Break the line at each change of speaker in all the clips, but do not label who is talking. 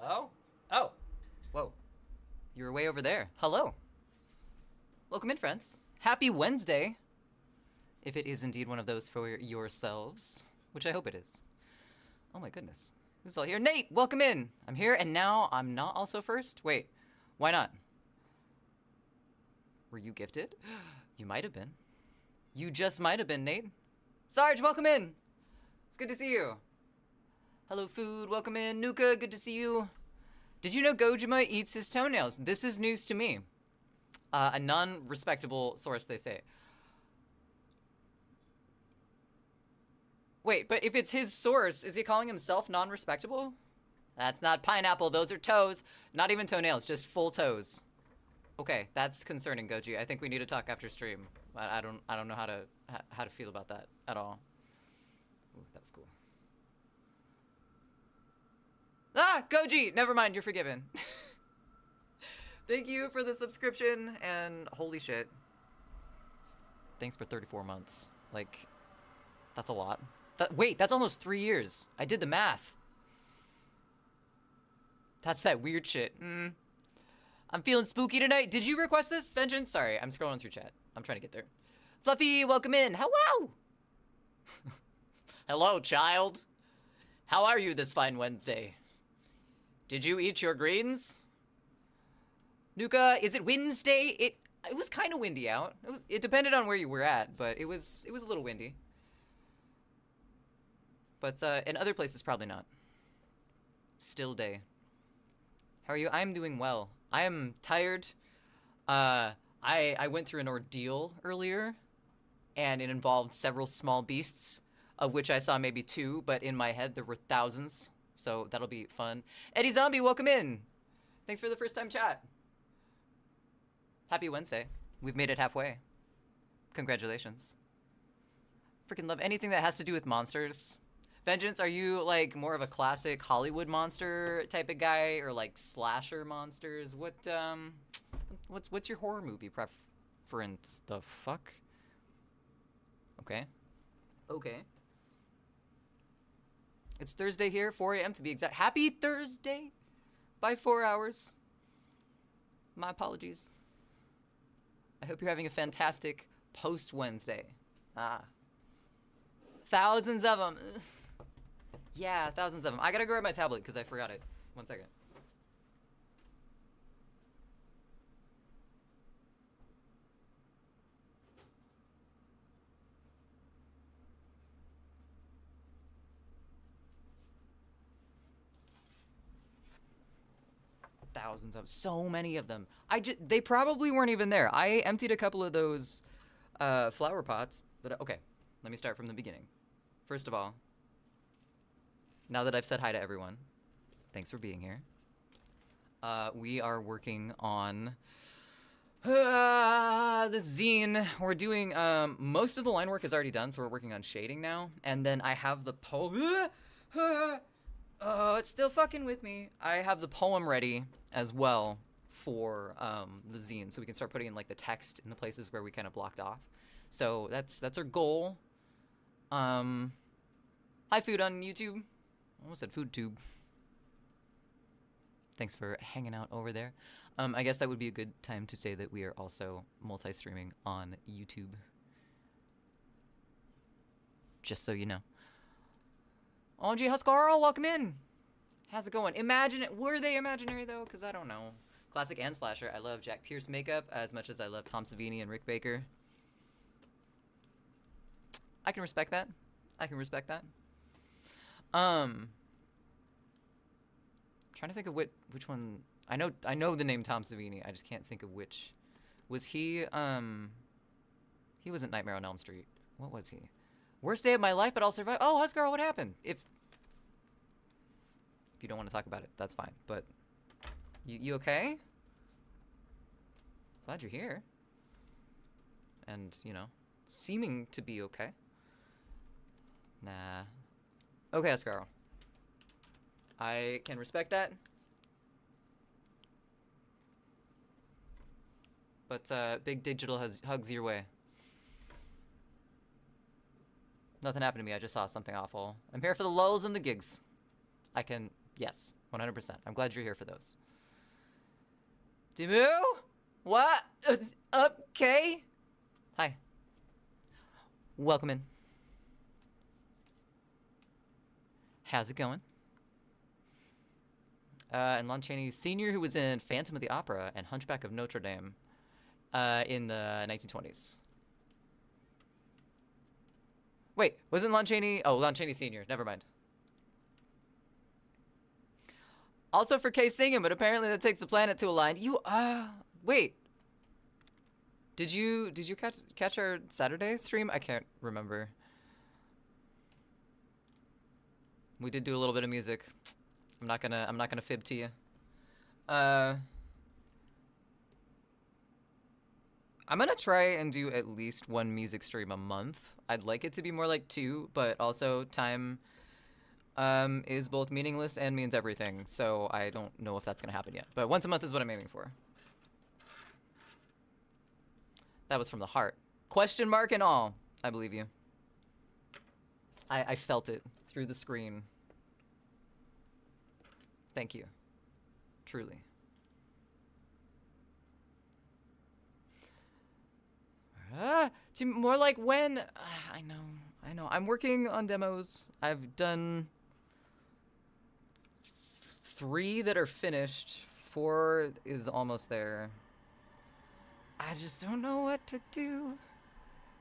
Hello? Oh. Whoa. You were way over there. Hello. Welcome in, friends. Happy Wednesday. If it is indeed one of those for yourselves, which I hope it is. Oh my goodness. Who's all here? Nate, welcome in. I'm here, and now I'm not also first? Wait, why not? Were you gifted? You might have been. You just might have been, Nate. Sarge, welcome in. It's good to see you. Hello, Food, welcome in. Nuka, good to see you. Did you know Gojima eats his toenails? This is news to me. A non-respectable source, they say. Wait, but if it's his source, is he calling himself non-respectable? That's not pineapple, those are toes. Not even toenails, just full toes. Okay, that's concerning, Goji. I think we need to talk after stream. I don't know how to feel about that at all. Ooh, that was cool. Ah, Goji! Never mind, you're forgiven. Thank you for the subscription, and holy shit. Thanks for 34 months. Like, that's a lot. Wait, that's almost 3 years. I did the math. That's that weird shit. I'm feeling spooky tonight. Did you request this, Vengeance? Sorry, I'm scrolling through chat. I'm trying to get there. Fluffy, welcome in. Hello! Hello, child. How are you this fine Wednesday? Did you eat your greens? Nuka, is it Wednesday? It was kind of windy out. It depended on where you were at, but it was a little windy. But in other places, probably not. Still day. How are you? I'm doing well. I am tired. I went through an ordeal earlier, and it involved several small beasts, of which I saw maybe 2, but in my head there were thousands. So that'll be fun. Eddie Zombie, welcome in. Thanks for the first time chat. Happy Wednesday. We've made it halfway. Congratulations. Freaking love anything that has to do with monsters. Vengeance, are you like more of a classic Hollywood monster type of guy, or like slasher monsters? What's your horror movie preference? The fuck? Okay. Okay. It's Thursday here, 4 a.m. to be exact. Happy Thursday by 4 hours. My apologies. I hope you're having a fantastic post-Wednesday. Thousands of them. Yeah, thousands of them. I gotta grab my tablet because I forgot it. 1 second. Thousands of, so many of them. They probably weren't even there. I emptied a couple of those flower pots. But okay, let me start from the beginning. First of all, now that I've said hi to everyone, thanks for being here. We are working on the zine. We're doing, most of the line work is already done, so we're working on shading now. And then I have the oh, it's still fucking with me. I have the poem ready as well for the zine, so we can start putting in like the text in the places where we kind of blocked off. So that's our goal. Hi, Food on YouTube. Almost said FoodTube. Thanks for hanging out over there. I guess that would be a good time to say that we are also multi-streaming on YouTube. Just so you know. OG Huskarl, welcome in. How's it going? Were they imaginary though? Because I don't know. Classic and slasher. I love Jack Pierce makeup as much as I love Tom Savini and Rick Baker. I can respect that. I can respect that. Trying to think of which one. I know the name Tom Savini. I just can't think of which. Was he? He wasn't Nightmare on Elm Street. What was he? Worst day of my life, but I'll survive. Oh, Huskarl, what happened? If you don't want to talk about it, that's fine. But you okay? Glad you're here. And, you know, seeming to be okay. Nah. Okay, Huskarl. I can respect that. But, big digital hugs your way. Nothing happened to me. I just saw something awful. I'm here for the lulls and the gigs. Yes. 100%. I'm glad you're here for those. Dimu? What? Okay. Hi. Welcome in. How's it going? And Lon Chaney Sr., who was in Phantom of the Opera and Hunchback of Notre Dame in the 1920s. Wait, wasn't Lon Chaney? Oh, Lon Chaney Sr. Never mind. Also for Kay singing, but apparently that takes the planet to align. You, wait. Did you catch our Saturday stream? I can't remember. We did do a little bit of music. I'm not gonna fib to you. I'm gonna try and do at least one music stream a month. I'd like it to be more like 2, but also time is both meaningless and means everything. So I don't know if that's gonna happen yet. But once a month is what I'm aiming for. That was from the heart. Question mark and all. I believe you. I felt it through the screen. Thank you. Truly. To more like when... I know. I'm working on demos. I've done 3 that are finished. 4 is almost there. I just don't know what to do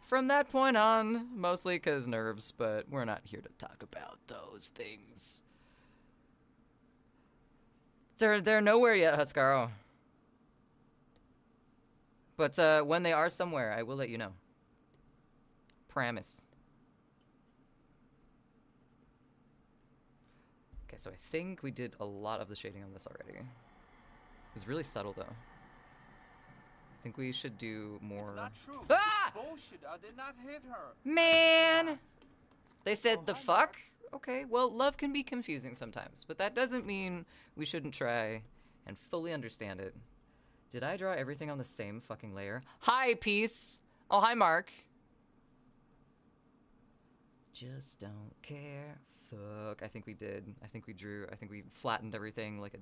from that point on. Mostly because nerves, but we're not here to talk about those things. They're nowhere yet, Huscaro. But when they are somewhere, I will let you know. Promise. Okay, so I think we did a lot of the shading on this already. It was really subtle, though. I think we should do more.
It's not true.
Ah!
It's bullshit. I did not hit her.
Man! They said the fuck? Okay, well, love can be confusing sometimes, but that doesn't mean we shouldn't try and fully understand it. Did I draw everything on the same fucking layer? Hi, Peace! Oh, hi, Mark. Just don't care. Fuck. I think we did. I think we drew. I think we flattened everything like a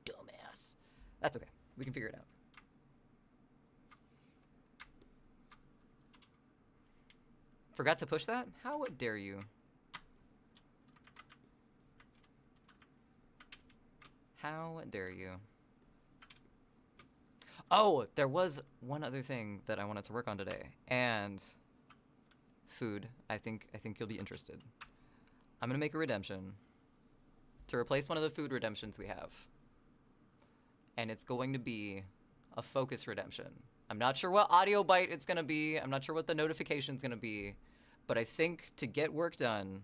dumbass. That's okay. We can figure it out. Forgot to push that? How dare you? How dare you? Oh, there was one other thing that I wanted to work on today, and food. I think you'll be interested. I'm gonna make a redemption to replace one of the food redemptions we have, and it's going to be a focus redemption. I'm not sure what audio bite it's gonna be. I'm not sure what the notification's gonna be, but I think to get work done,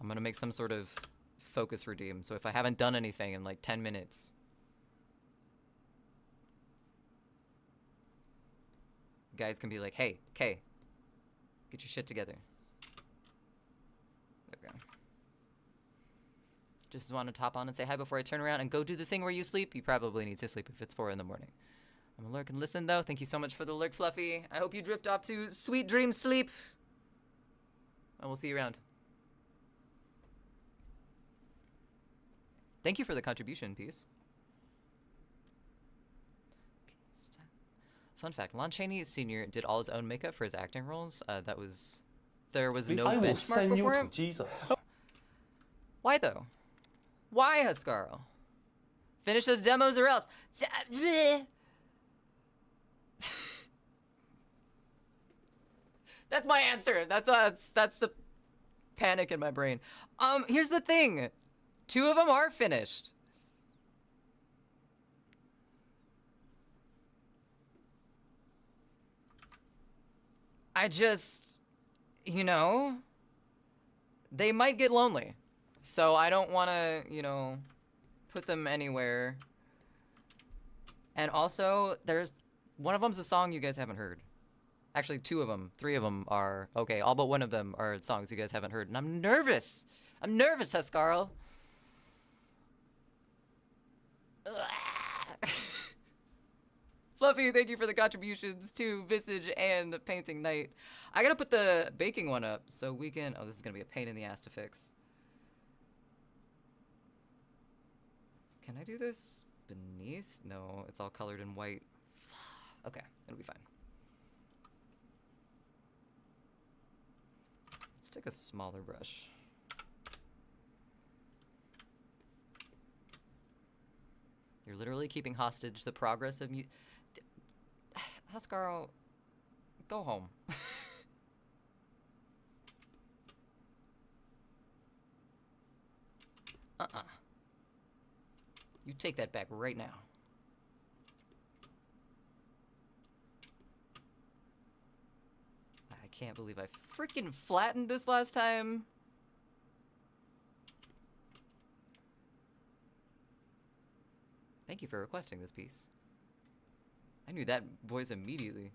I'm gonna make some sort of focus redeem. So if I haven't done anything in like 10 minutes, guys can be like, hey, Kay, get your shit together. There we go. Just wanted to hop on and say hi before I turn around and go do the thing where you sleep. You probably need to sleep if it's 4 in the morning. I'm gonna lurk and listen though. Thank you so much for the lurk, Fluffy. I hope you drift off to sweet dream sleep. And we'll see you around. Thank you for the contribution, Peace. Fun fact, Lon Chaney Sr. did all his own makeup for his acting roles. There was no benchmark before him.
Jesus.
Why though? Why, Huscaro? Finish those demos or else. That's my answer. That's the panic in my brain. Here's the thing. 2 of them are finished. I just, you know, they might get lonely. So I don't want to, you know, put them anywhere. And also, there's one of them's a song you guys haven't heard. Actually, 2 of them, 3 of them are, okay, all but one of them are songs you guys haven't heard. And I'm nervous. I'm nervous, Huscarl. Fluffy, thank you for the contributions to Visage and Painting Night. I gotta put the baking one up so we can... Oh, this is gonna be a pain in the ass to fix. Can I do this beneath? No, it's all colored in white. Okay, it'll be fine. Let's take a smaller brush. You're literally keeping hostage the progress of Hascaro, go home. You take that back right now. I can't believe I freaking flattened this last time. Thank you for requesting this piece. I knew that voice immediately.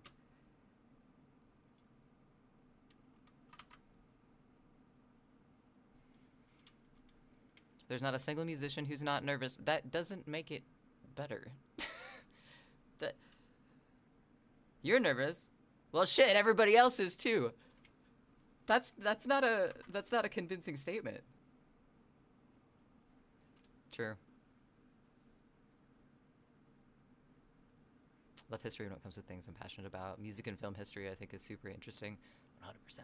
There's not a single musician who's not nervous. That doesn't make it better. That you're nervous. Well, shit, everybody else is too. That's not a convincing statement. True. Love history when it comes to things I'm passionate about. Music and film history, I think, is super interesting. 100%.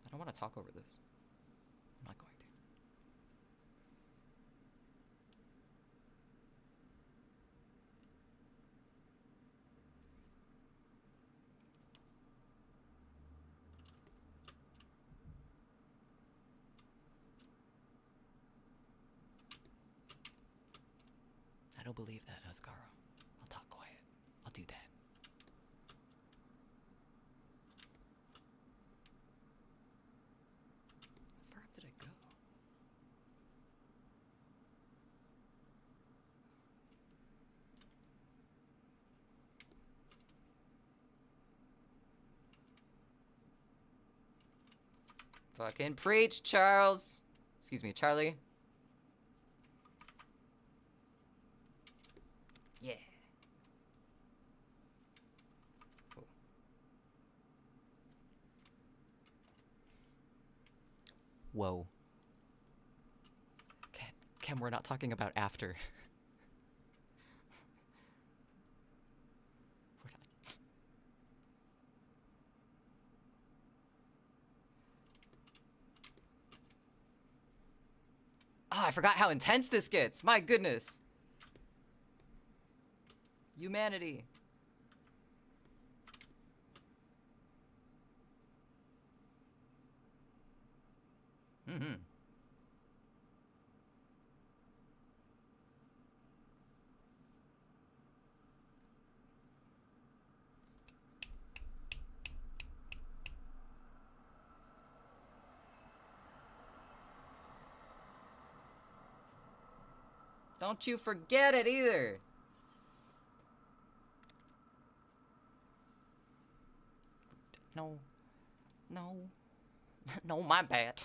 I don't want to talk over this. I'm not going to. I don't believe that, Hascaro. I'll talk quiet. I'll do that. How far up did I go? Fucking preach, Charles. Excuse me, Charlie. Yeah. Oh. Whoa. Kem, we're not talking about after. We're not. Oh, I forgot how intense this gets. My goodness. Humanity. Mm-hmm. Don't you forget it either. No. No. No, my bad.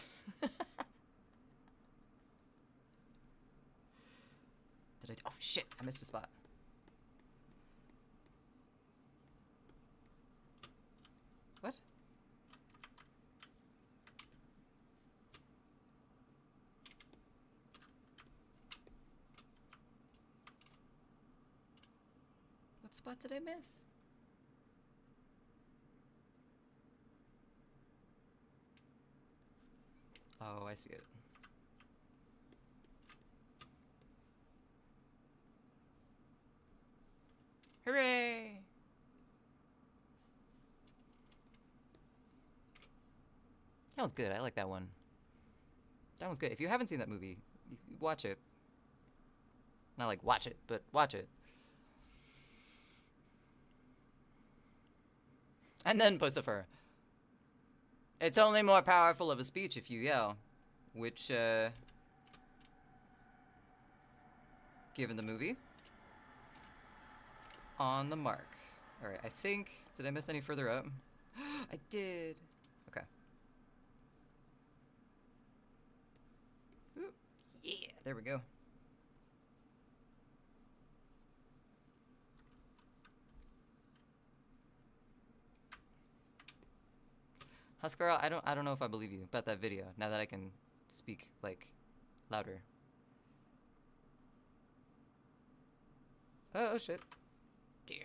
Oh shit, I missed a spot. What? What spot did I miss? Oh, I see it. Hooray! That was good. I like that one. That one's good. If you haven't seen that movie, watch it. Not like watch it, but watch it. And then Pussifer. It's only more powerful of a speech if you yell. Which, given the movie. On the mark. Alright, I think... Did I miss any further up? I did. Okay. Ooh, yeah, there we go. Huskara, I don't know if I believe you about that video, now that I can speak, like, louder. Oh, shit. Damn.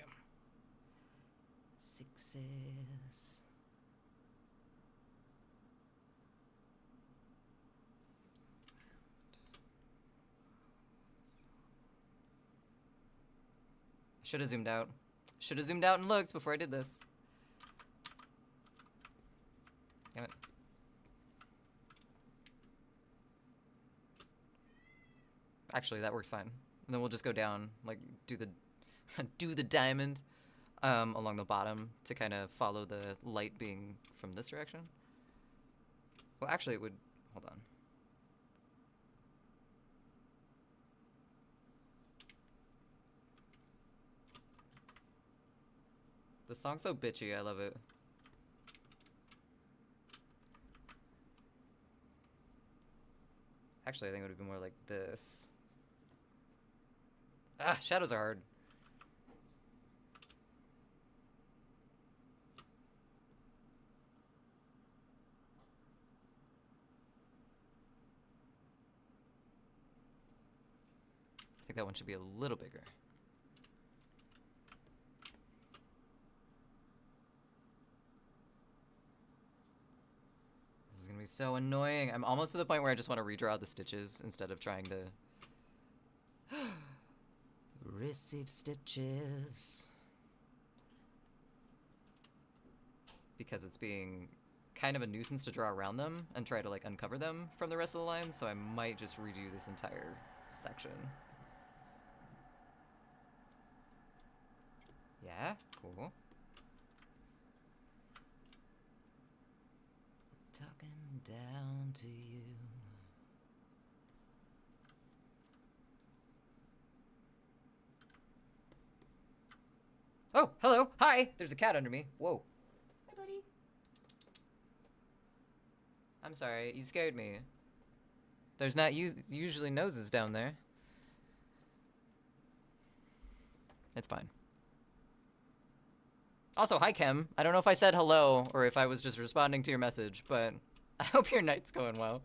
Sixes. Should have zoomed out. Should have zoomed out and looked before I did this. Damn it. Actually, that works fine. And then we'll just go down, like, do the do the diamond along the bottom to kind of follow the light being from this direction. Well, actually, it would... Hold on. The song's so bitchy, I love it. Actually, I think it would be more like this. Ah, shadows are hard. I think that one should be a little bigger. This is gonna be so annoying. I'm almost to the point where I just want to redraw the stitches instead of trying to receive stitches. Because it's being kind of a nuisance to draw around them and try to like uncover them from the rest of the lines, so I might just redo this entire section. Yeah, cool. Talking down to you. Oh, hello, hi! There's a cat under me. Whoa. Hi, buddy. I'm sorry, you scared me. There's not usually noses down there. It's fine. Also, hi, Kem. I don't know if I said hello or if I was just responding to your message, but I hope your night's going well.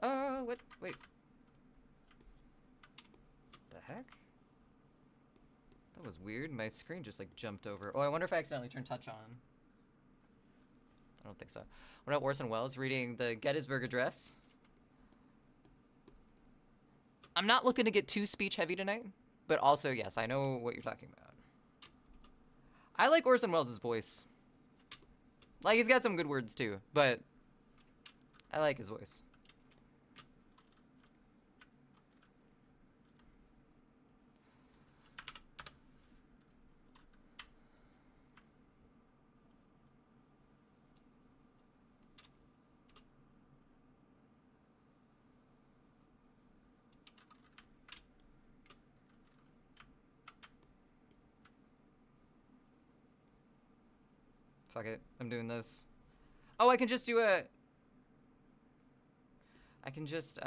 Oh, what? Wait. The heck? That was weird. My screen just like jumped over. Oh, I wonder if I accidentally turned touch on. I don't think so. What about Orson Welles reading the Gettysburg Address? I'm not looking to get too speech heavy tonight, but also, yes, I know what you're talking about. I like Orson Welles' voice. Like, he's got some good words too, but I like his voice. Fuck it, I'm doing this. Oh, I can just do a... I can just,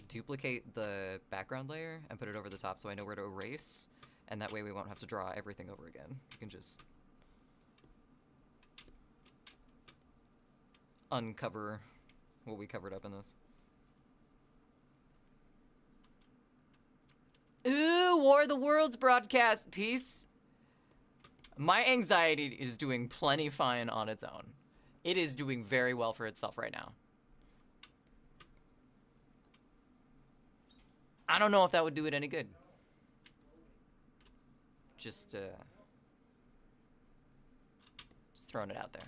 duplicate the background layer and put it over the top so I know where to erase, and that way we won't have to draw everything over again. You can just uncover what we covered up in this. Ooh, War of the Worlds broadcast piece. My anxiety is doing plenty fine on its own. It is doing very well for itself right now. I don't know if that would do it any good. Just throwing it out there.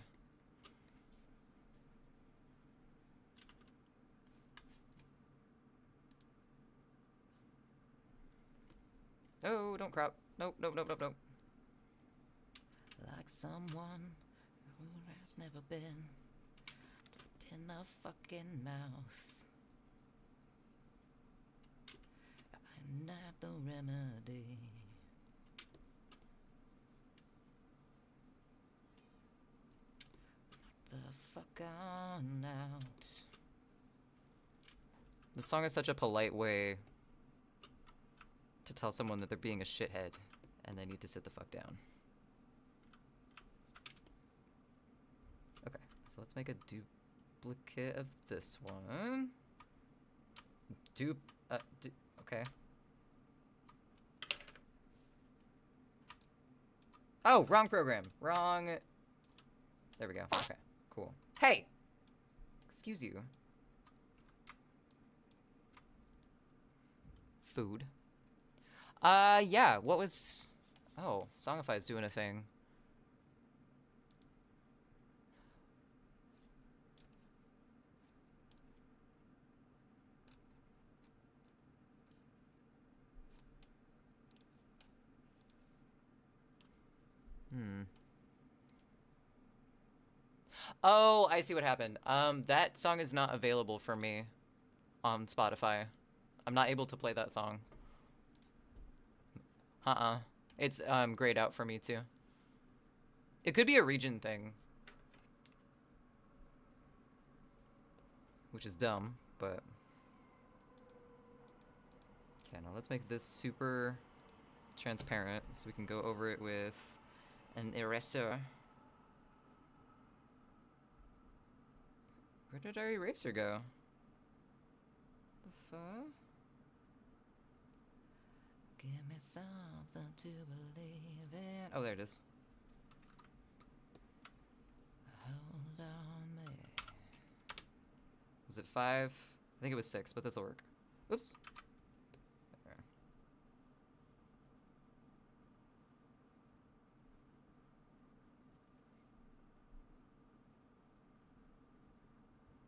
Oh, don't crop. Nope, nope, nope, nope, nope. Like someone who has never been. in the fucking mouth. I'm not the remedy. The fuck on out. This song is such a polite way to tell someone that they're being a shithead and they need to sit the fuck down. Okay, so let's make a duplicate of this one. Okay. Oh, wrong program. Wrong. There we go. Okay, cool. Hey! Excuse you. Food. Yeah, what was... Oh, Songify's doing a thing. Oh, I see what happened. That song is not available for me on Spotify. I'm not able to play that song. It's grayed out for me too. It could be a region thing, which is dumb, but okay. Now let's make this super transparent so we can go over it with an eraser. Where did our eraser go? The fuck? Give me something to believe in. Oh, there it is. Hold on me. Was it 5? I think it was 6, but this'll work. Oops. There.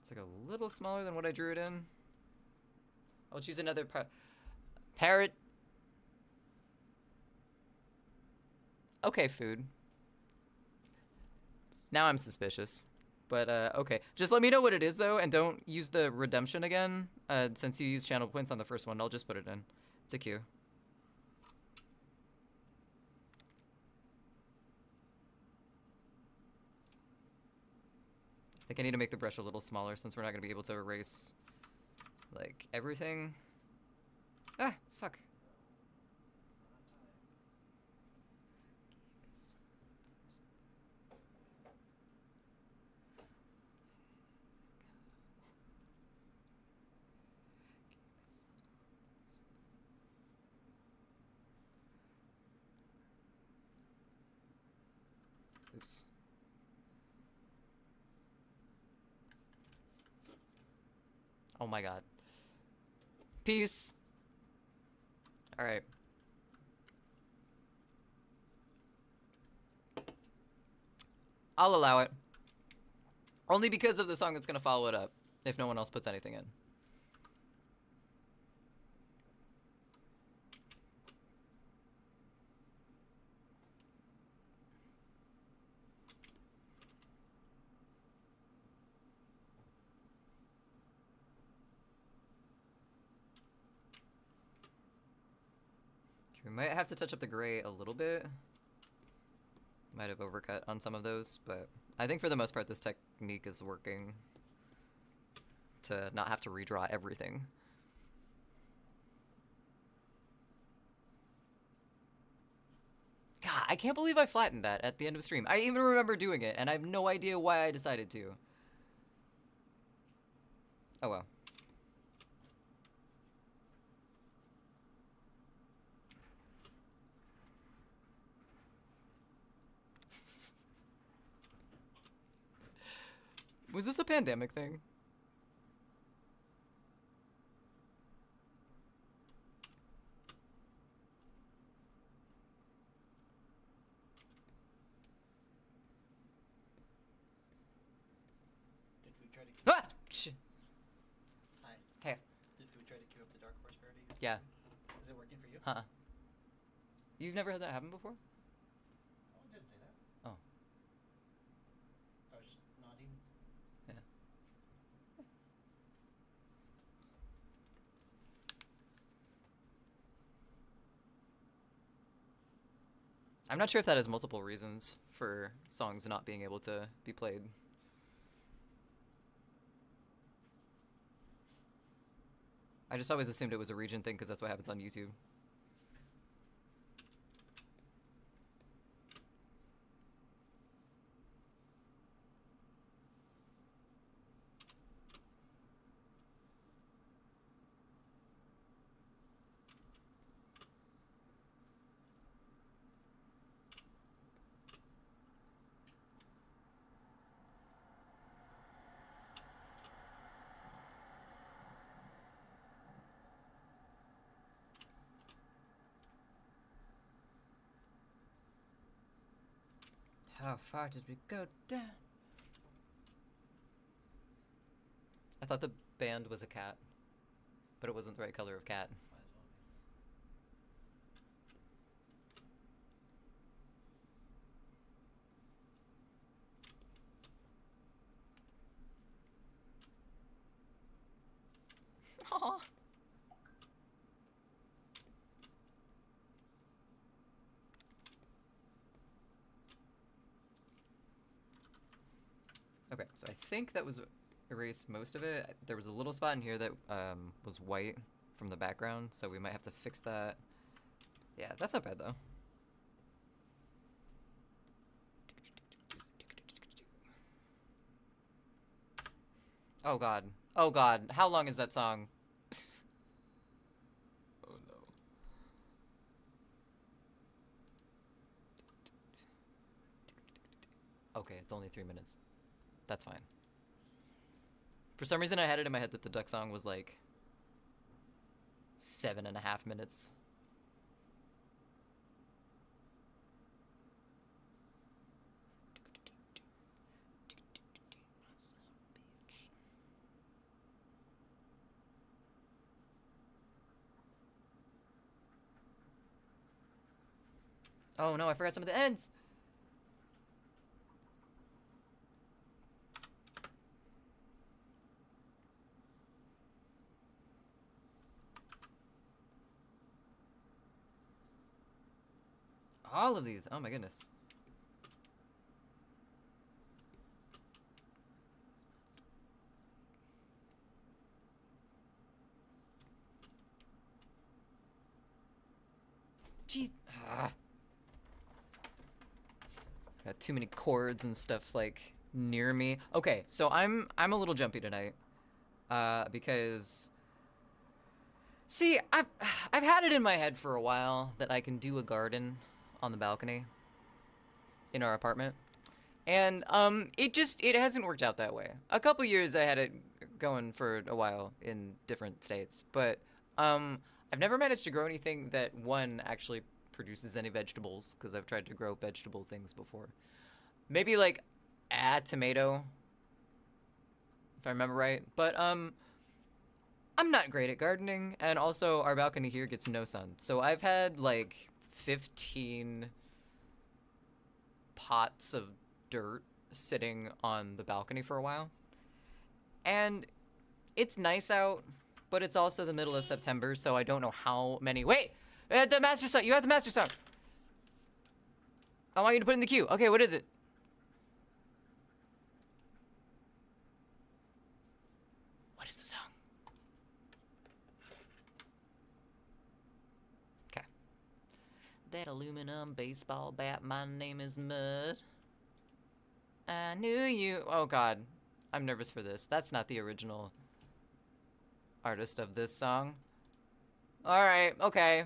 It's like a little smaller than what I drew it in. I'll choose another parrot. Okay, food. Now I'm suspicious. But, okay. Just let me know what it is, though, and don't use the redemption again. Since you used channel points on the first one, I'll just put it in. It's a Q. I think I need to make the brush a little smaller since we're not going to be able to erase, like, everything. Ah, fuck. Oops. Oh my god. Peace. Alright. I'll allow it. Only because of the song that's gonna follow it up, if no one else puts anything in. We might have to touch up the gray a little bit. Might have overcut on some of those, but I think for the most part this technique is working to not have to redraw everything. God, I can't believe I flattened that at the end of stream. I even remember doing it, and I have no idea why I decided to. Oh well. Was this a pandemic thing?
Did we try to queue
Ah! Shit.
Hi.
Hey.
Did we try to queue up the Dark Horse parody?
Yeah.
Is it working for you?
Huh. You've never had that happen before?
Oh, I didn't say that.
Oh.
I was just nodding.
Yeah. I'm not sure if that has multiple reasons for songs not being able to be played. I just always assumed it was a region thing because that's what happens on YouTube. How far did we go down? I thought the band was a cat, but it wasn't the right color of cat.
Might as well
Aww. Okay, so I think that was erased most of it. There was a little spot in here that was white from the background, so we might have to fix that. Yeah, that's not bad though. Oh god. Oh god. How long is that song? Oh no. Okay, it's only 3 minutes. That's fine. For some reason, I had it in my head that the duck song was like 7.5 minutes. Oh no, I forgot some of the ends. All of these. Oh my goodness. Jeez. Got too many chords and stuff like near me. Okay, so I'm a little jumpy tonight. Because see, I've had it in my head for a while that I can do a garden on the balcony in our apartment. And it hasn't worked out that way. A couple years I had it going for a while in different states, but I've never managed to grow anything that one actually produces any vegetables, because I've tried to grow vegetable things before. Maybe like a tomato, if I remember right. But I'm not great at gardening, and also our balcony here gets no sun. So I've had like 15 pots of dirt sitting on the balcony for a while. And it's nice out, but it's also the middle of September, so I don't know how many. Wait! The master song! You have the master song! I want you to put it in the queue. Okay, what is it? What is the song? Okay. That aluminum baseball bat, my name is Mud. I knew you. Oh god. I'm nervous for this. That's not the original artist of this song. Alright, okay.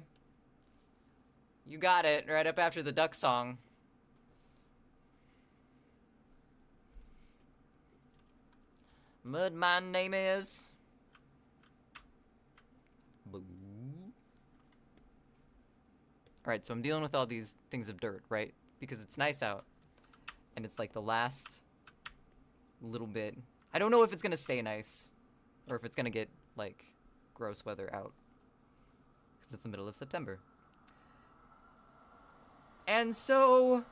You got it, right up after the duck song. Mud, my name is. Boo. Alright, so I'm dealing with all these things of dirt, right? Because it's nice out. And it's like the last little bit. I don't know if it's gonna stay nice, or if it's gonna get, like, gross weather out. Because it's the middle of September. And so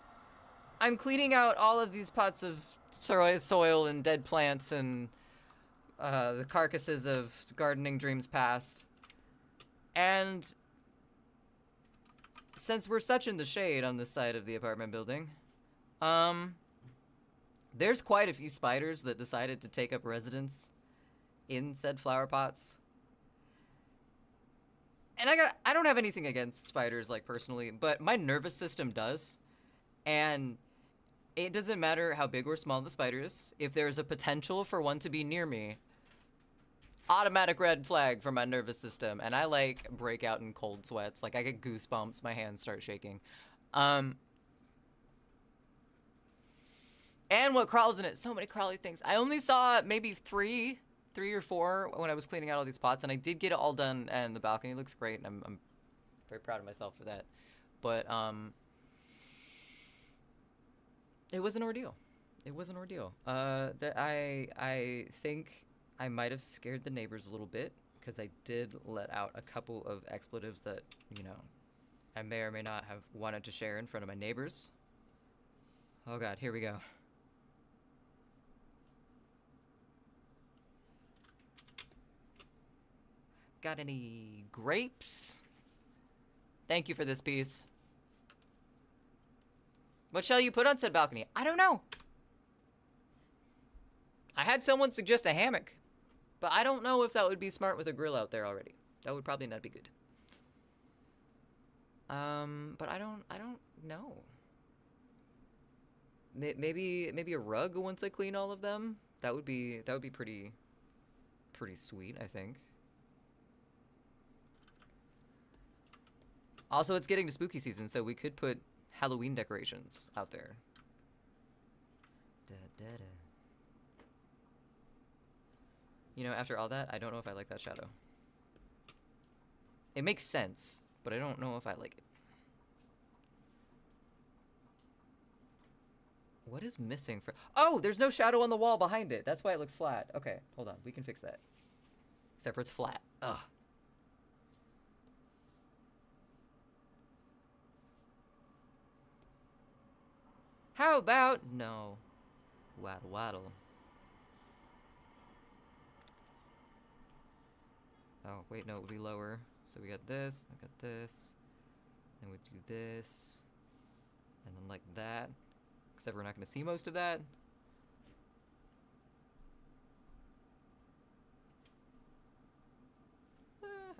I'm cleaning out all of these pots of soil and dead plants and the carcasses of gardening dreams past. And since we're such in the shade on this side of the apartment building, there's quite a few spiders that decided to take up residence in said flower pots. And I don't have anything against spiders, like, personally, but my nervous system does. And it doesn't matter how big or small the spider is. If there's a potential for one to be near me, automatic red flag for my nervous system. And I, like, break out in cold sweats. Like, I get goosebumps. My hands start shaking. And what crawls in it? So many crawly things. I only saw maybe three or four when I was cleaning out all these pots, and I did get it all done, and the balcony looks great, and I'm very proud of myself for that. But it was an ordeal. It was an ordeal. That I think I might have scared the neighbors a little bit, because I did let out a couple of expletives that, you know, I may or may not have wanted to share in front of my neighbors. Oh god, here we go. Got any grapes? Thank you for this piece. What shall you put on said balcony? I don't know. I had someone suggest a hammock, but I don't know if that would be smart with a grill out there already. That would probably not be good. But I don't know. Maybe a rug once I clean all of them. That would be pretty sweet, I think. Also, it's getting to spooky season, so we could put Halloween decorations out there. You know, after all that, I don't know if I like that shadow. It makes sense, but I don't know if I like it. What is missing for... Oh, there's no shadow on the wall behind it. That's why it looks flat. Okay, hold on. We can fix that. Except for it's flat. Ugh. How about no? Waddle waddle. Oh, wait, no, it would be lower. So we got this, I got this. Then we do this. And then like that. Except we're not going to see most of that.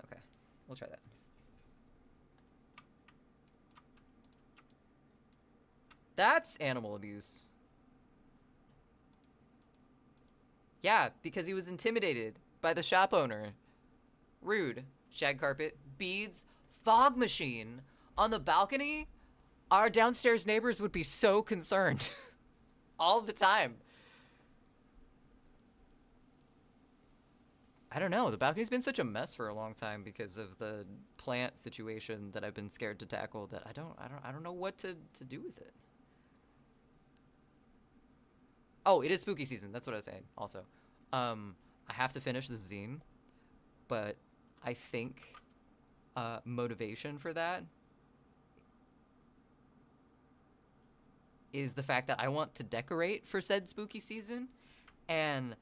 Okay, we'll try that. That's animal abuse. Yeah, because he was intimidated by the shop owner. Rude. Shag carpet, beads, fog machine on the balcony. Our downstairs neighbors would be so concerned. All the time. I don't know. The balcony's been such a mess for a long time because of the plant situation that I've been scared to tackle that I don't know what to do with it. Oh, it is spooky season. That's what I was saying. Also, I have to finish the zine, but I think motivation for that is the fact that I want to decorate for said spooky season, and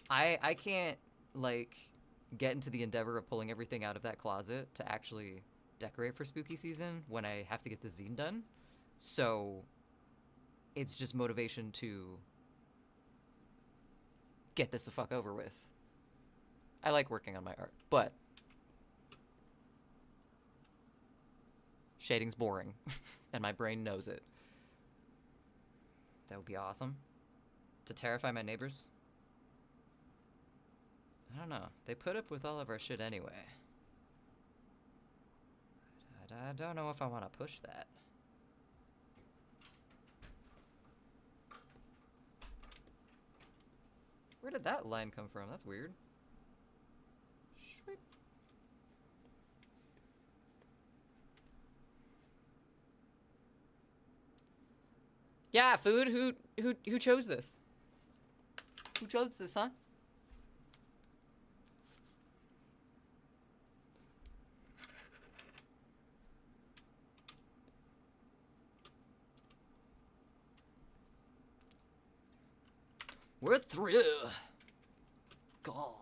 I can't like get into the endeavor of pulling everything out of that closet to actually decorate for spooky season when I have to get the zine done. So it's just motivation to get this the fuck over with. I like working on my art, but shading's boring, and my brain knows it. That would be awesome. To terrify my neighbors? I don't know. They put up with all of our shit anyway. I don't know if I want to push that. Where did that line come from? That's weird. Shriek. Yeah, food. Who chose this? Who chose this, huh? We're through. Go.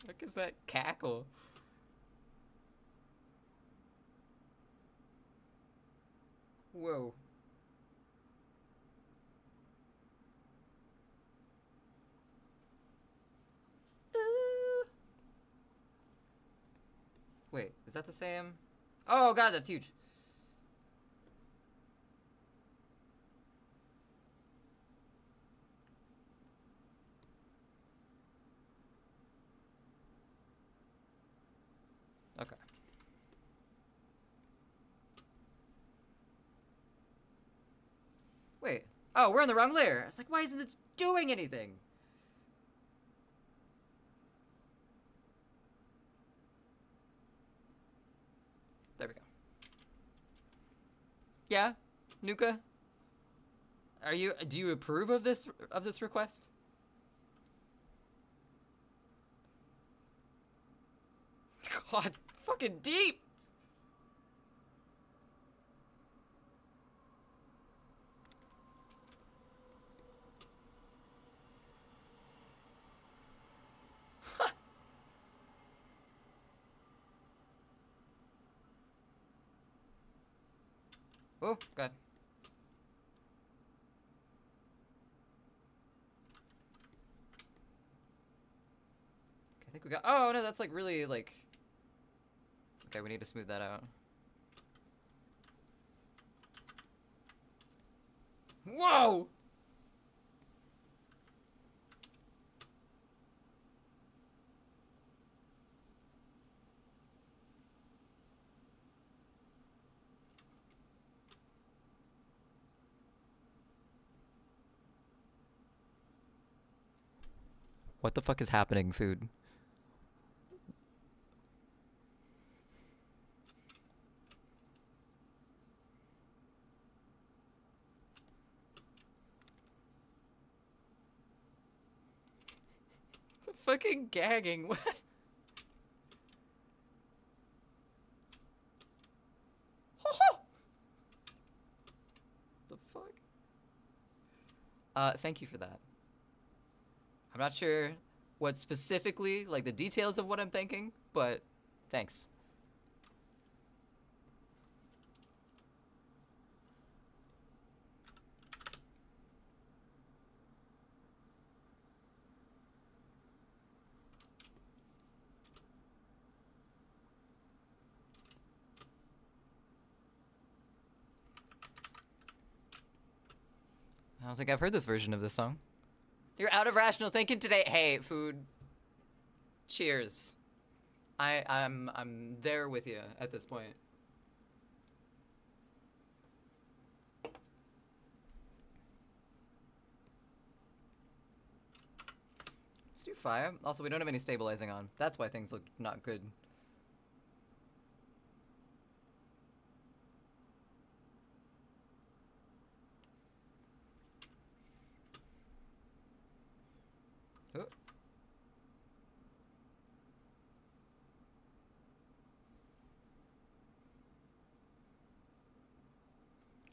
Fuck is that cackle? Whoa. Ooh. Wait, is that the same? Oh god, that's huge. Okay. Wait. Oh, we're on the wrong layer. I was like, why isn't it doing anything? There we go. Yeah, Nuka? Do you approve of this request? God, fucking deep. Oh, God. Okay, I think we got. Oh no, that's like really like. Okay, we need to smooth that out. Whoa! What the fuck is happening, food? It's a fucking gagging. What? The fuck? Thank you for that. I'm not sure what specifically, like the details of what I'm thinking, but thanks. I was like, I've heard this version of this song. You're out of rational thinking today. Hey, food. Cheers. I'm there with you at this point. Let's do fire. Also, we don't have any stabilizing on. That's why things look not good. Oh.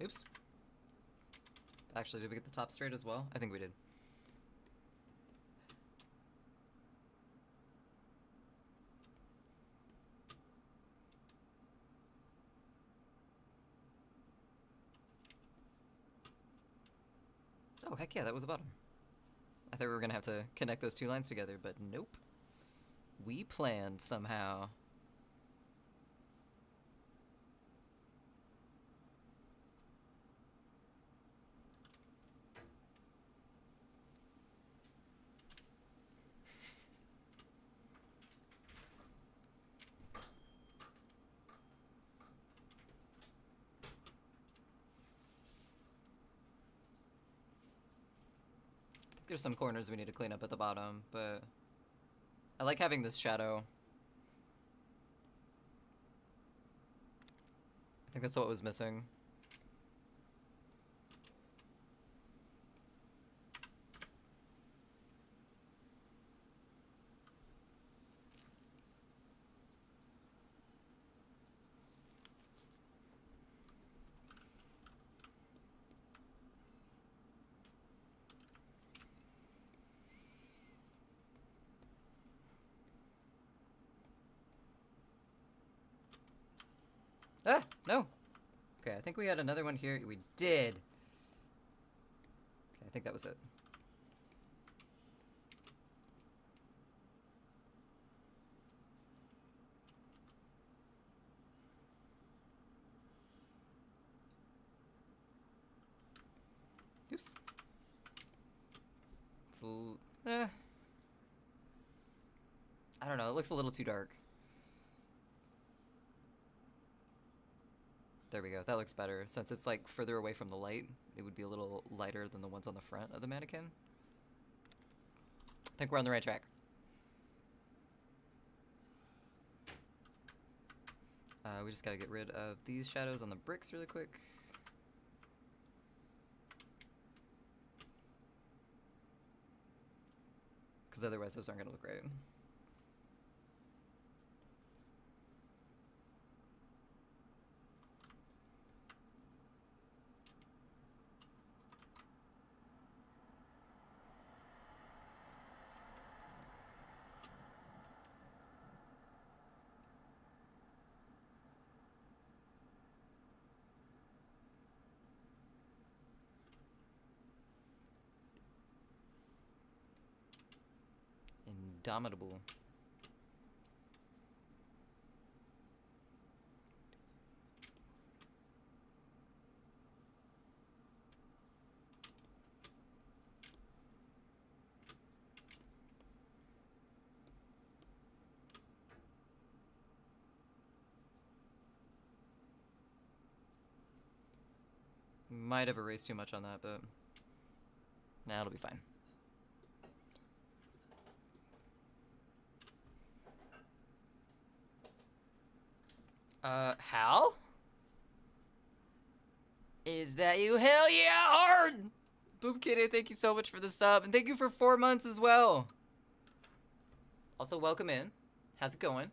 Oops. Actually, did we get the top straight as well? I think we did. Oh, heck yeah, that was the bottom. I thought we were gonna have to connect those two lines together, but nope. We planned somehow. There's some corners we need to clean up at the bottom, but I like having this shadow. I think that's what was missing. Ah, no. Okay, I think we had another one here. We did. Okay, I think that was it. Oops. It's I don't know, it looks a little too dark. There we go, that looks better. Since it's like further away from the light, it would be a little lighter than the ones on the front of the mannequin. I think we're on the right track. We just gotta get rid of these shadows on the bricks really quick. Because otherwise those aren't gonna look right. Indomitable. Might have erased too much on that, but nah, it'll be fine. Hal? Is that you? Hell yeah, hard! Boom Kitty, thank you so much for the sub, and thank you for 4 months as well. Also, welcome in. How's it going?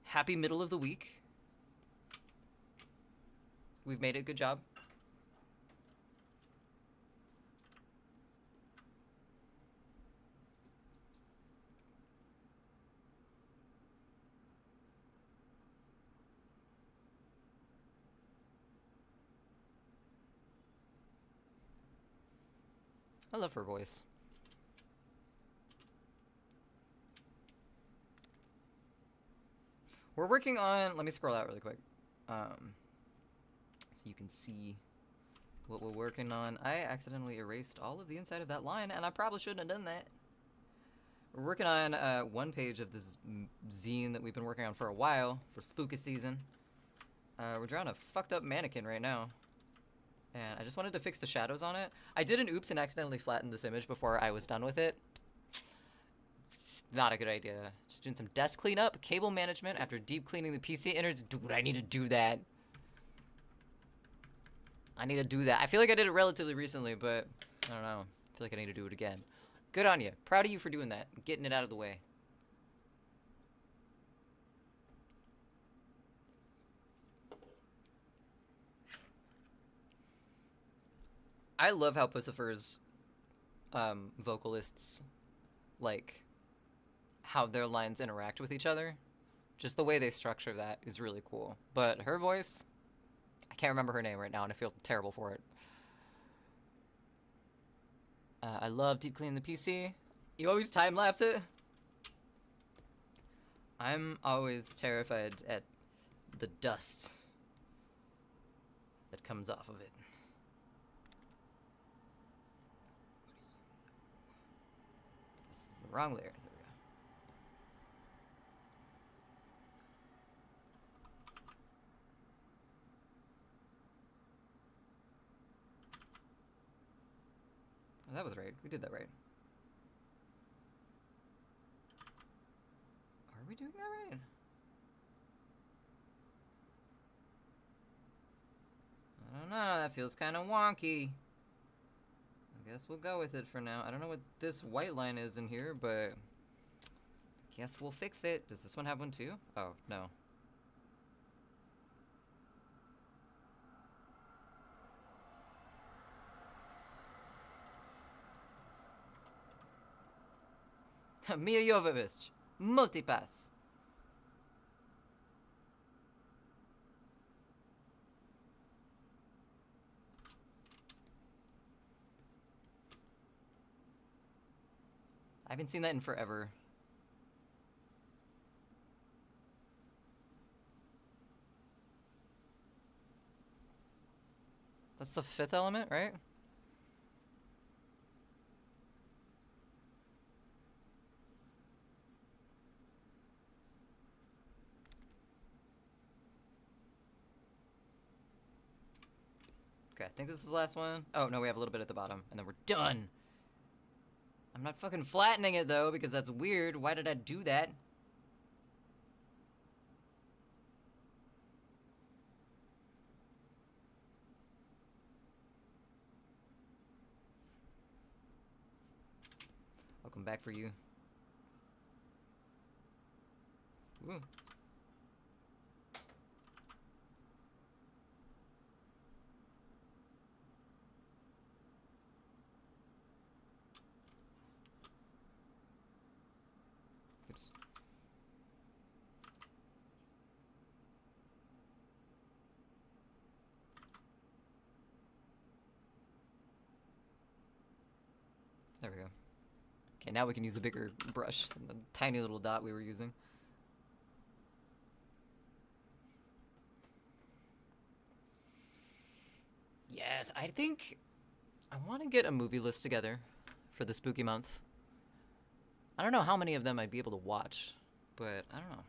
Happy middle of the week. We've made it, good job. I love her voice. We're working on, let me scroll out really quick. So you can see what we're working on. I accidentally erased all of the inside of that line, and I probably shouldn't have done that. We're working on one page of this zine that we've been working on for a while for spooky season. We're drawing a fucked up mannequin right now. And I just wanted to fix the shadows on it. I did an oops and accidentally flattened this image before I was done with it. It's not a good idea. Just doing some desk cleanup, cable management after deep cleaning the PC innards. Dude, I need to do that. I need to do that. I feel like I did it relatively recently, but I don't know. I feel like I need to do it again. Good on you. Proud of you for doing that. Getting it out of the way. I love how Pussifer's vocalists, like, how their lines interact with each other. Just the way they structure that is really cool. But her voice, I can't remember her name right now, and I feel terrible for it. I love deep cleaning the PC. You always time-lapse it? I'm always terrified at the dust that comes off of it. This is the wrong layer. There we go. Oh, that was right. We did that right. Are we doing that right? I don't know. That feels kind of wonky. I guess we'll go with it for now. I don't know what this white line is in here, but guess we'll fix it. Does this one have one too? Oh, no. Mia Jovovich. Multipass. I haven't seen that in forever. That's the fifth element, right? Okay, I think this is the last one. Oh, no, we have a little bit at the bottom, and then we're done. I'm not fucking flattening it, though, because that's weird. Why did I do that? I'll come back for you. Ooh. Oops. There we go. Okay, now we can use a bigger brush than the tiny little dot we were using. Yes, I think I want to get a movie list together for the spooky month. I don't know how many of them I'd be able to watch, but I don't know.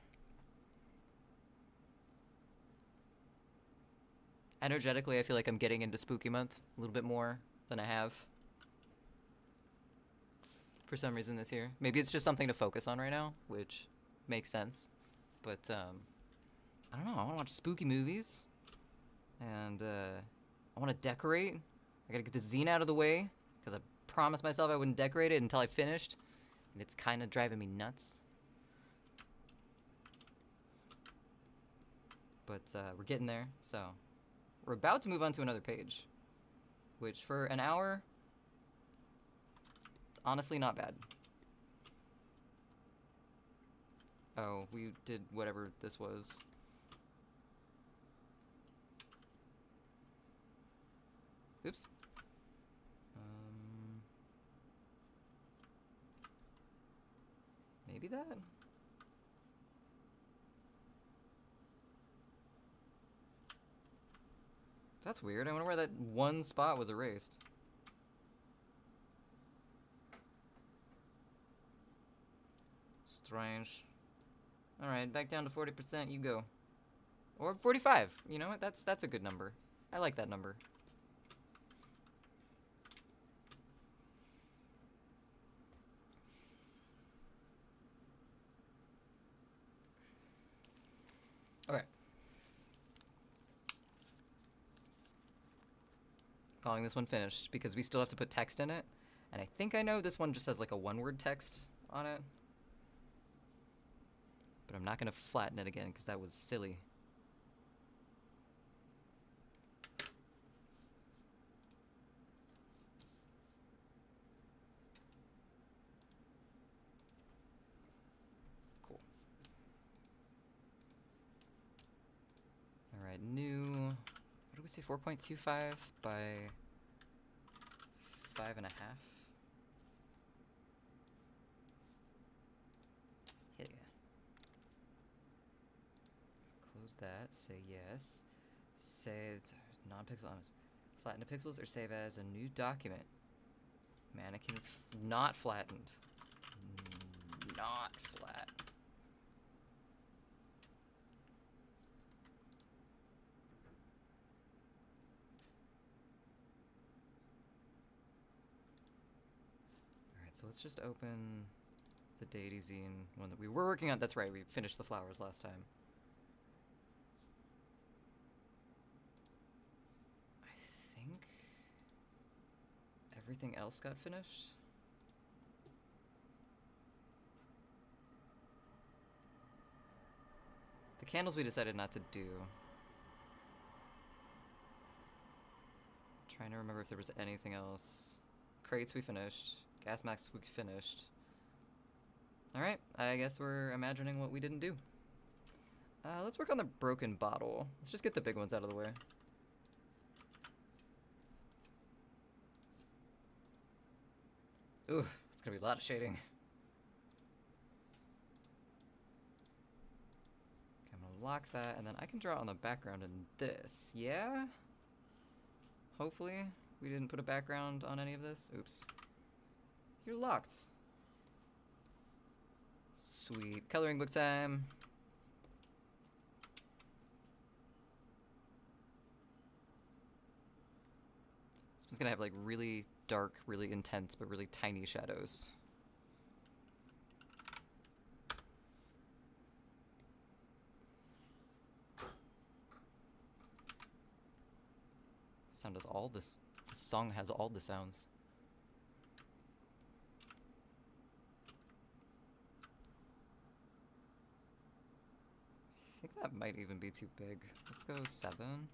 Energetically, I feel like I'm getting into spooky month a little bit more than I have for some reason this year. Maybe it's just something to focus on right now, which makes sense. But I don't know. I want to watch spooky movies, and I want to decorate. I gotta get the zine out of the way because I promised myself I wouldn't decorate it until I finished, and it's kind of driving me nuts. But we're getting there, so we're about to move on to another page, which for an hour, it's honestly not bad. Oh, we did whatever this was. Oops. Maybe that? That's weird. I wonder where that one spot was erased. Strange. Alright, back down to 40%, you go. Or 45. You know what? That's a good number. I like that number. Okay. Calling this one finished because we still have to put text in it. And I think I know this one just has like a one-word text on it. But I'm not going to flatten it again because that was silly. Cool. All right, new. What do we say? 4.25 by 5.5. Yeah. Close that. Say yes. Save non-pixel items. Flatten to pixels or save as a new document. Mannequin not flattened. Not flat. Alright, so let's just open the Deity Zine one that we were working on. That's right, we finished the flowers last time. I think everything else got finished. The candles we decided not to do. Trying to remember if there was anything else. Crates we finished. Gas masks we finished. Alright, I guess we're imagining what we didn't do. Let's work on the broken bottle. Let's just get the big ones out of the way. Ooh, it's gonna be a lot of shading. lock that, and then I can draw on the background in this. Yeah? Hopefully we didn't put a background on any of this. Oops. You're locked. Sweet. Coloring book time. This one's gonna have like really dark, really intense, but really tiny shadows. Sound does all this. This song has all the sounds. I think that might even be too big. Let's go 7.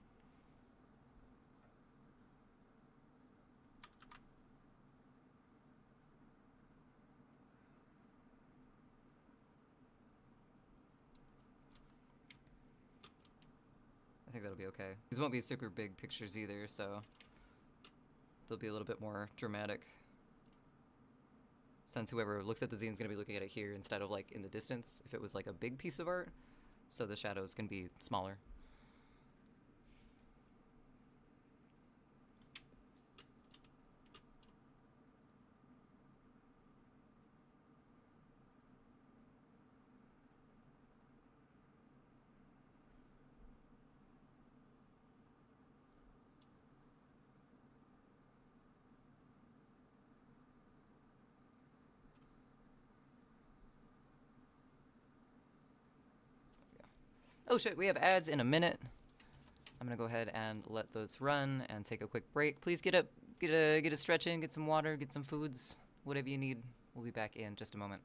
I think that'll be okay. These won't be super big pictures either, so they'll be a little bit more dramatic. Since whoever looks at the zine is going to be looking at it here instead of like in the distance if it was like a big piece of art. So the shadows can be smaller. Oh shit, we have ads in a minute. I'm gonna go ahead and let those run and take a quick break. Please get up, get a stretch in, get some water, get some foods, whatever you need. We'll be back in just a moment.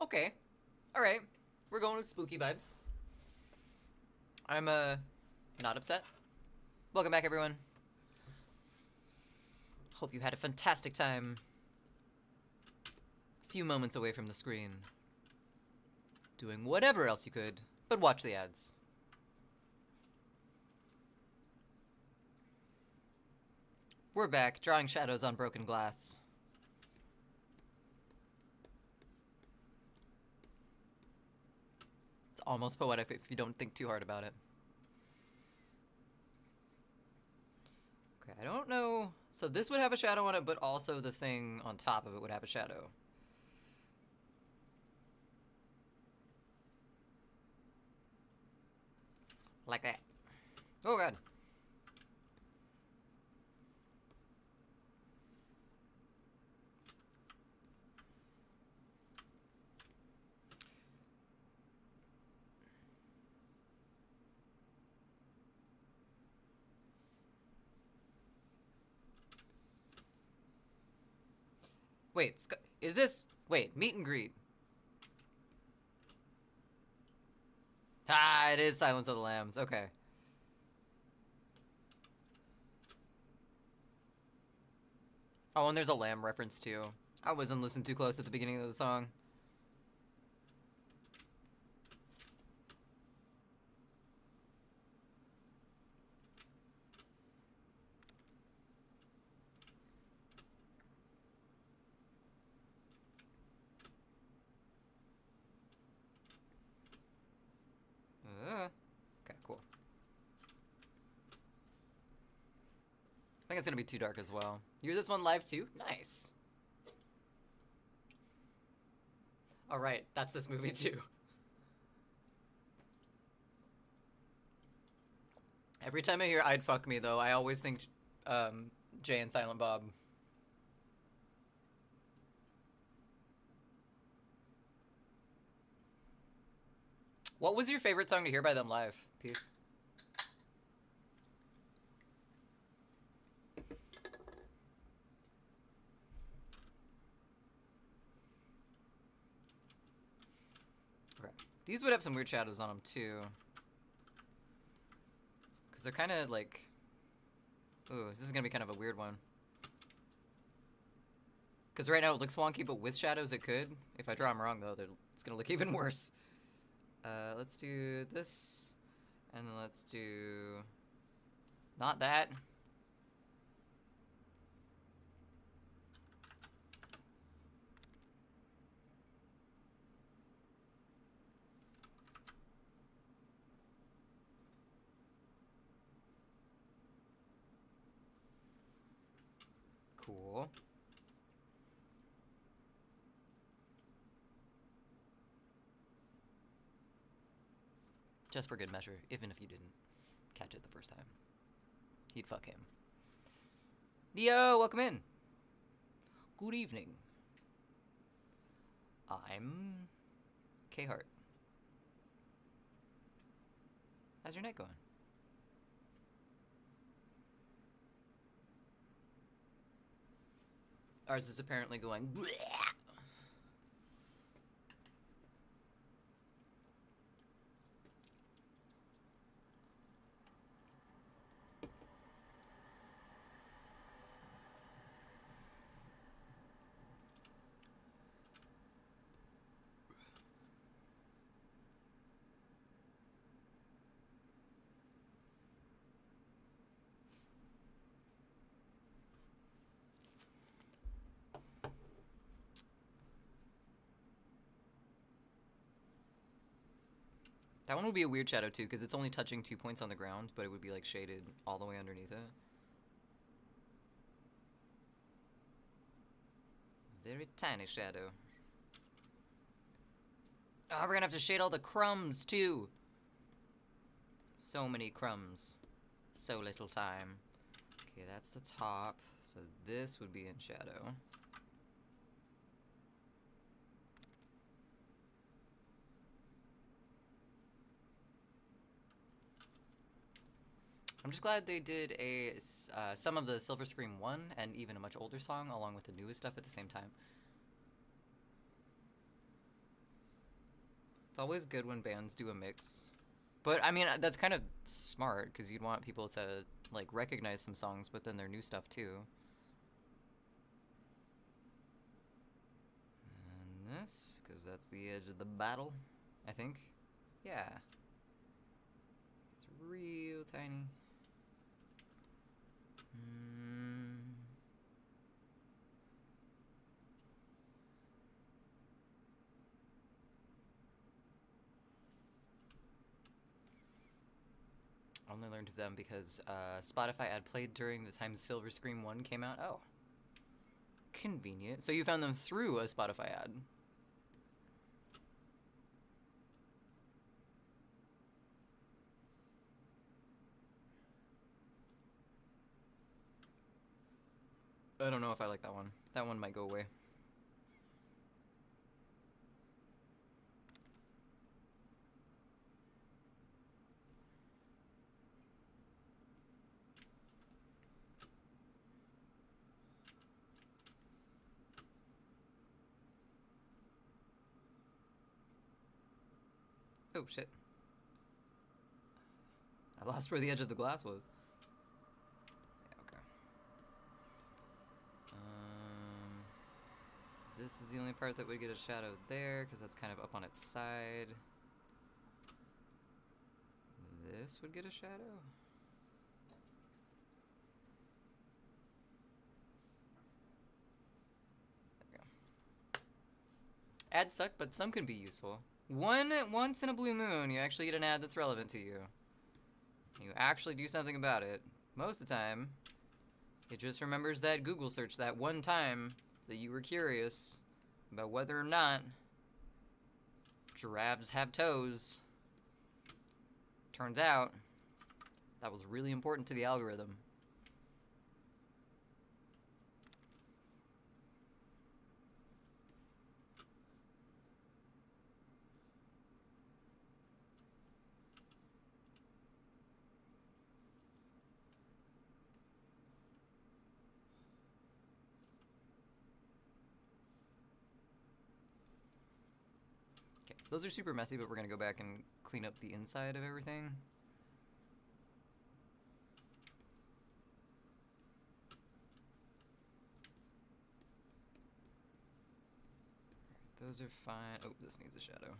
Okay. Alright. We're going with spooky vibes. I'm, not upset. Welcome back, everyone. Hope you had a fantastic time. A few moments away from the screen. Doing whatever else you could, but watch the ads. We're back, drawing shadows on broken glass. It's almost poetic if you don't think too hard about it. Okay, I don't know. So this would have a shadow on it, but also the thing on top of it would have a shadow. Like that. Oh god. Wait, is this... Wait, meet and greet. Ah, it is Silence of the Lambs. Okay. Oh, and there's a lamb reference too. I wasn't listening too close at the beginning of the song. Okay, cool. I think it's gonna be too dark as well. You hear this one live too? Nice. Alright, that's this movie too. Every time I hear I'd Fuck Me though, I always think Jay and Silent Bob. What was your favorite song to hear by them live? Peace. Okay. These would have some weird shadows on them too. Because they're kind of like... Ooh, this is going to be kind of a weird one. Because right now it looks wonky, but with shadows it could. If I draw them wrong though, it's going to look even worse. Let's do this, and then let's do not that. Cool. Just for good measure, even if you didn't catch it the first time. He'd fuck him. Dio, welcome in. Good evening. I'm K-Hart. How's your night going? Ours is apparently going bleh. That one would be a weird shadow too, because it's only touching 2 points on the ground, but it would be like shaded all the way underneath it. Very tiny shadow. Oh, we're gonna have to shade all the crumbs too. So many crumbs. So little time. Okay, that's the top. So this would be in shadow. I'm just glad they did some of the Silver Scream 1 and even a much older song along with the newest stuff at the same time. It's always good when bands do a mix. But, I mean, that's kind of smart, because you'd want people to, like, recognize some songs within their new stuff, too. And this, because that's the edge of the battle, I think. Yeah. It's real tiny. Only learned of them because Spotify ad played during the time Silver Scream 1 came out. Oh. Convenient. So you found them through a Spotify ad. I don't know if I like that one. That one might go away. Oh, shit. I lost where the edge of the glass was. Yeah, okay. This is the only part that would get a shadow there, because that's kind of up on its side. This would get a shadow. There we go. Ads suck, but some can be useful. Once in a blue moon, you actually get an ad that's relevant to you. You actually do something about it. Most of the time, it just remembers that Google search that one time that you were curious about whether or not giraffes have toes. Turns out, that was really important to the algorithm. Okay, those are super messy, but we're gonna go back and clean up the inside of everything. Those are fine. Oh, this needs a shadow.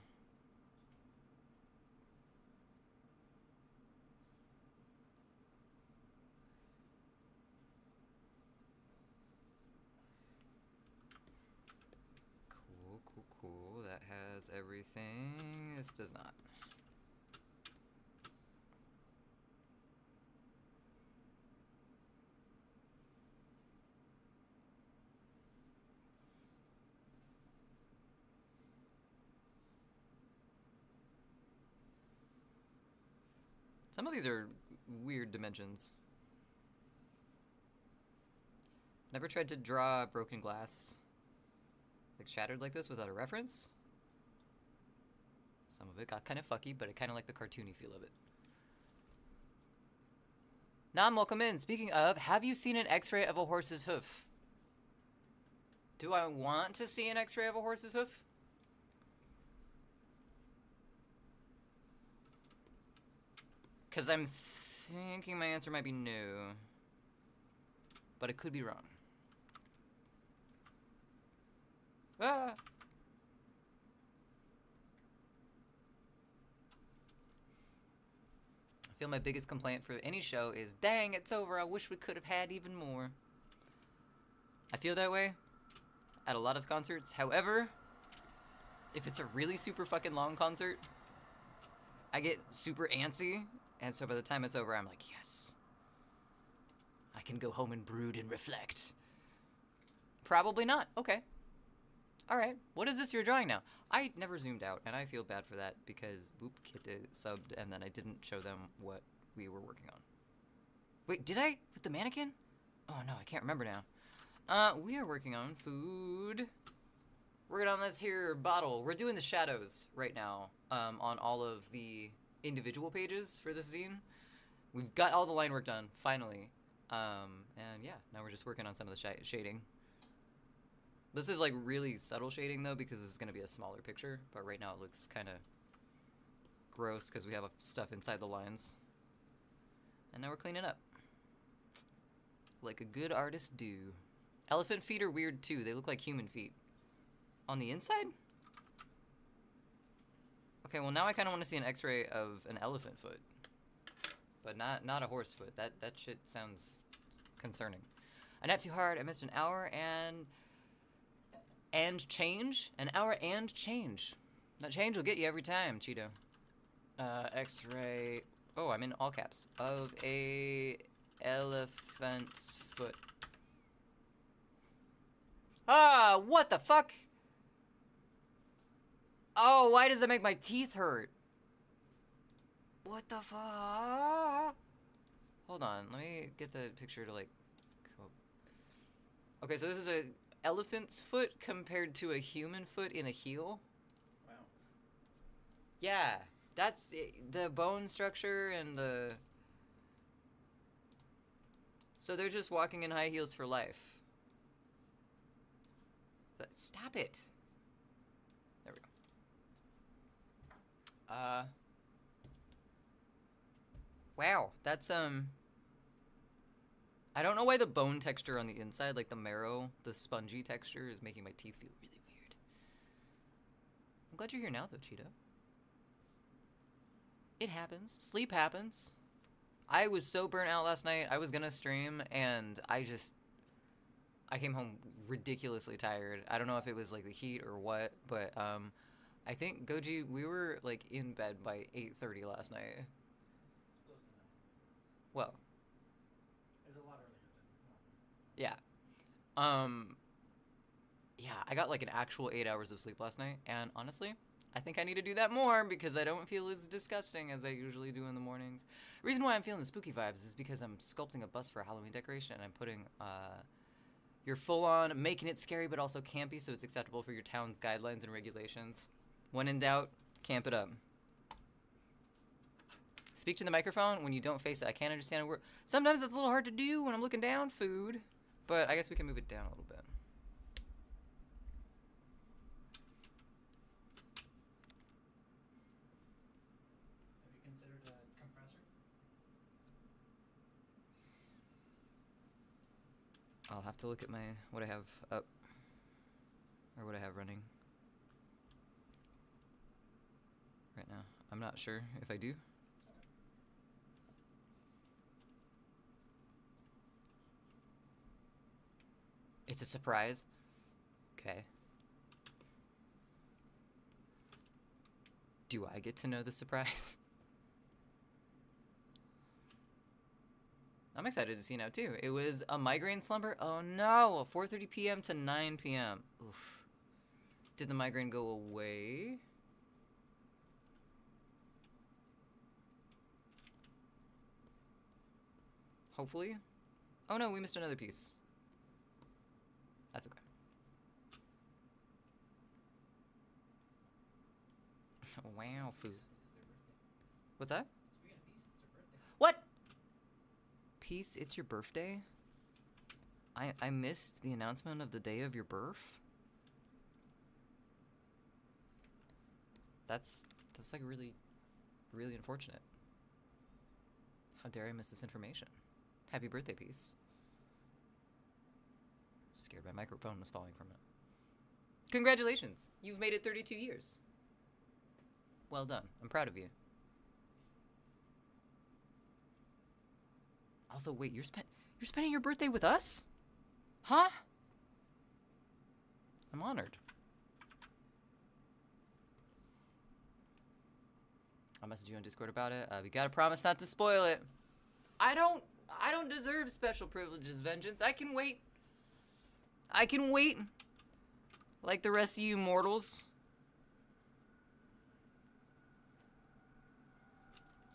Cool, cool, cool. That has everything. This does not. Some of these are weird dimensions. Never tried to draw broken glass, like shattered like this without a reference. Some of it got kind of fucky, but I kind of like the cartoony feel of it. Nam, welcome in. Speaking of, have you seen an x-ray of a horse's hoof? Do I want to see an x-ray of a horse's hoof? Because I'm thinking my answer might be no. But it could be wrong. Ah! I feel my biggest complaint for any show is, dang, it's over. I wish we could have had even more. I feel that way at a lot of concerts. However, if it's a really super fucking long concert, I get super antsy. And so by the time it's over, I'm like, yes. I can go home and brood and reflect. Probably not. Okay. All right. What is this you're drawing now? I never zoomed out, and I feel bad for that because Boop Kit subbed, and then I didn't show them what we were working on. Wait, did I? With the mannequin? Oh, no, I can't remember now. We are working on food. Working on this here bottle. We're doing the shadows right now on all of the individual pages for this zine. We've got all the line work done, finally. And yeah, now we're just working on some of the shading. This is like really subtle shading though, because this is gonna be a smaller picture, but right now it looks kind of gross because we have stuff inside the lines. And now we're cleaning up. Like a good artist do. Elephant feet are weird too. They look like human feet. On the inside? Okay, well now I kind of want to see an x-ray of an elephant foot. But not a horse foot. That shit sounds concerning. I napped too hard. I missed an hour and change. An hour and change. That change will get you every time, Cheeto. X-ray. Oh, I'm in all caps. Of a elephant's foot. Ah, what the fuck? Oh, why does it make my teeth hurt? What the fuck? Hold on, let me get the picture to like... Okay, so this is a elephant's foot compared to a human foot in a heel.
Wow.
Yeah, that's the bone structure and the... So they're just walking in high heels for life. Stop it. There we go. Wow, that's I don't know why the bone texture on the inside, like the marrow, the spongy texture, is making my teeth feel really weird. I'm glad you're here now, though, Cheeto. It happens. Sleep happens. I was so burnt out last night. I was gonna stream, and I came home ridiculously tired. I don't know if it was like the heat or what, but I think Goji, we were like in bed by 8:30 last night.
It's close to that.
Well,
It's a lot earlier than
yeah. Yeah, I got like an actual 8 hours of sleep last night, and honestly, I think I need to do that more because I don't feel as disgusting as I usually do in the mornings. The reason why I'm feeling the spooky vibes is because I'm sculpting a bus for a Halloween decoration, and I'm putting you're full on making it scary but also campy so it's acceptable for your town's guidelines and regulations. When in doubt, camp it up. Speak to the microphone when you don't face it. I can't understand a word. Sometimes it's a little hard to do when I'm looking down food, but I guess we can move it down a little bit.
Have you considered a compressor?
I'll have to look at what I have up or what I have running right now. I'm not sure if I do. It's a surprise. Okay. Do I get to know the surprise? I'm excited to see now too. It was a migraine slumber. Oh no, 4:30 p.m. to 9 p.m. Oof. Did the migraine go away? Hopefully. Oh no, we missed another piece. That's okay. Wow, food. What's that?
Speaking of peace, it's their birthday.
What? Peace, it's your birthday? I missed the announcement of the day of your birth? That's like really, really unfortunate. How dare I miss this information? Happy birthday, Peace. Scared my microphone was falling from it. Congratulations! You've made it 32 years. Well done. I'm proud of you. Also, wait, you're spending your birthday with us? Huh? I'm honored. I'll message you on Discord about it. We gotta promise not to spoil it. I don't deserve special privileges, Vengeance. I can wait. I can wait. Like the rest of you mortals.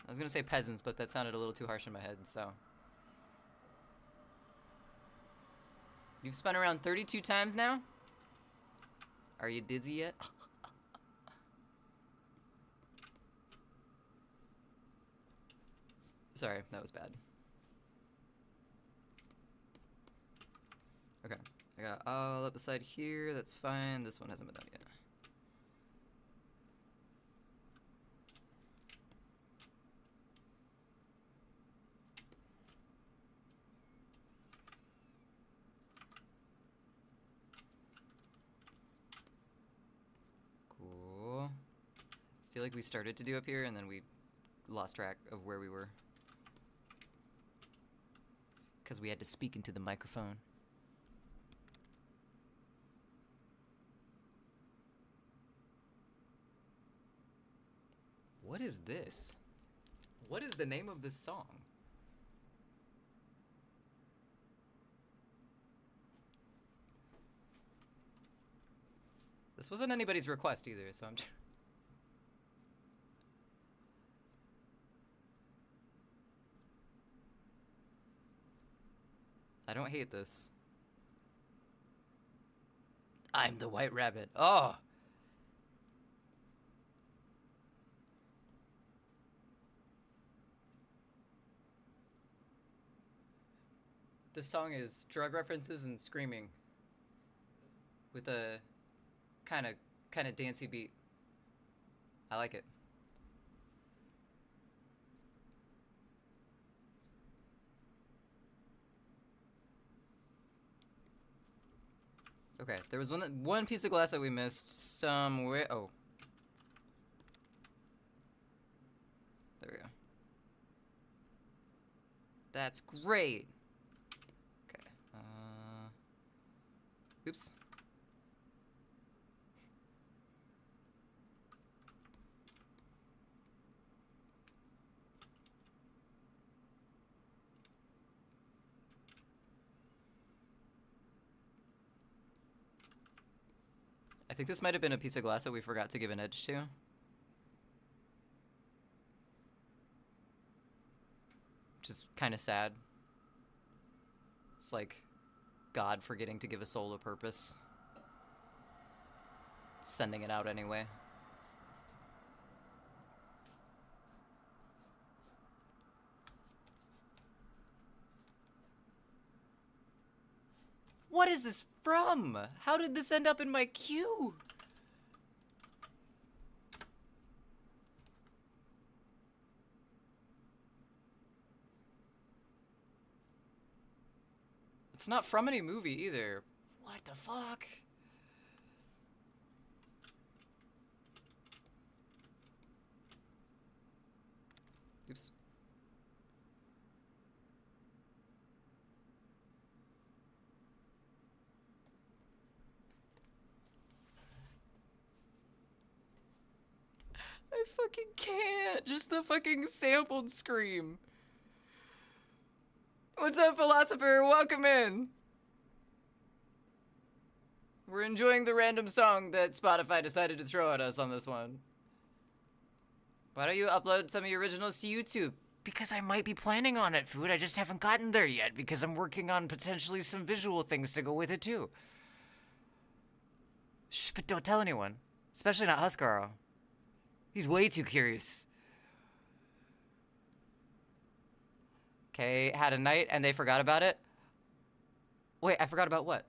I was gonna say peasants, but that sounded a little too harsh in my head, so. You've spun around 32 times now? Are you dizzy yet? Sorry, that was bad. Okay, I got all up the side here, that's fine. This one hasn't been done yet. feel like we started to do up here and then we lost track of where we were. Because we had to speak into the microphone. What is this? What is the name of this song? This wasn't anybody's request either, so I'm... I don't hate this. I'm the White Rabbit. Oh! This song is drug references and screaming with a kind of dancey beat. I like it. Okay, there was one piece of glass that we missed somewhere. Oh. There we go. That's great. Okay. Oops. I think this might have been a piece of glass that we forgot to give an edge to. Which is kind of sad. It's like God forgetting to give a soul a purpose. Sending it out anyway. What is this from? How did this end up in my queue? It's not from any movie either. What the fuck? Oops. I fucking can't. Just the fucking sampled scream. What's up, philosopher? Welcome in. We're enjoying the random song that Spotify decided to throw at us on this one. Why don't you upload some of your originals to YouTube? Because I might be planning on it, Food. I just haven't gotten there yet because I'm working on potentially some visual things to go with it, too. Shh, but don't tell anyone. Especially not Huskarl. He's way too curious. Okay, had a night and they forgot about it. Wait, I forgot about what?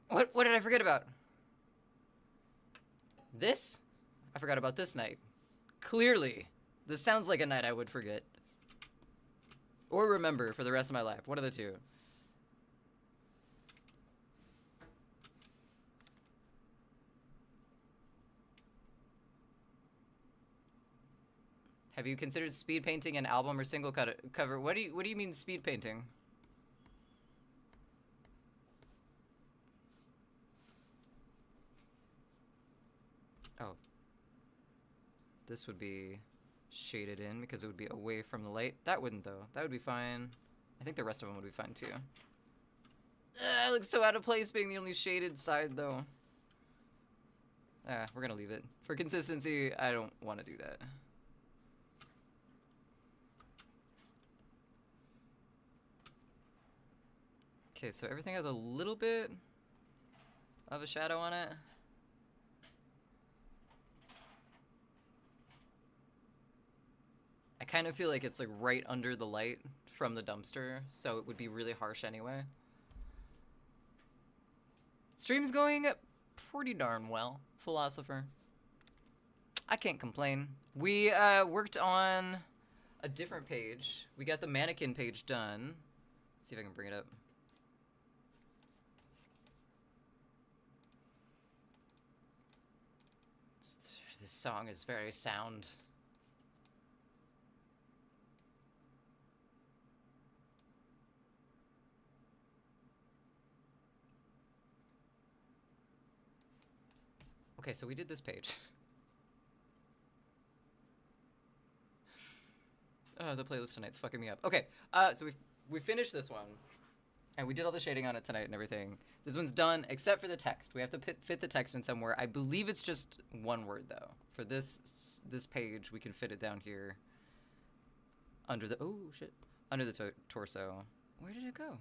What did I forget about? This? I forgot about this night. Clearly. This sounds like a night I would forget. Or remember for the rest of my life. One of the two. Have you considered speed painting an album or single cover? What do you mean speed painting? Oh. This would be shaded in because it would be away from the light. That wouldn't though. That would be fine. I think the rest of them would be fine too. It looks so out of place being the only shaded side though. We're gonna leave it. For consistency, I don't want to do that. Okay, so everything has a little bit of a shadow on it. I kind of feel like it's like right under the light from the dumpster, so it would be really harsh anyway. Stream's going pretty darn well, philosopher. I can't complain. We worked on a different page. We got the mannequin page done. Let's see if I can bring it up. This song is very sound. Okay, so we did this page. The playlist tonight's fucking me up. Okay, so we finished this one, and we did all the shading on it tonight and everything. This one's done, except for the text. We have to fit the text in somewhere. I believe it's just one word though. For this page, we can fit it down here. Under the under the torso. Where did it go?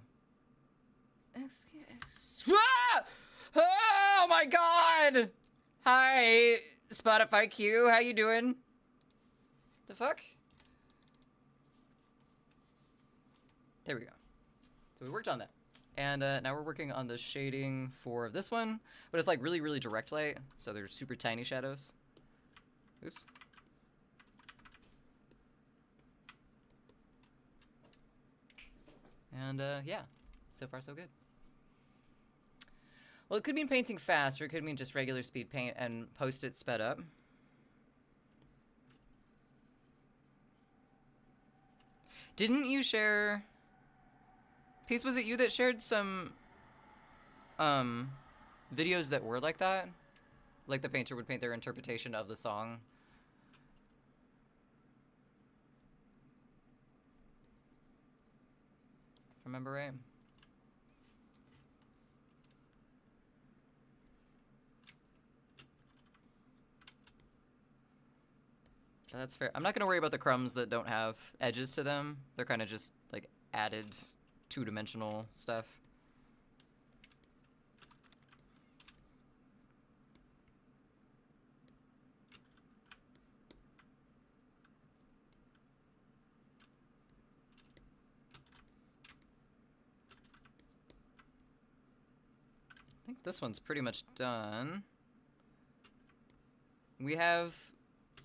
Ah! Oh my God! Hi, Spotify Q. How you doing? The fuck? There we go. So we worked on that. And now we're working on the shading for this one. But it's like really, really direct light. So they're super tiny shadows. Oops. And yeah, so far so good. Well, it could mean painting fast, or it could mean just regular speed paint and post it sped up. Didn't you share... Peace, was it you that shared some videos that were like that? Like the painter would paint their interpretation of the song? If I remember right. That's fair. I'm not going to worry about the crumbs that don't have edges to them. They're kind of just like added two-dimensional stuff. I think this one's pretty much done. We have...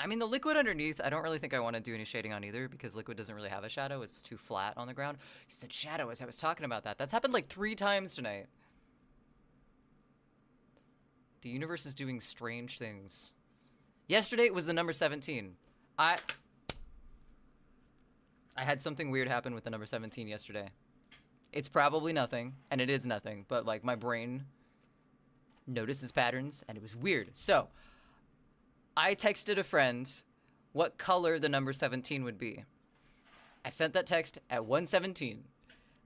I mean, the liquid underneath, I don't really think I want to do any shading on either because liquid doesn't really have a shadow. It's too flat on the ground. He said shadow as I was talking about that. That's happened like 3 times tonight. The universe is doing strange things. Yesterday it was the number 17. I had something weird happen with the number 17 yesterday. It's probably nothing, and it is nothing, but like my brain notices patterns, and it was weird. So... I texted a friend what color the number 17 would be. I sent that text at 1:17.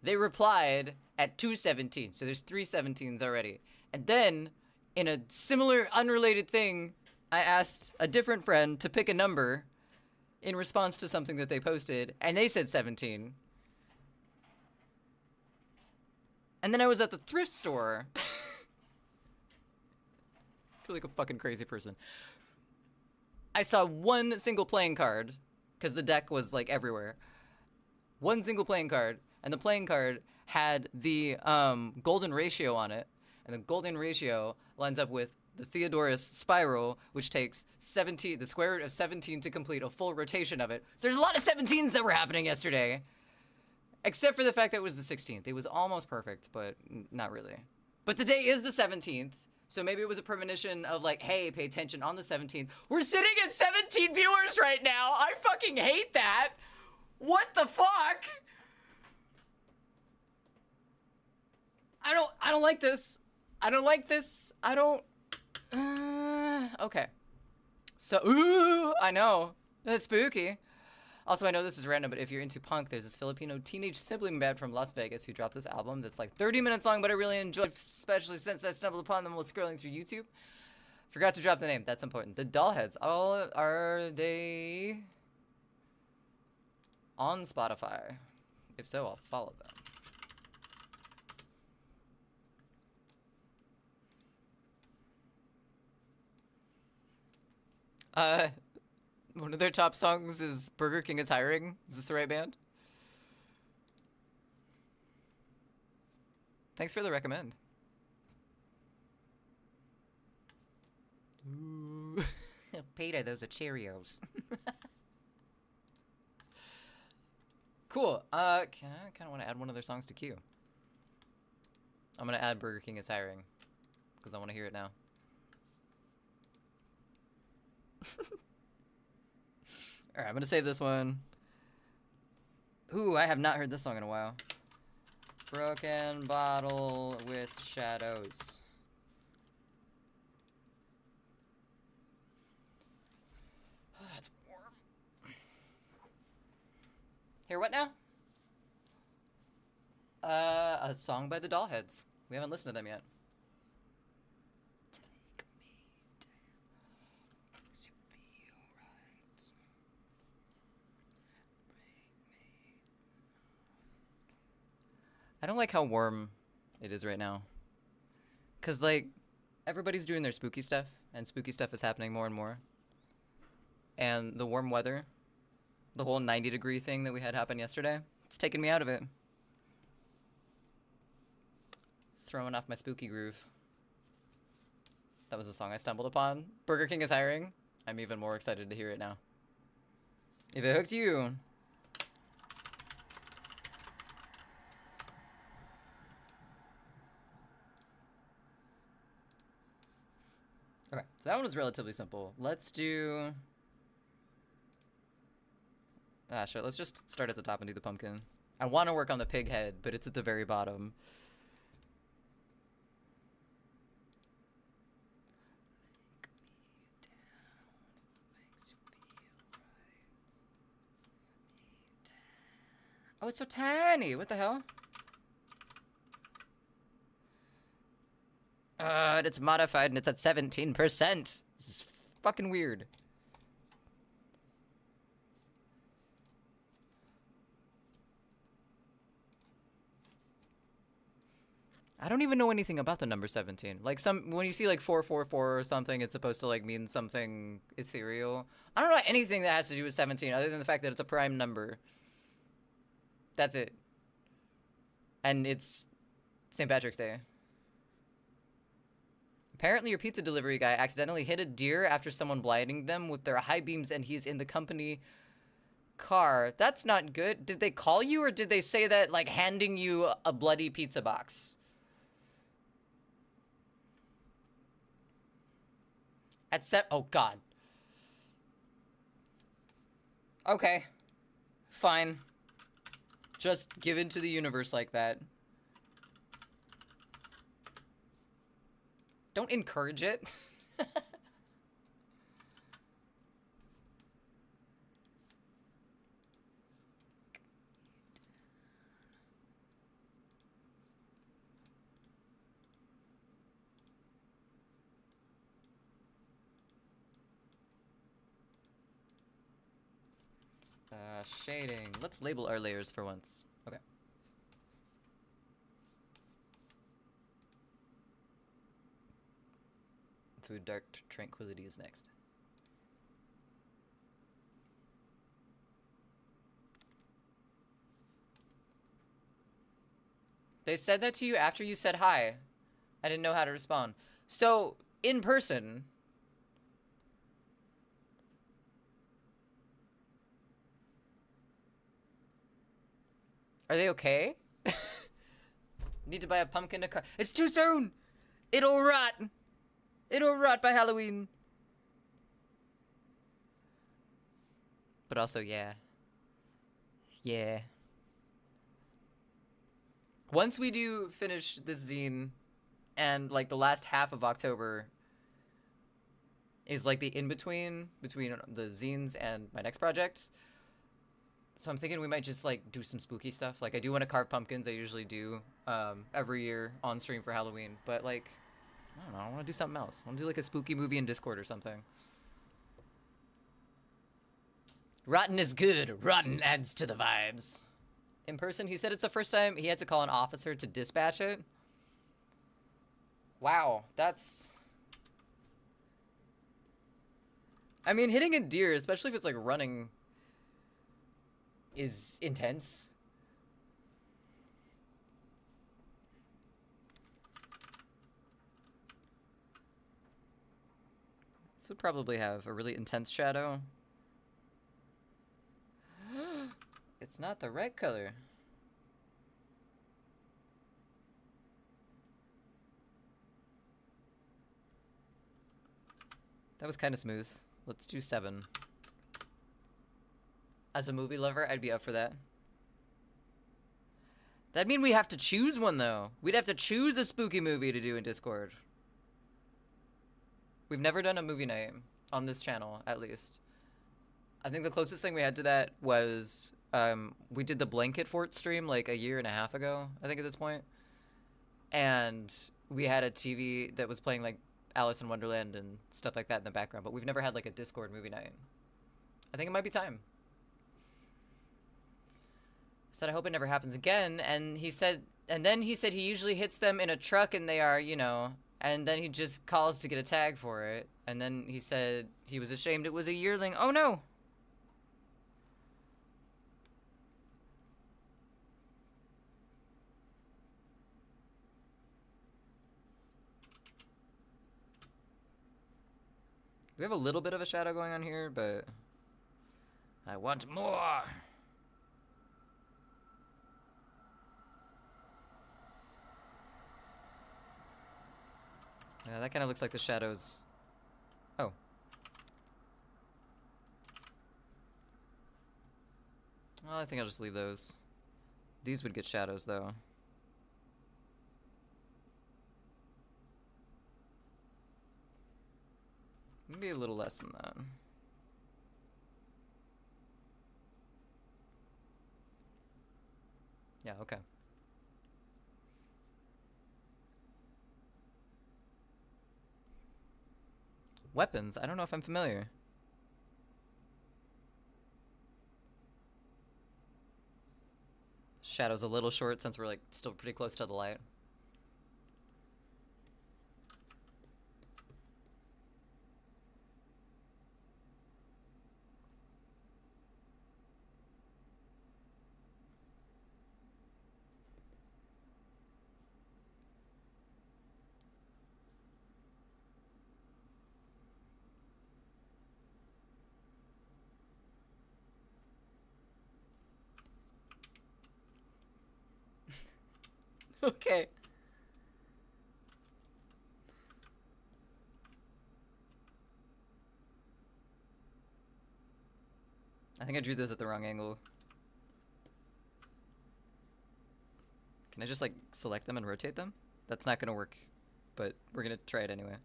They replied at 2:17, so there's 3 17s already. And then, in a similar, unrelated thing, I asked a different friend to pick a number in response to something that they posted, and they said 17. And then I was at the thrift store. I feel like a fucking crazy person. I saw one single playing card, because the deck was, like, everywhere. One single playing card, and the playing card had the golden ratio on it, and the golden ratio lines up with the Theodorus spiral, which takes 17, the square root of 17 to complete a full rotation of it. So there's a lot of 17s that were happening yesterday, except for the fact that it was the 16th. It was almost perfect, but not really. But today is the 17th. So maybe it was a premonition of like, hey, pay attention on the 17th. We're sitting at 17 viewers right now. I fucking hate that. What the fuck? I don't like this. I don't like this. I don't. Okay. So, ooh, I know. That's spooky. Also, I know this is random, but if you're into punk, there's this Filipino teenage sibling band from Las Vegas who dropped this album that's like 30 minutes long, but I really enjoyed it, especially since I stumbled upon them while scrolling through YouTube. Forgot to drop the name. That's important. The Dollheads. Oh, are they on Spotify? If so, I'll follow them. One of their top songs is Burger King is Hiring. Is this the right band? Thanks for the recommend. Ooh. Peter, those are Cheerios. Cool. I kind of want to add one of their songs to queue. I'm going to add Burger King is Hiring because I want to hear it now. Alright, I'm gonna save this one. Ooh, I have not heard this song in a while. Broken bottle with shadows. It's warm. Hear what now? A song by the Dollheads. We haven't listened to them yet. Take me down, makes you feel right. Break me. I don't like how warm it is right now. Cause like, everybody's doing their spooky stuff, and spooky stuff is happening more and more. And the warm weather, the whole 90-degree thing that we had happen yesterday, it's taking me out of it. It's throwing off my spooky groove. That was a song I stumbled upon. Burger King is hiring. I'm even more excited to hear it now. If it hooked you. Okay, so that one was relatively simple. Let's do... Ah, sure, let's just start at the top and do the pumpkin. I want to work on the pig head, but it's at the very bottom. Oh, it's so tiny. What the hell? And it's modified and it's at 17%. This is fucking weird. I don't even know anything about the number 17. Like when you see like 444 or something, it's supposed to like mean something ethereal. I don't know anything that has to do with 17 other than the fact that it's a prime number. That's it. And it's St. Patrick's Day. Apparently your pizza delivery guy accidentally hit a deer after someone blinding them with their high beams and he's in the company car. That's not good. Did they call you or did they say that like handing you a bloody pizza box? Oh god. Okay. Fine. Just give in to the universe like that. Don't encourage it. Shading. Let's label our layers for once. Okay. Food Dark Tranquility is next. They said that to you after you said hi. I didn't know how to respond. So, in person... Are they okay? Need to buy a pumpkin to car. It's too soon! It'll rot! It'll rot by Halloween. But also, yeah. Yeah. Once we do finish this zine, and like the last half of October is like the in-between between the zines and my next project. So I'm thinking we might just like do some spooky stuff. Like I do want to carve pumpkins. I usually do every year on stream for Halloween. But like, I don't know. I want to do something else. I want to do like a spooky movie in Discord or something. Rotten is good. Rotten adds to the vibes. In person, he said it's the first time he had to call an officer to dispatch it. Wow, that's... I mean, hitting a deer, especially if it's like running, is intense. This would probably have a really intense shadow. It's not the right color. That was kind of smooth. Let's do 7. As a movie lover, I'd be up for that. That'd mean we have to choose one, though. We'd have to choose a spooky movie to do in Discord. We've never done a movie night on this channel, at least. I think the closest thing we had to that was we did the Blanket Fort stream like a year and a half ago, I think at this point. And we had a TV that was playing like Alice in Wonderland and stuff like that in the background, but we've never had like a Discord movie night. I think it might be time. I said I hope it never happens again, and then he said he usually hits them in a truck and they are, you know, and then he just calls to get a tag for it. And then he said he was ashamed it was a yearling. Oh no! We have a little bit of a shadow going on here, but I want more. Yeah, that kind of looks like the shadows. Oh. Well, I think I'll just leave those. These would get shadows, though. Maybe a little less than that. Yeah, okay. Weapons? I don't know if I'm familiar. Shadow's a little short since we're like still pretty close to the light. Okay. I think I drew this at the wrong angle. Can I just like select them and rotate them? That's not gonna work, but we're gonna try it anyway.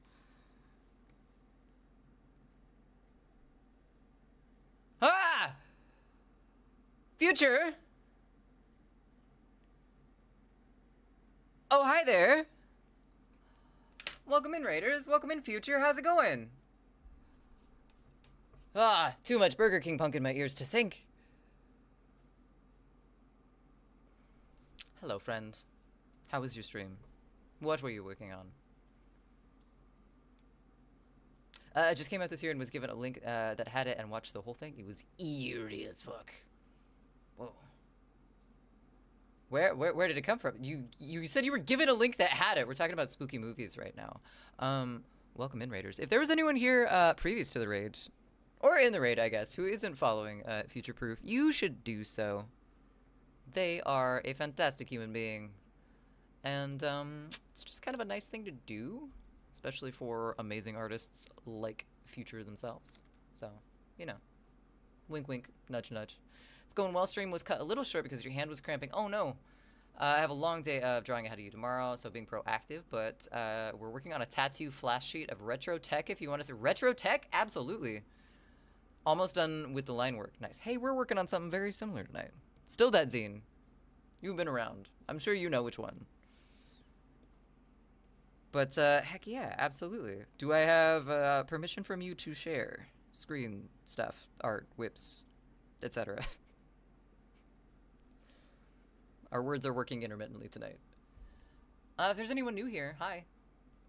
Ah! Future! Oh, hi there! Welcome in, Raiders. Welcome in, Future. How's it going? Ah, too much Burger King punk in my ears to think. Hello, friend. How was your stream? What were you working on? I just came out this year and was given a link that had it and watched the whole thing. It was eerie as fuck. Whoa. Where did it come from? You said you were given a link that had it. We're talking about spooky movies right now. Welcome in, Raiders. If there was anyone here previous to the raid, or in the raid, I guess, who isn't following Future Proof, you should do so. They are a fantastic human being. And it's just kind of a nice thing to do, especially for amazing artists like Future themselves. So, you know, wink, wink, nudge, nudge. It's going well. Stream was cut a little short because your hand was cramping. Oh no. I have a long day of drawing ahead of you tomorrow, so being proactive, but we're working on a tattoo flash sheet of retro tech if you want to see retro tech. Absolutely. Almost done with the line work. Nice. Hey, we're working on something very similar tonight. Still that zine. You've been around. I'm sure you know which one. But heck yeah, absolutely. Do I have permission from you to share screen stuff, art, whips, etc.? Our words are working intermittently tonight. If there's anyone new here, hi.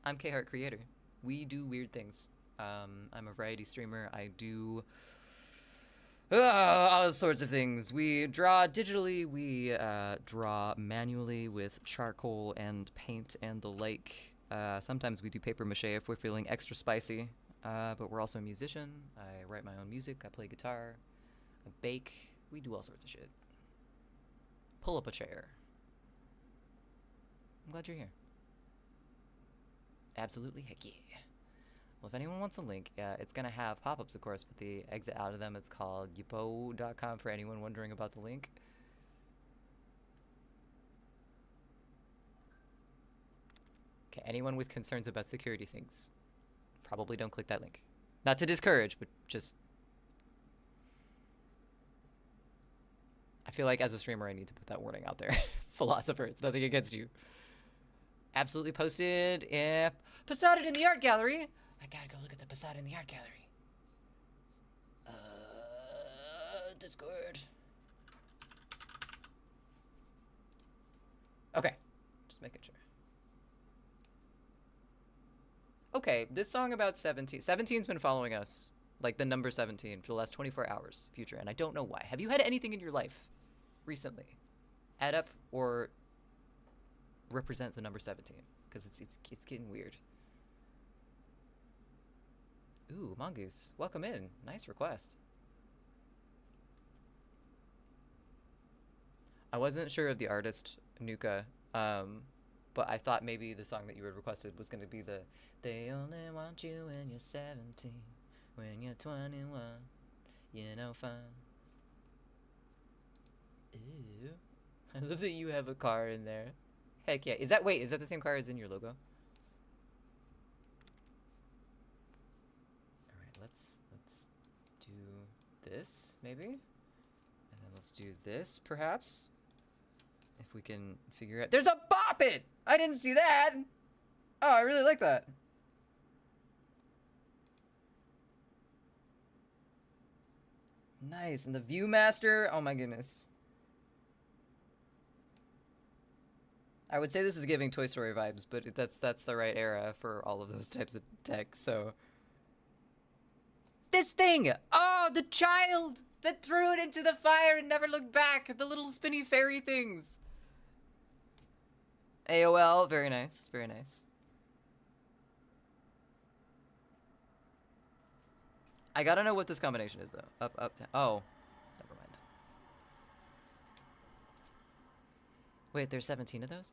I'm K-Heart Creator. We do weird things. I'm a variety streamer. I do all sorts of things. We draw digitally. We draw manually with charcoal and paint and the like. Sometimes we do paper mache if we're feeling extra spicy. But we're also a musician. I write my own music. I play guitar. I bake. We do all sorts of shit. Pull up a chair. I'm glad you're here. Absolutely, heck yeah. Well, if anyone wants a link, yeah, it's gonna have pop-ups, of course, but the exit out of them, it's called yupo.com for anyone wondering about the link. Okay, anyone with concerns about security things, probably don't click that link. Not to discourage, but just... I feel like as a streamer, I need to put that warning out there. Philosopher, it's nothing against you. Absolutely posted. Poseidon in the art gallery. I gotta go look at the Poseidon in the art gallery. Discord. Okay, just making sure. Okay, this song about 17. 17's been following us, like the number 17, for the last 24 hours, Future, and I don't know why. Have you had anything in your life recently add up or represent the number 17? Because it's getting weird. Ooh, Mongoose, welcome in. Nice request. I wasn't sure of the artist, Nuka, but I thought maybe the song that you had requested was going to be the "They only want you when you're 17, when you're 21, you know fine." Ew. I love that you have a car in there. Heck yeah. Is that the same car as in your logo? Alright, let's do this, maybe? And then let's do this, perhaps? If we can figure out... There's a Bop It! I didn't see that! Oh, I really like that. Nice, and the Viewmaster, oh my goodness. I would say this is giving Toy Story vibes, but that's the right era for all of those types of tech, so... This thing! Oh, the child that threw it into the fire and never looked back! The little spinny fairy things! AOL, very nice, very nice. I gotta know what this combination is, though. Up, down. Oh, never mind. Wait, there's 17 of those?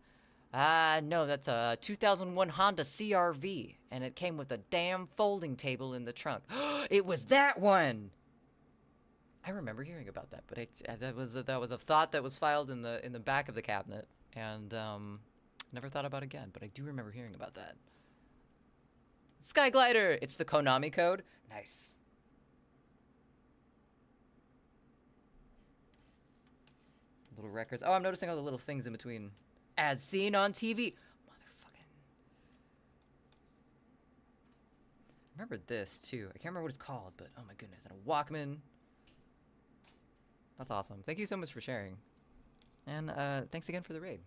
No, that's a 2001 Honda CR-V, and it came with a damn folding table in the trunk. It was that one! I remember hearing about that, but that was a thought that was filed in the back of the cabinet, and never thought about it again, but I do remember hearing about that. Sky Glider! It's the Konami code. Nice. Little records. Oh, I'm noticing all the little things in between. As seen on TV. Motherfucking. Remember this, too. I can't remember what it's called, but oh my goodness. And a Walkman. That's awesome. Thank you so much for sharing. And thanks again for the raid.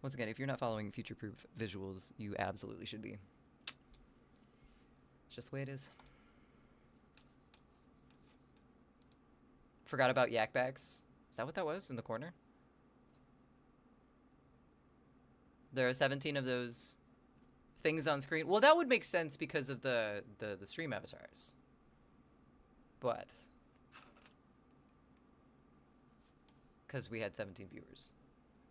Once again, if you're not following Future-Proof Visuals, you absolutely should be. It's just the way it is. Forgot about Yak Bags. Is that what that was in the corner? There are 17 of those things on screen. Well, that would make sense because of the stream avatars. But because we had 17 viewers.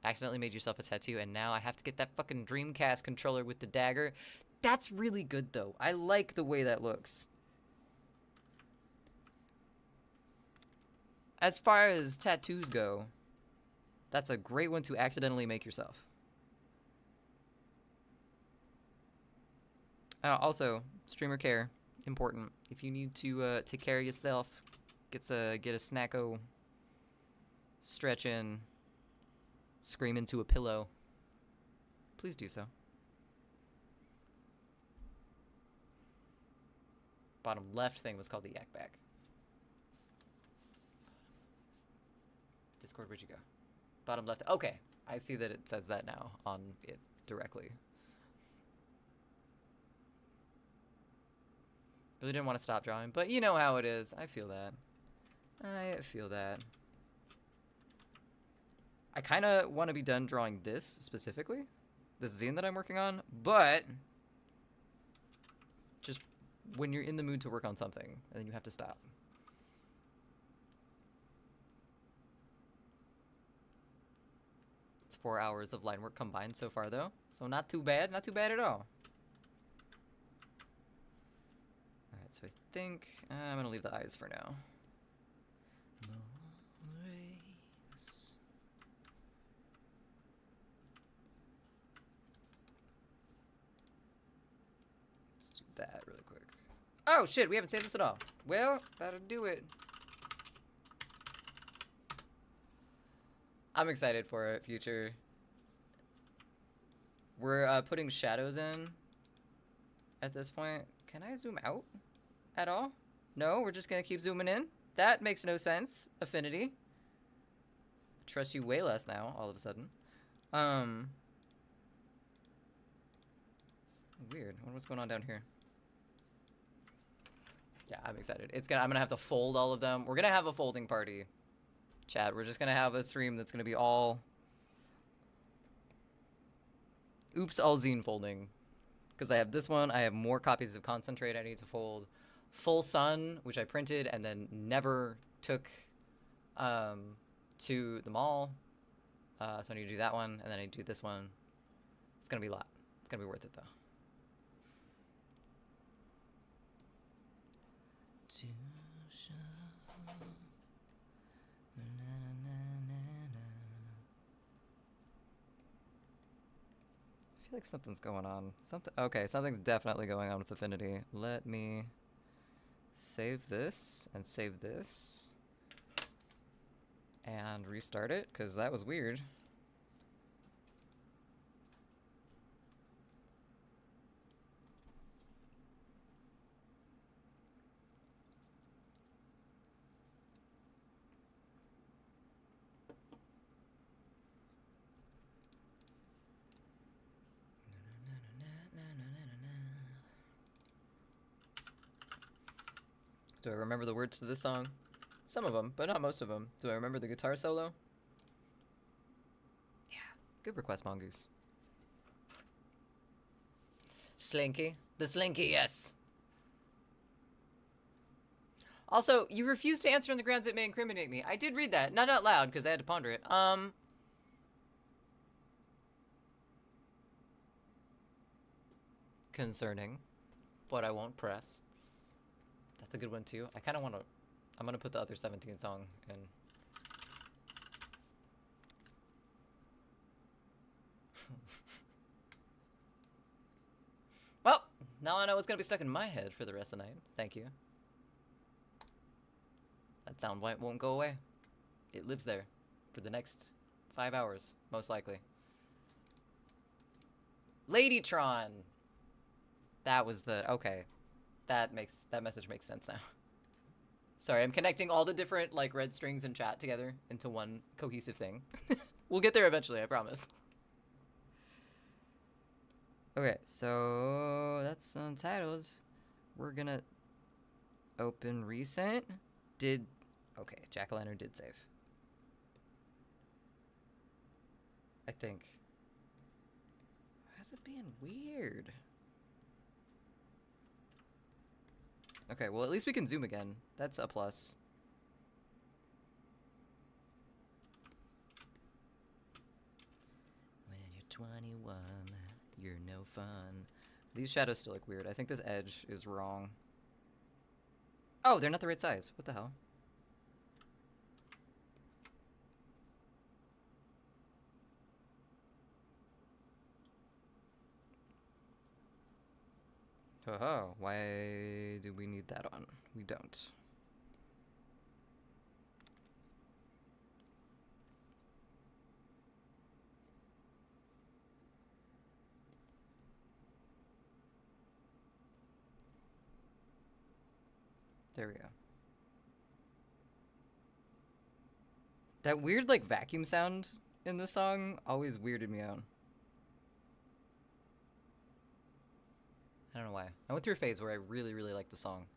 Accidentally made yourself a tattoo, and now I have to get that fucking Dreamcast controller with the dagger. That's really good, though. I like the way that looks. As far as tattoos go, that's a great one to accidentally make yourself. Also, streamer care, important. If you need to take care of yourself, get a snacko, stretch in, scream into a pillow, please do so. Bottom left thing was called the Yak Bag. Discord, where'd you go? Bottom left. Okay, I see that it says that now on it directly. Really didn't want to stop drawing, but you know how it is. I feel that. I feel that. I kind of want to be done drawing this specifically, this zine that I'm working on, but just when you're in the mood to work on something, and then you have to stop. It's 4 hours of line work combined so far, though, so not too bad at all. Alright, so I think I'm gonna leave the eyes for now. Let's do that really quick. Oh shit, we haven't saved this at all. Well, that'll do it. I'm excited for it, future. We're putting shadows in at this point. Can I zoom out at all? No, we're just gonna keep zooming in? That makes no sense. Affinity. Trust you way less now, all of a sudden. Weird. I wonder what's going on down here. Yeah, I'm excited. I'm gonna have to fold all of them. We're gonna have a folding party. Chat, we're just gonna have a stream that's gonna be all... Oops, all zine folding. Because I have this one, I have more copies of Concentrate I need to fold. Full Sun, which I printed and then never took to the mall. So I need to do that one, and then I do this one. It's gonna be a lot. It's gonna be worth it though. I feel like something's going on. Okay, something's definitely going on with Affinity. Let me save this and save this and restart it, because that was weird. Do I remember the words to this song? Some of them, but not most of them. Do I remember the guitar solo? Yeah. Good request, Mongoose. Slinky. The Slinky, yes. Also, you refused to answer on the grounds it may incriminate me. I did read that. Not out loud, because I had to ponder it. Concerning. But I won't press. That's a good one too. I kind of want to... I'm going to put the other 17 song in. Well, now I know what's going to be stuck in my head for the rest of the night. Thank you. That sound bite won't go away. It lives there for the next 5 hours, most likely. Ladytron! That was the... Okay. That message makes sense now. Sorry, I'm connecting all the different, like, red strings in chat together into one cohesive thing. We'll get there eventually, I promise. Okay, so that's Untitled. We're gonna open recent. Okay, Jack-o'-lantern did save. I think. How's it being weird? Okay, well, at least we can zoom again. That's a plus. When you're 21, you're no fun. These shadows still look weird. I think this edge is wrong. Oh, they're not the right size. What the hell? Oh, why do we need that on? We don't. There we go. That weird, like, vacuum sound in the song always weirded me out. I don't know why. I went through a phase where I really, really liked the song.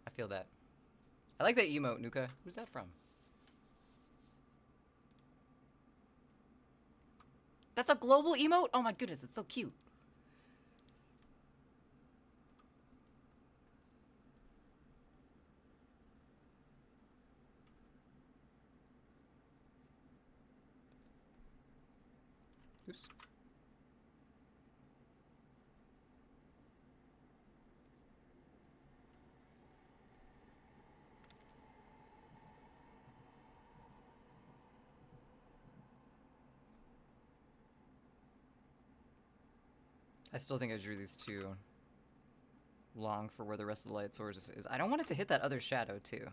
I feel that. I like that emote, Nuka. Who's that from? That's a global emote? Oh my goodness, it's so cute. Oops. I still think I drew these too long for where the rest of the light source is. I don't want it to hit that other shadow too.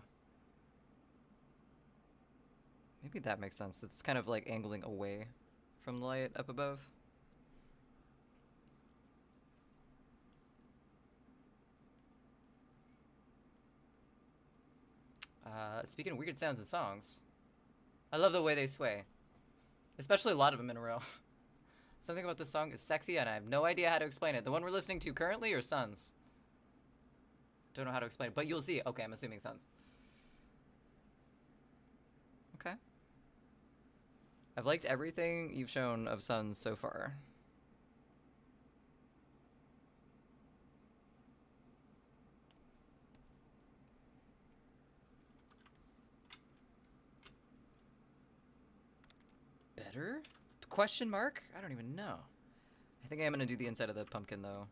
Maybe that makes sense. It's kind of like angling away from the light up above. Speaking of weird sounds and songs, I love the way they sway. Especially a lot of them in a row. Something about this song is sexy and I have no idea how to explain it. The one we're listening to currently or Suns? Don't know how to explain it, but you'll see. Okay, I'm assuming Suns. Okay. I've liked everything you've shown of Suns so far. Better? Question mark? I don't even know. I think I'm gonna do the inside of the pumpkin though.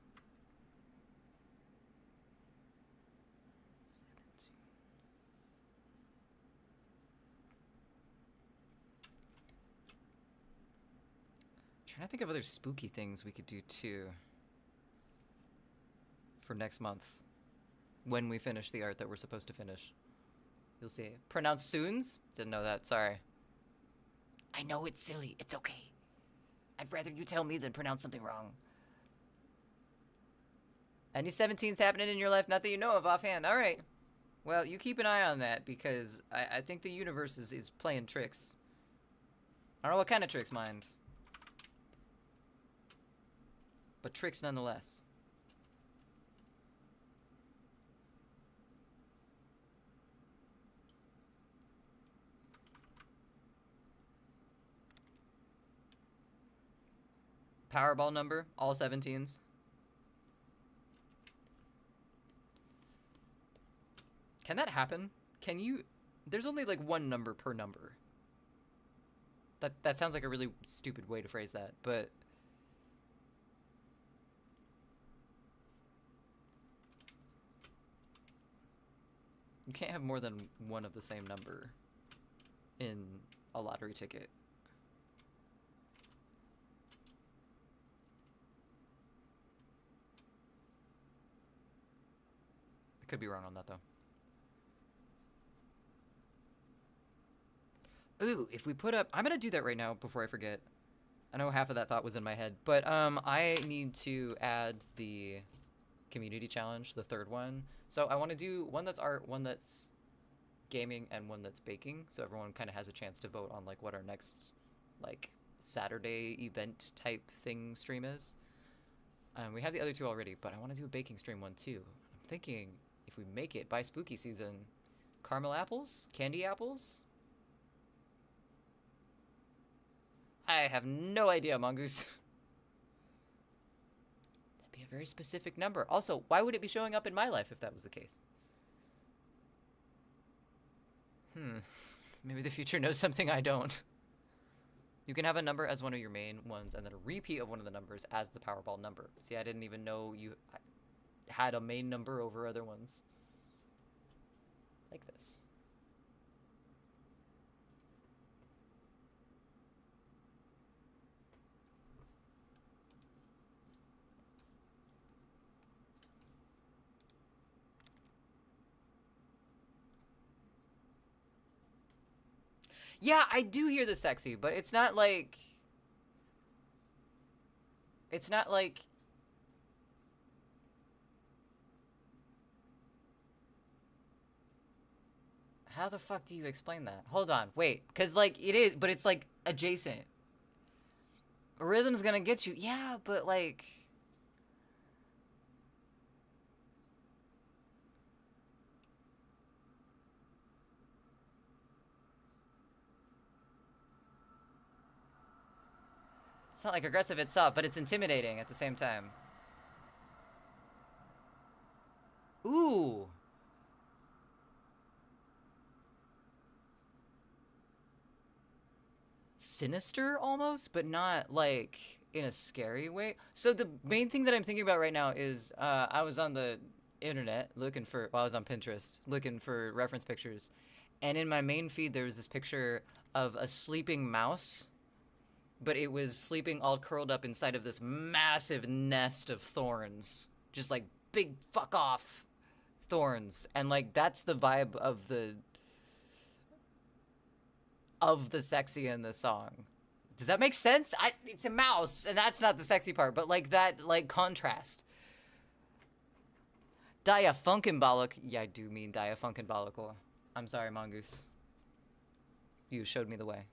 17. Trying to think of other spooky things we could do too. For next month. When we finish the art that we're supposed to finish. You'll see. Pronounced soons? Didn't know that, sorry. I know it's silly. It's okay. I'd rather you tell me than pronounce something wrong. Any 17s happening in your life? Not that you know of offhand. All right. Well, you keep an eye on that because I think the universe is playing tricks. I don't know what kind of tricks, mind. But tricks nonetheless. Powerball number, all 17s. Can that happen? Can you... There's only like one number per number. That sounds like a really stupid way to phrase that, but... You can't have more than one of the same number in a lottery ticket. I could be wrong on that, though. Ooh, if we put up... I'm gonna do that right now before I forget. I know half of that thought was in my head. But I need to add the community challenge, the third one. So I want to do one that's art, one that's gaming, and one that's baking. So everyone kind of has a chance to vote on like what our next like Saturday event type thing stream is. We have the other two already, but I want to do a baking stream one too. I'm thinking... If we make it by spooky season, caramel apples? Candy apples? I have no idea, Mongoose. That'd be a very specific number. Also, why would it be showing up in my life if that was the case? Maybe the future knows something I don't. You can have a number as one of your main ones, and then a repeat of one of the numbers as the Powerball number. See, I didn't even know you... had a main number over other ones. Like this. Yeah, I do hear the sexy, but it's not like... It's not like... How the fuck do you explain that? Hold on, wait. Because, like, it is, but it's, like, adjacent. Rhythm's gonna get you. Yeah, but, like... It's not, like, aggressive itself, but it's intimidating at the same time. Ooh! Sinister almost, but not like in a scary way. So the main thing that I'm thinking about right now is I was on the internet looking for, well, I was on Pinterest looking for reference pictures, and in my main feed there was this picture of a sleeping mouse but it was sleeping all curled up inside of this massive nest of thorns. Just like big fuck off thorns. And like that's the vibe of the sexy in the song. Does that make sense? It's a mouse, and that's not the sexy part, but like that like contrast. Diafunkenbollock. Yeah, I do mean diafunkenbollockle. I'm sorry, Mongoose. You showed me the way.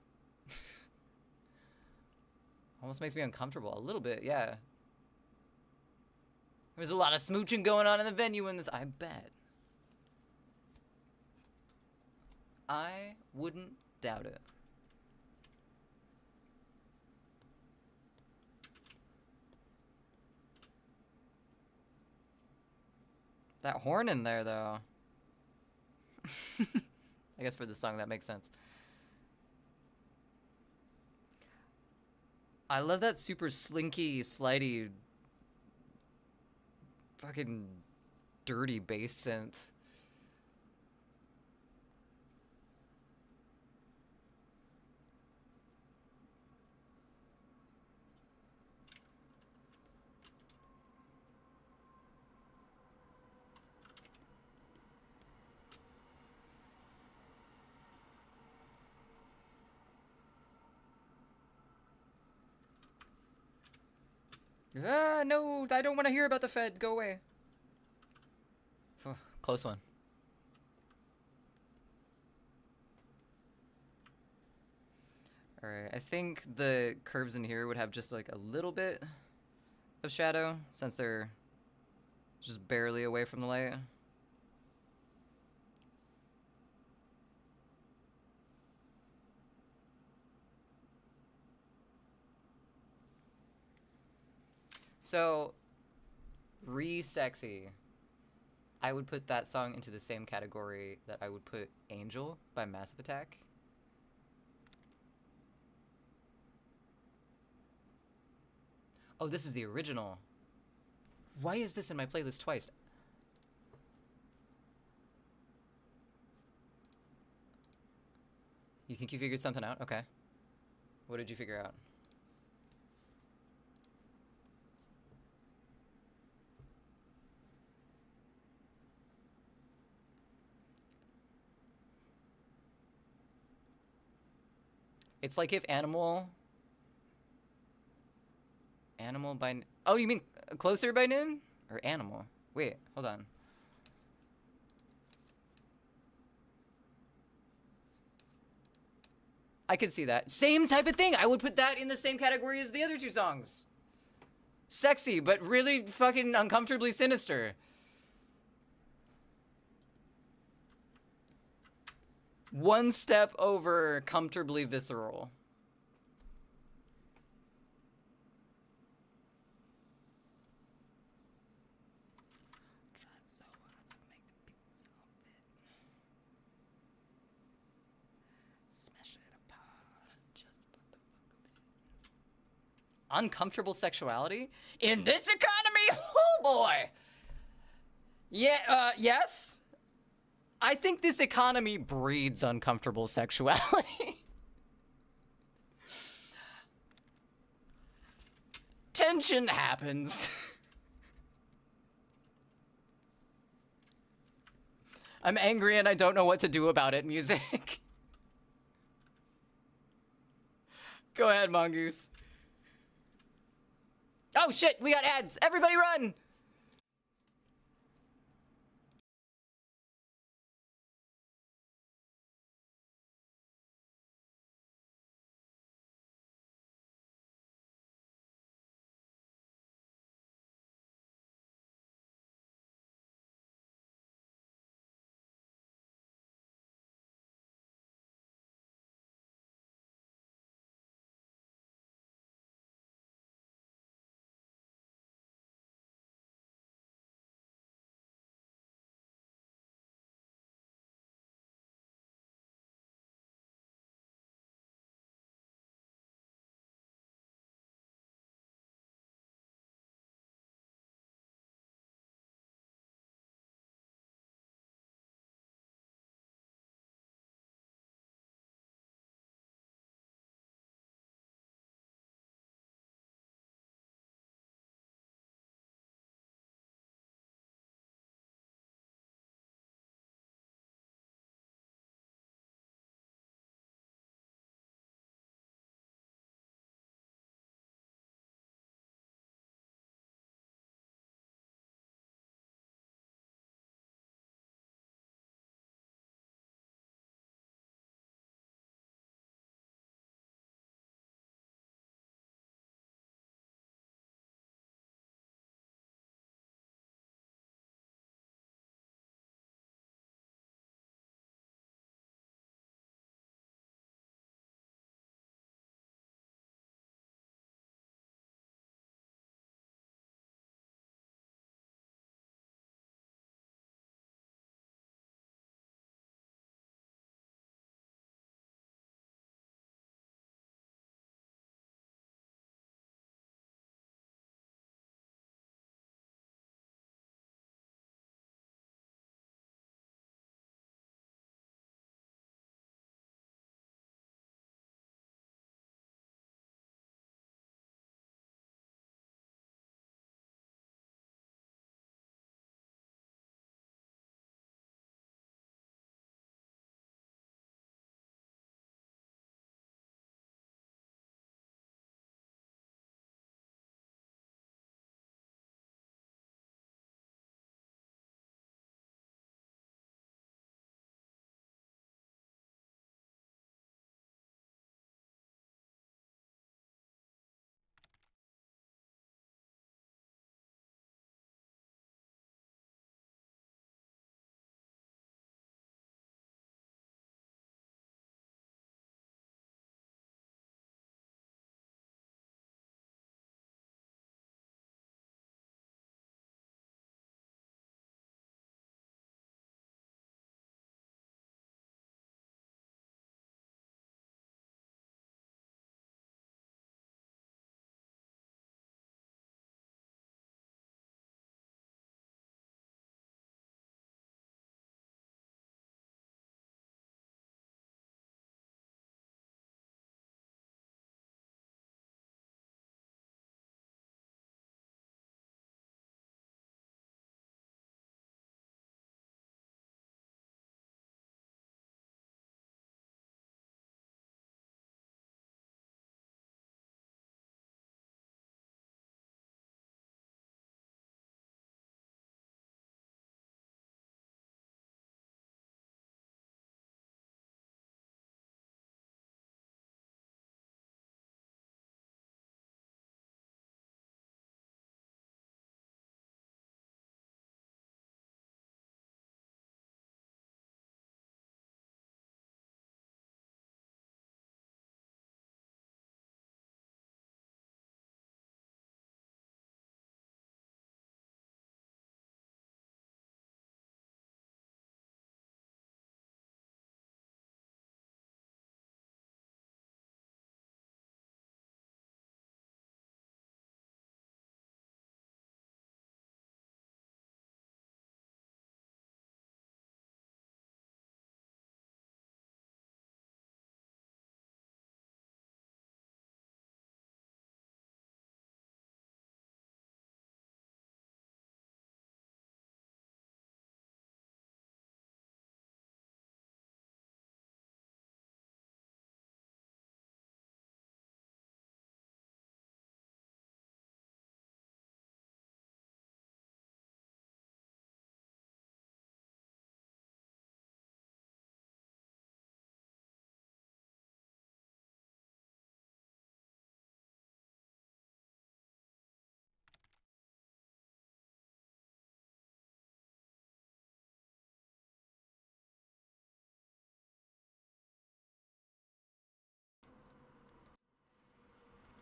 Almost makes me uncomfortable. A little bit, yeah. There's a lot of smooching going on in the venue in this. I bet. I wouldn't doubt it. That horn in there, though. I guess for the song, that makes sense. I love that super slinky, slidey, fucking dirty bass synth. Ah, no, I don't want to hear about the Fed. Go away. Oh, close one. Alright, I think the curves in here would have just like a little bit of shadow since they're just barely away from the light. So, Re-Sexy. I would put that song into the same category that I would put Angel by Massive Attack. Oh, this is the original. Why is this in my playlist twice? You think you figured something out? Okay. What did you figure out? It's like if Animal by... Oh, you mean Closer by Nin? Or Animal? Wait, hold on. I could see that. Same type of thing. I would put that in the same category as the other two songs. Sexy, but really fucking uncomfortably sinister. One step over comfortably visceral. Uncomfortable sexuality? In this economy? Oh boy! Yeah, yes? I think this economy breeds uncomfortable sexuality. Tension happens. I'm angry and I don't know what to do about it, music. Go ahead, Mongoose. Oh shit, we got ads. Everybody run!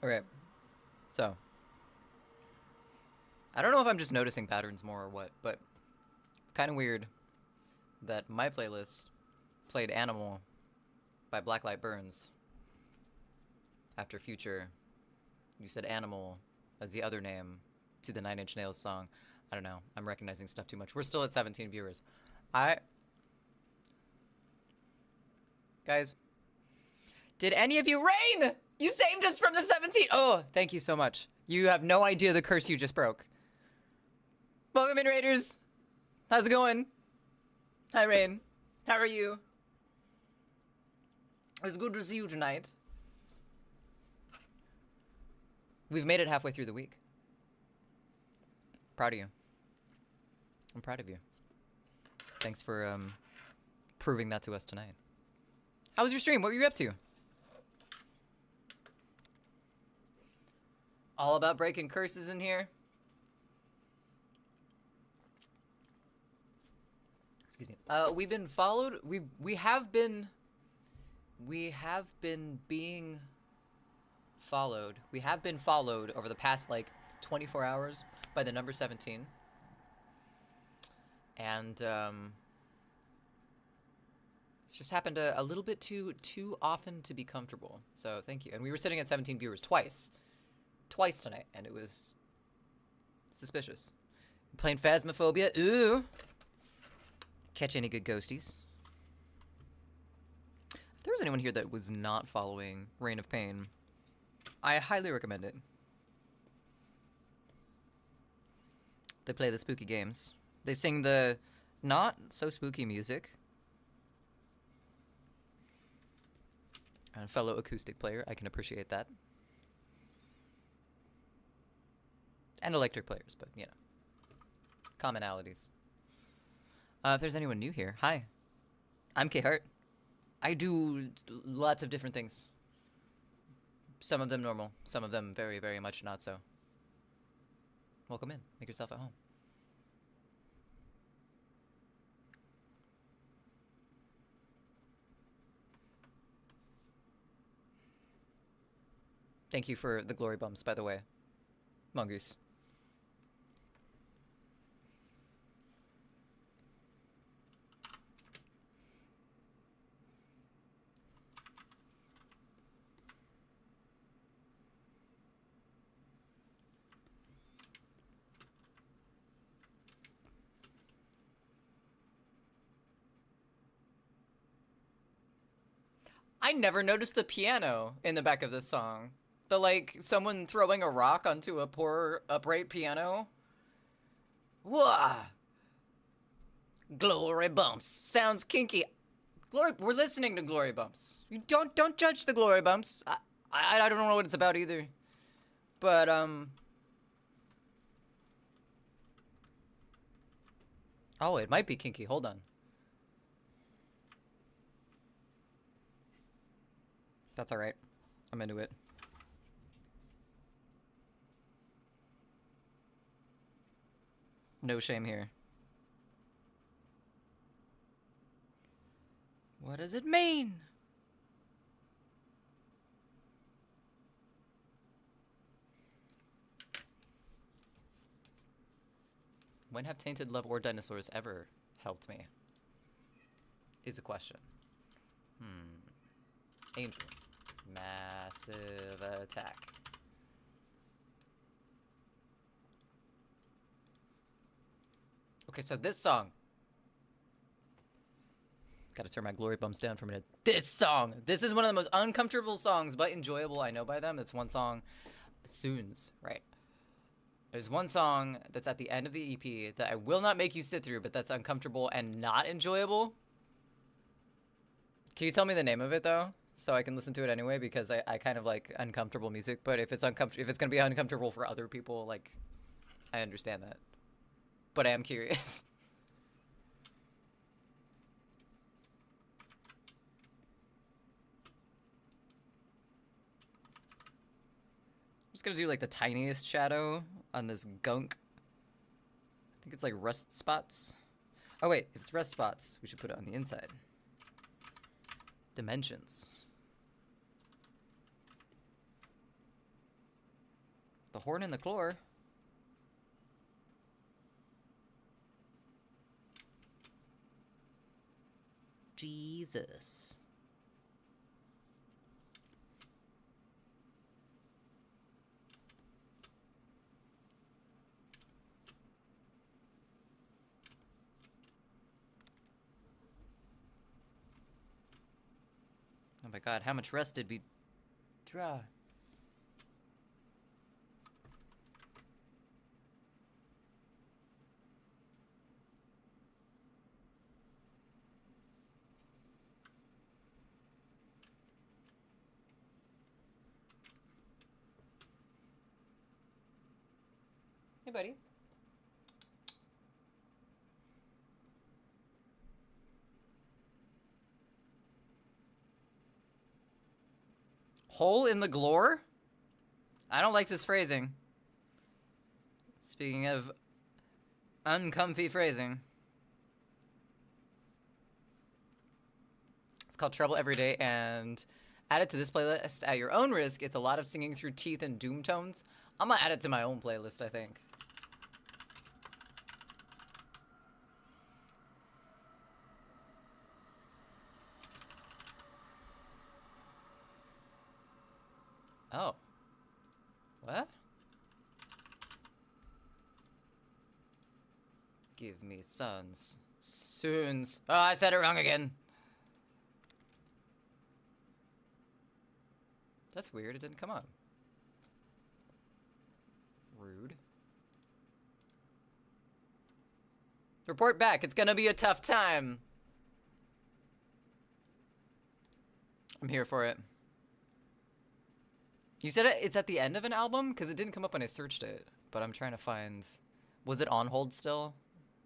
Okay. So. I don't know if I'm just noticing patterns more or what, but it's kind of weird that my playlist played Animal by Blacklight Burns after Future. You said Animal as the other name to the Nine Inch Nails song. I don't know. I'm recognizing stuff too much. We're still at 17 viewers. Guys, did any of you Rain? You saved us from the 17. Oh, thank you so much. You have no idea the curse you just broke. Welcome in, Raiders. How's it going? Hi, Rain. How are you? It's good to see you tonight. We've made it halfway through the week. Proud of you. I'm proud of you. Thanks for proving that to us tonight. How was your stream? What were you up to? All about breaking curses in here. Excuse me. We've been followed. We have been being followed. We have been followed over the past like 24 hours by the number 17. And it's just happened a little bit too often to be comfortable. So thank you. And we were sitting at 17 viewers twice tonight, and it was suspicious. Playing Phasmophobia. Ooh. Catch any good ghosties? If there was anyone here that was not following Reign of Pain, I highly recommend it. They play the spooky games. They sing the not so spooky music. And a fellow acoustic player, I can appreciate that. And electric players, but you know, commonalities. If there's anyone new here, hi. I'm K-Hart. I do lots of different things. Some of them normal, some of them very, very much not so. Welcome in. Make yourself at home. Thank you for the glory bumps, by the way, Mongoose. I never noticed the piano in the back of this song. The, like, someone throwing a rock onto a poor, upright piano. Whoa! Glory bumps. Sounds kinky. Glory, we're listening to glory bumps. You don't judge the glory bumps. I don't know what it's about either. But, oh, it might be kinky. Hold on. That's alright. I'm into it. No shame here. What does it mean? When have Tainted Love or Dinosaurs ever helped me? Is a question. Angel. Massive attack. Okay, so this song. Gotta turn my glory bumps down for a minute. This song! This is one of the most uncomfortable songs, but enjoyable. I know by them. It's one song. Soons, right? There's one song that's at the end of the EP that I will not make you sit through, but that's uncomfortable and not enjoyable. Can you tell me the name of it, though? So I can listen to it anyway, because I kind of like uncomfortable music, but if it's gonna be uncomfortable for other people, like, I understand that. But I am curious. I'm just gonna do like the tiniest shadow on this gunk. I think it's like rust spots. Oh wait, if it's rust spots, we should put it on the inside. Dimensions. The horn and the chlor. Jesus. Oh my god, how much rest did we draw? Hey, buddy. Hole in the glore? I don't like this phrasing. Speaking of uncomfy phrasing. It's called Trouble Every Day, and add it to this playlist at your own risk. It's a lot of singing through teeth and doom tones. I'm gonna add it to my own playlist, I think. Oh. What? Give me sons. Soons. Oh, I said it wrong again. That's weird. It didn't come up. Rude. Report back. It's gonna be a tough time. I'm here for it. You said it's at the end of an album? Because it didn't come up when I searched it. But I'm trying to find... Was it on hold still?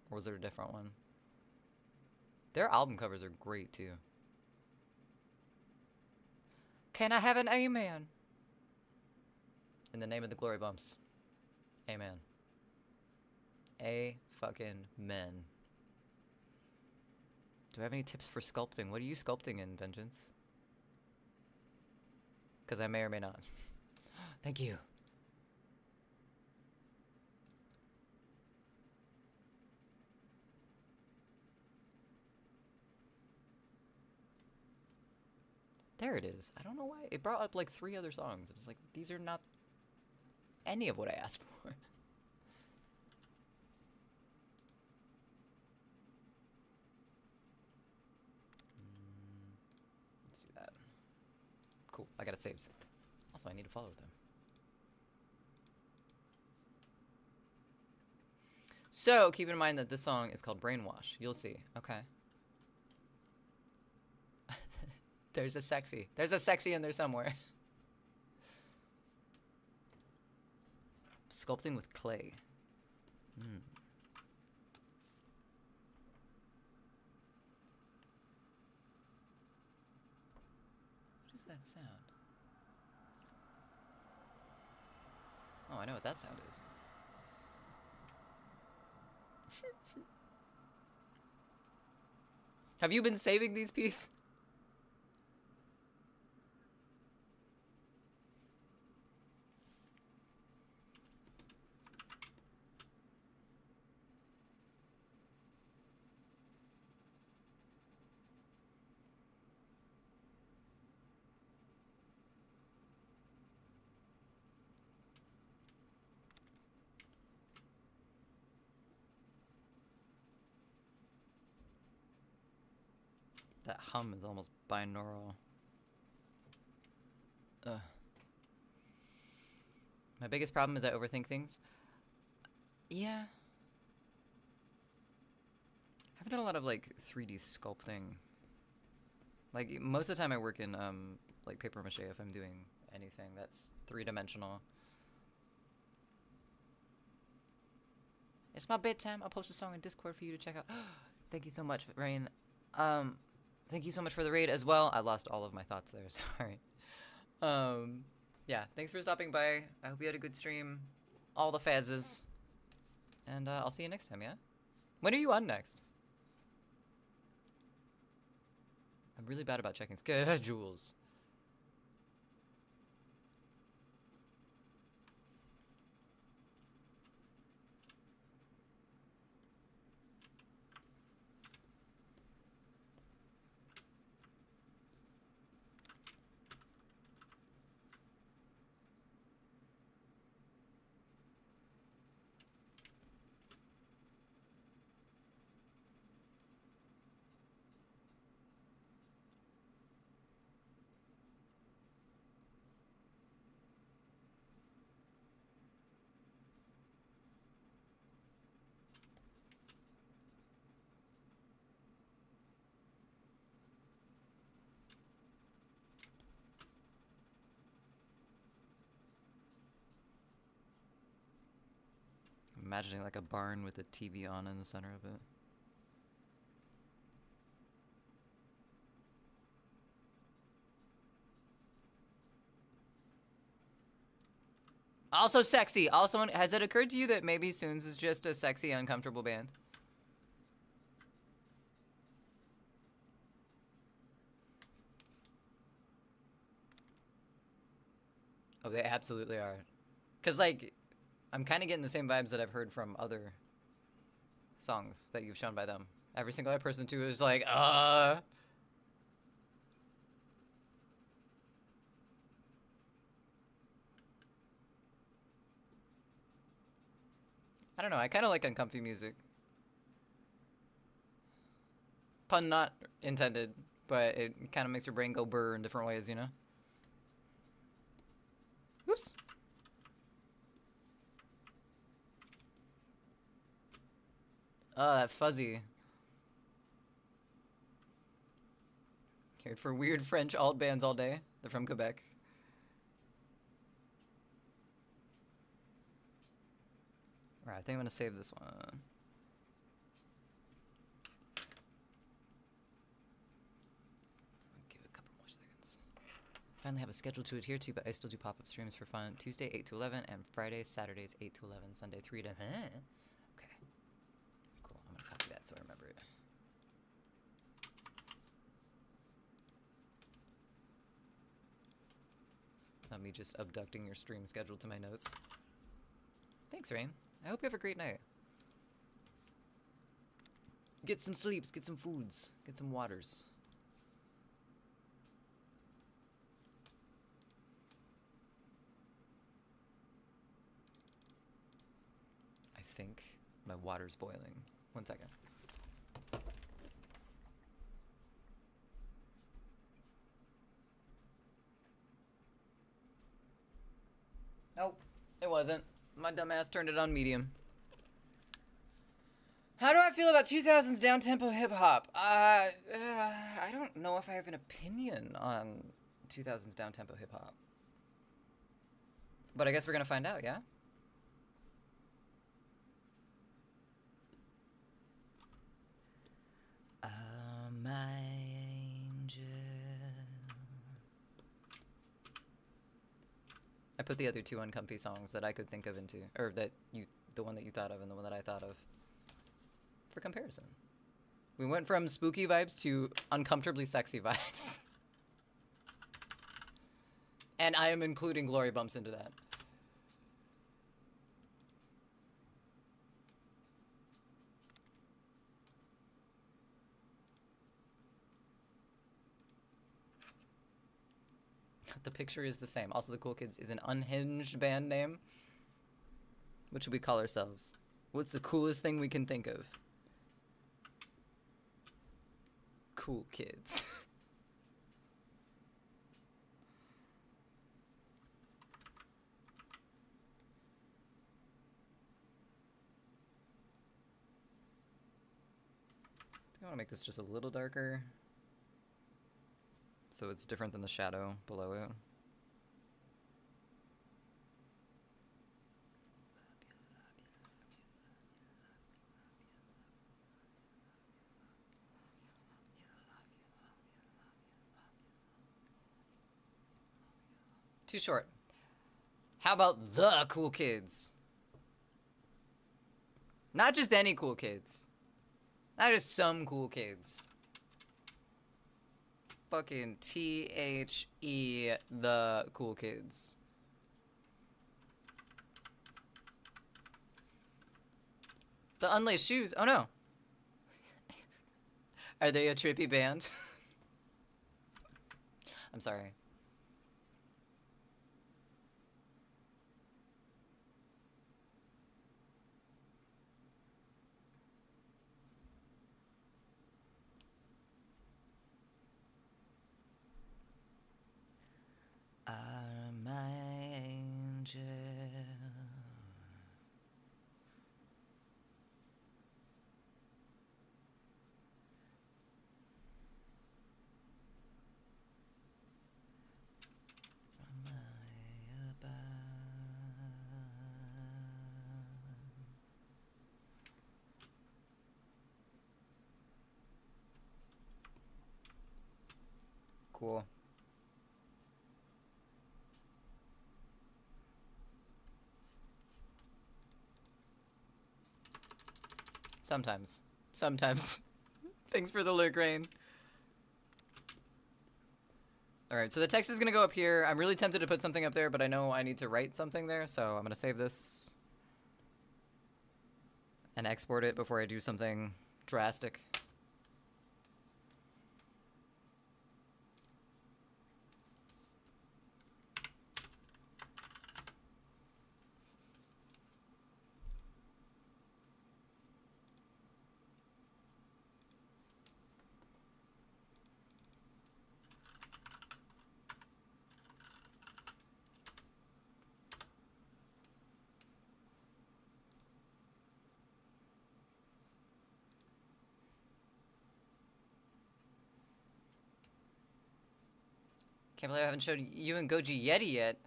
Or was it a different one? Their album covers are great, too. Can I have an amen? In the name of the glory bumps. Amen. A fucking men. Do I have any tips for sculpting? What are you sculpting in, Vengeance? Because I may or may not. Thank you. There it is. I don't know why. It brought up like 3 other songs. It was like, these are not any of what I asked for. Let's do that. Cool. I got it saved. Also, I need to follow them. So, keep in mind that this song is called Brainwash. You'll see. Okay. There's a sexy. There's a sexy in there somewhere. Sculpting with clay. Hmm. What is that sound? Oh, I know what that sound is. Have you been saving these pieces? That hum is almost binaural. Ugh. My biggest problem is I overthink things. Yeah. I haven't done a lot of like 3D sculpting. Like most of the time I work in like paper mache if I'm doing anything that's 3-dimensional. It's my bedtime. I'll post a song in Discord for you to check out. Thank you so much, Rain. Thank you so much for the raid as well. I lost all of my thoughts there, sorry. Yeah, thanks for stopping by. I hope you had a good stream. All the phases. And I'll see you next time, yeah? When are you on next? I'm really bad about checking schedules. imagining like a barn with a TV on in the center of it. Also sexy. Also, has it occurred to you that maybe Soons is just a sexy, uncomfortable band? Oh, they absolutely are. Because, like, I'm kind of getting the same vibes that I've heard from other songs that you've shown by them. Every single I person to is like, I don't know. I kind of like uncomfy music. Pun not intended, but it kind of makes your brain go burr in different ways, you know? Oops. Oh, that fuzzy. Cared for weird French alt bands all day. They're from Quebec. Alright, I think I'm gonna save this one. Give it a couple more seconds. Finally have a schedule to adhere to, but I still do pop-up streams for fun. Tuesday 8 to 11 and Fridays, Saturdays 8 to 11, Sunday 3 to... Okay. Cool, I'm gonna copy that so I remember it. Not me just abducting your stream schedule to my notes. Thanks, Rain. I hope you have a great night. Get some sleeps, get some foods, get some waters. I think my water's boiling. 1 second. Nope, it wasn't. My dumbass turned it on medium. How do I feel about 2000s down-tempo hip-hop? I don't know if I have an opinion on 2000s down-tempo hip-hop. But I guess we're gonna find out, yeah? My angel. I put the other two uncomfy songs that I could think of into, or that you, the one that you thought of and the one that I thought of, for comparison. We went from spooky vibes to uncomfortably sexy vibes. And I am including Glory Bumps into that. The picture is the same. Also, the Cool Kids is an unhinged band name. What should we call ourselves? What's the coolest thing we can think of? Cool Kids. I think I want to make this just a little darker, so it's different than the shadow below it. Too short. How about the Cool Kids? Not just any cool kids. Not just some cool kids. Fucking THE, the Cool Kids. The Unlaced Shoes. Oh no. Are they a trippy band? I'm sorry. My angel. Cool. Sometimes. Sometimes. Thanks for the lurk, Rain. Alright, so the text is going to go up here. I'm really tempted to put something up there, but I know I need to write something there, so I'm going to save this and export it before I do something drastic. Can't believe I haven't showed you and Goji Yeti yet.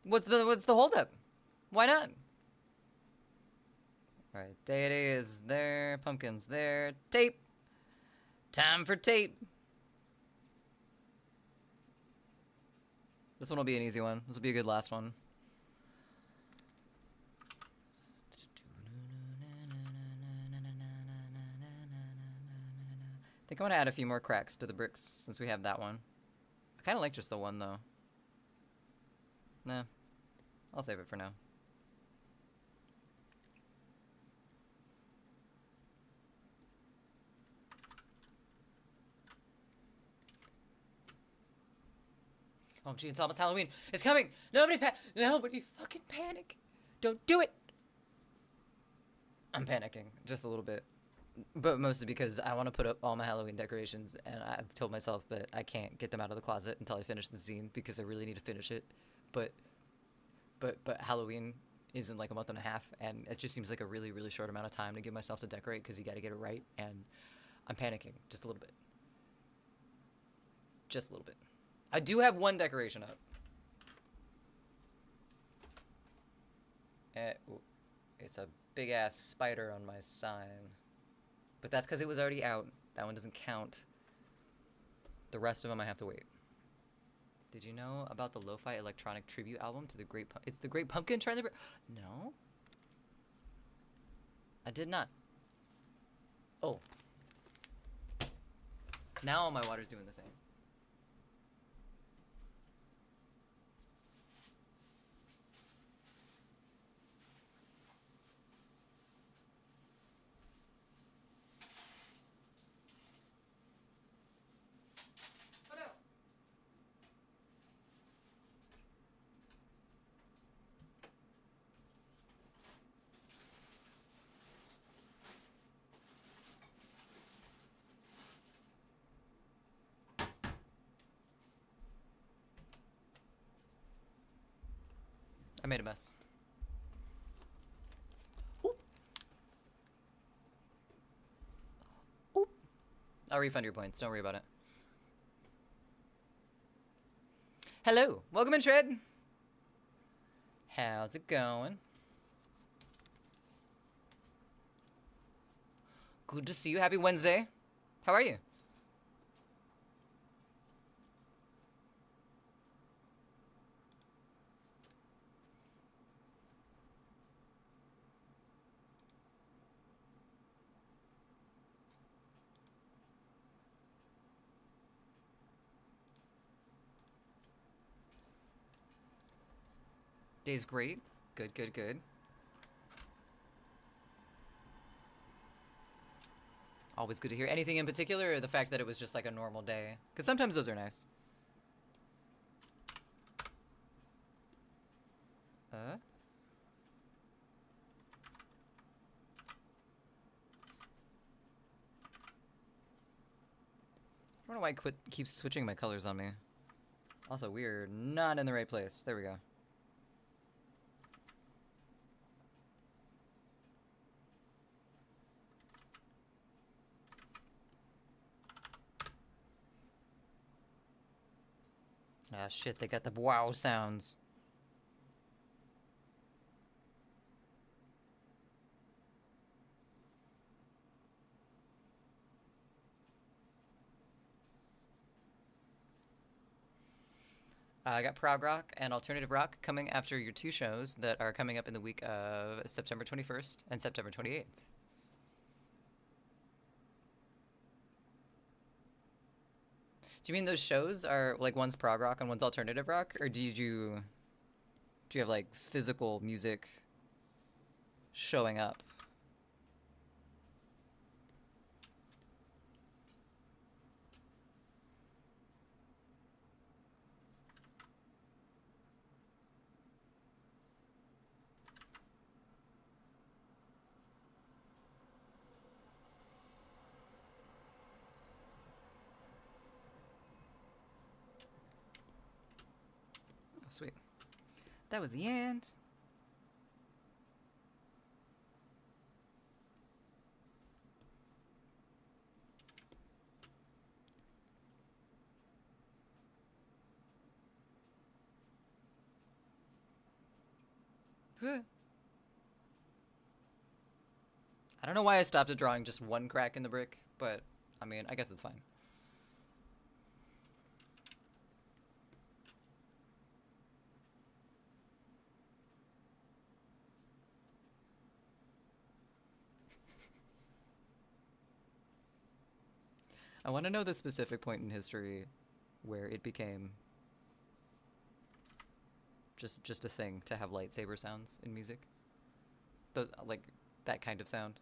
What's the holdup? Why not? Alright, Deity is there, Pumpkin's there. Tape! Time for tape! This one will be an easy one. This will be a good last one. I think I want to add a few more cracks to the bricks since we have that one. I kind of like just the one though. Nah, I'll save it for now. Oh gee, it's almost Halloween. It's coming! Nobody fucking panic! Don't do it! I'm panicking, just a little bit. But mostly because I want to put up all my Halloween decorations, and I've told myself that I can't get them out of the closet until I finish the zine because I really need to finish it. But Halloween is in like a month and a half, and it just seems like a really, really short amount of time to give myself to decorate because you got to get it right, and I'm panicking just a little bit. Just a little bit. I do have one decoration up. It's a big ass spider on my sign. But that's because it was already out. That one doesn't count. The rest of them I have to wait. Did you know about the lo-fi electronic tribute album to the Great It's the Great Pumpkin Charlie Brown? No. I did not. Oh. Now all my water's doing the thing. I made a mess. Oop. Oop. I'll refund your points. Don't worry about it. Hello. Welcome in, Tread. How's it going? Good to see you. Happy Wednesday. How are you? Day's great. Good, good, good. Always good to hear. Anything in particular, or the fact that it was just like a normal day? Because sometimes those are nice. I don't know why it keeps switching my colors on me. Also, we're not in the right place. There we go. Ah, shit, they got the wow sounds. I got prog rock and alternative rock coming after your two shows that are coming up in the week of September 21st and September 28th. Do you mean those shows are like one's prog rock and one's alternative rock, or do you have like physical music showing up? Oh, sweet. That was the end. Huh. I don't know why I stopped at drawing just one crack in the brick, but I mean, I guess it's fine. I want to know the specific point in history where it became just a thing to have lightsaber sounds in music. Those, like, that kind of sound.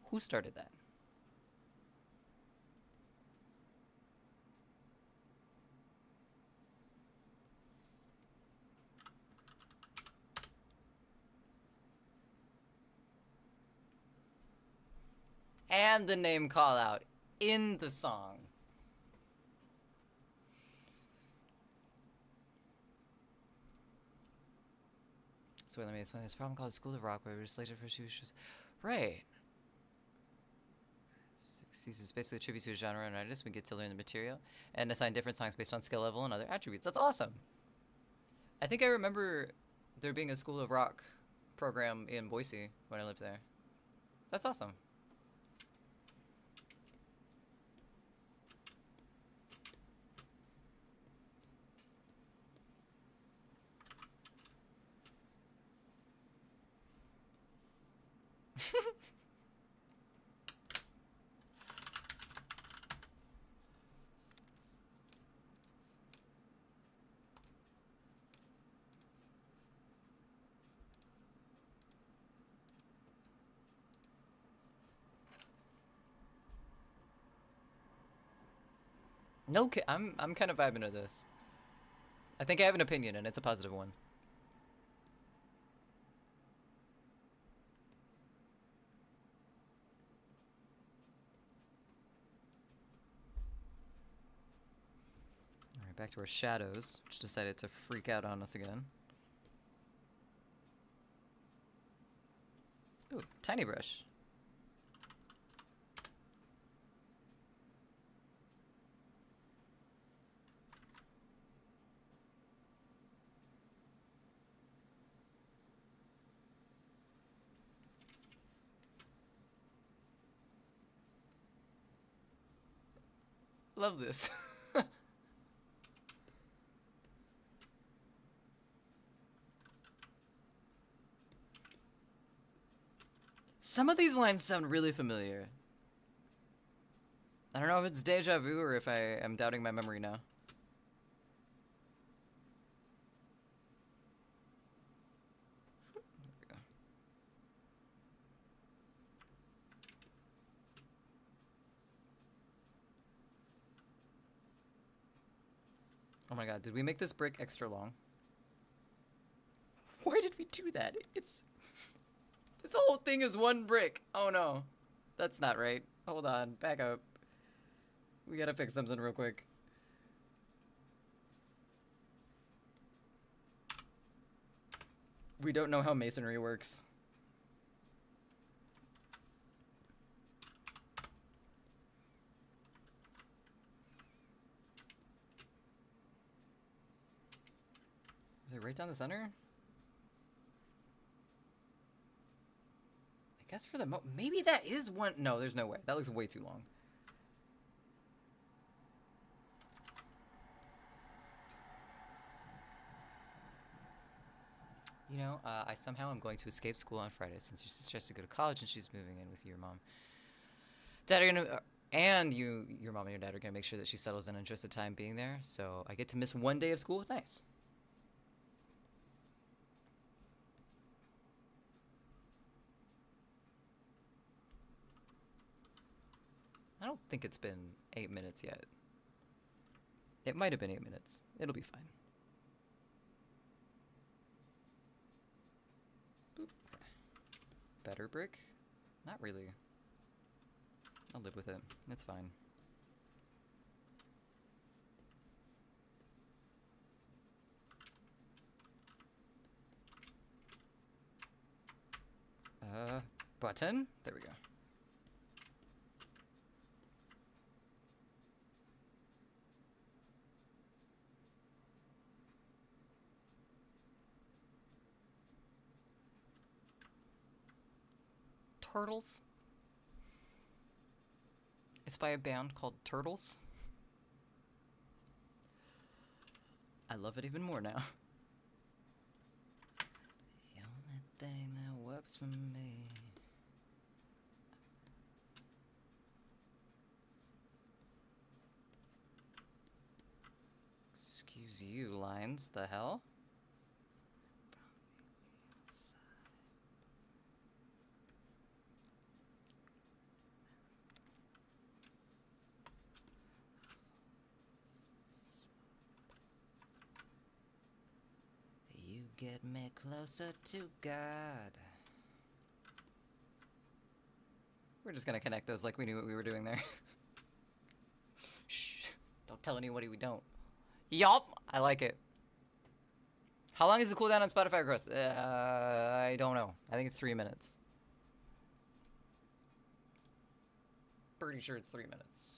Who started that? And the name call out in the song. So let me explain this problem called School of Rock, where we were slated for shoes. Right. This is basically a tribute to a genre and artist. We get to learn the material and assign different songs based on skill level and other attributes. That's awesome. I think I remember there being a School of Rock program in Boise when I lived there. That's awesome. No, I'm kind of vibing to this. I think I have an opinion, and it's a positive one. All right, back to our shadows, which decided to freak out on us again. Ooh, tiny brush. Love this. Some of these lines sound really familiar. I don't know if it's deja vu or if I am doubting my memory now. There we go. Oh my god, did we make this brick extra long? Why did we do that? It's... This whole thing is one brick. Oh no. That's not right. Hold on, back up. We gotta fix something real quick. We don't know how masonry works. Is it right down the center? I guess for the maybe that is one. No, there's no way. That looks way too long. You know, I somehow am going to escape school on Friday since your sister has to go to college and she's moving in with your mom. Dad are gonna, and your mom and your dad are gonna make sure that she settles in just the time being there. So I get to miss one day of school. Nice. I don't think it's been 8 minutes yet. It might have been 8 minutes. It'll be fine. Boop. Okay. Better brick? Not really. I'll live with it. It's fine. Button? There we go. Turtles? It's by a band called Turtles. I love it even more now. The only thing that works for me. Excuse you, lines. The hell? You get me closer to God. We're just gonna connect those like we knew what we were doing there. Shh. Don't tell anybody we don't. Yup! I like it. How long is the cooldown on Spotify growth? I don't know. I think it's 3 minutes. Pretty sure it's 3 minutes.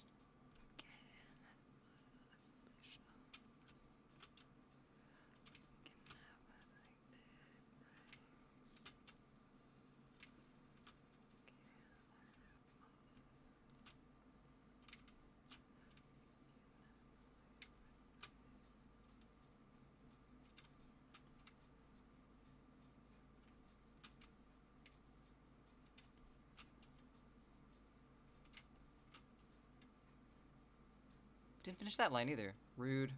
Didn't finish that line either. Rude.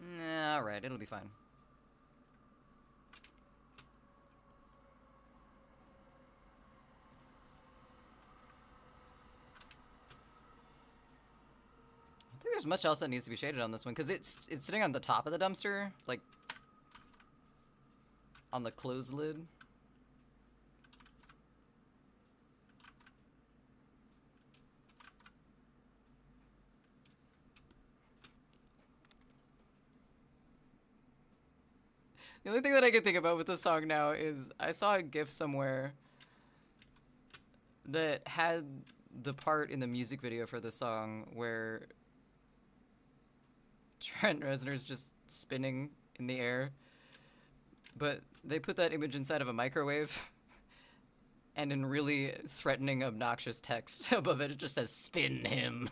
Nah, alright, it'll be fine. I don't think there's much else that needs to be shaded on this one, because it's sitting on the top of the dumpster, like on the closed lid. The only thing that I can think about with this song now is I saw a GIF somewhere that had the part in the music video for the song where Trent Reznor's just spinning in the air, but they put that image inside of a microwave, and in really threatening, obnoxious text above it, it just says, "Spin him."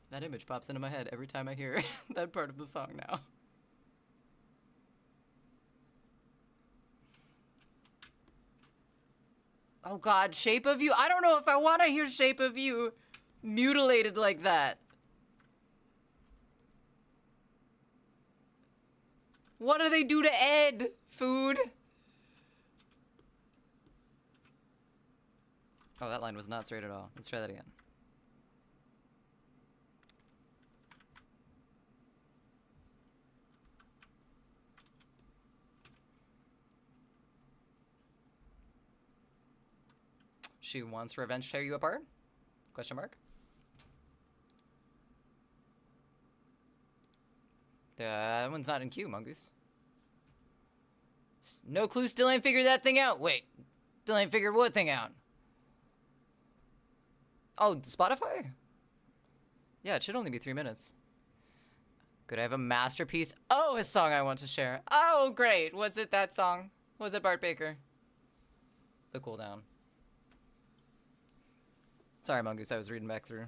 That image pops into my head every time I hear that part of the song now. Oh god, Shape of You? I don't know if I want to hear Shape of You mutilated like that. What do they do to Ed? Food? Oh, that line was not straight at all. Let's try that again. She wants revenge to tear you apart? Question mark. That one's not in queue, Mongoose. No clue, still ain't figured that thing out. Wait, still ain't figured what thing out? Oh, Spotify? Yeah, it should only be 3 minutes. Could I have a masterpiece? Oh, a song I want to share. Oh, great. Was it that song? Was it Bart Baker? The cooldown. Sorry, Mongoose, I was reading back through.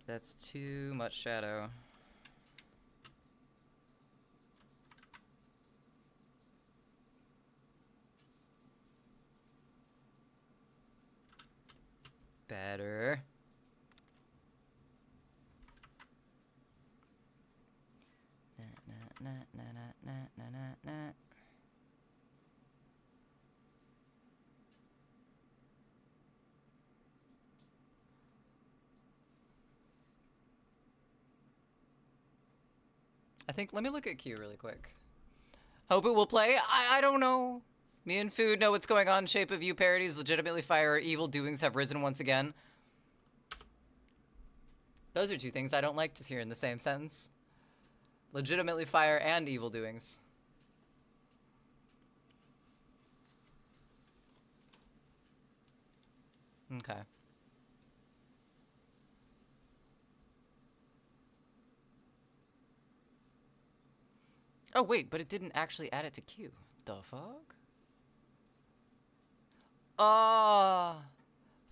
That's too much shadow. Better. I think, let me look at Q really quick. Hope it will play. I don't know. Me and Food know what's going on. Shape of You parodies legitimately fire. Evil doings have risen once again. Those are two things I don't like to hear in the same sentence. Legitimately fire and evil doings. Okay. Oh, wait, but it didn't actually add it to Q. The fuck? Oh,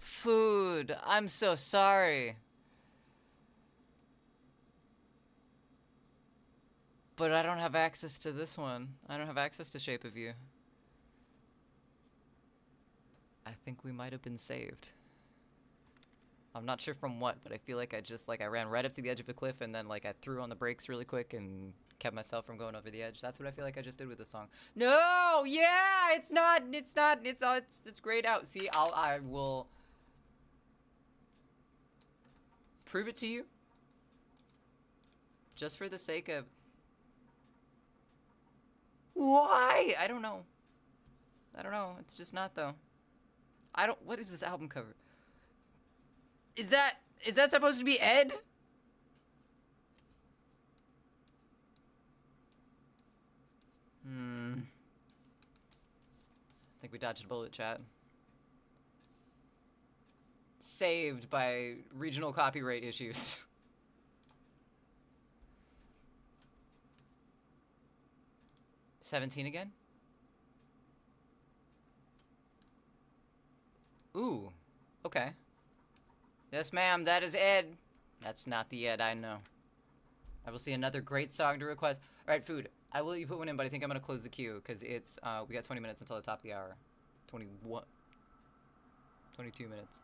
Food. I'm so sorry. But I don't have access to this one. I don't have access to Shape of You. I think we might have been saved. I'm not sure from what, but I feel like I just, like, I ran right up to the edge of a cliff and then, like, I threw on the brakes really quick and kept myself from going over the edge. That's what I feel like I just did with this song. No! Yeah! It's grayed out. See, I will prove it to you. Just for the sake of... Why? I don't know. I don't know. It's just not, though. What is this album cover? Is that supposed to be Ed? I think we dodged a bullet, chat. Saved by regional copyright issues. $17 again? Ooh. Okay. Yes, ma'am, that is Ed. That's not the Ed I know. I will see another great song to request. Alright, Food. I will let you put one in, but I think I'm gonna close the queue, because it's, we got 20 minutes until the top of the hour. 21. 22 minutes.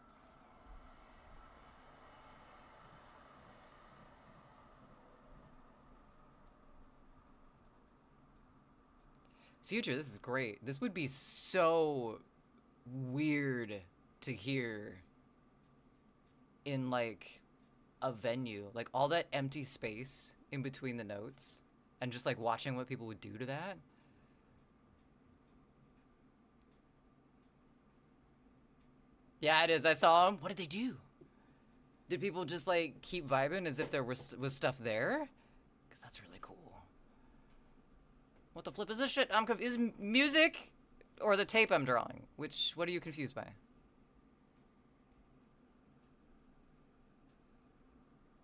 Future, this is great. This would be so weird to hear in, like, a venue. Like, all that empty space in between the notes and just, like, watching what people would do to that. Yeah, it is. I saw them. What did they do? Did people just, like, keep vibing as if there was stuff there? Because that's really cool. What the flip is this shit? I'm confused. Is music or the tape I'm drawing? What are you confused by?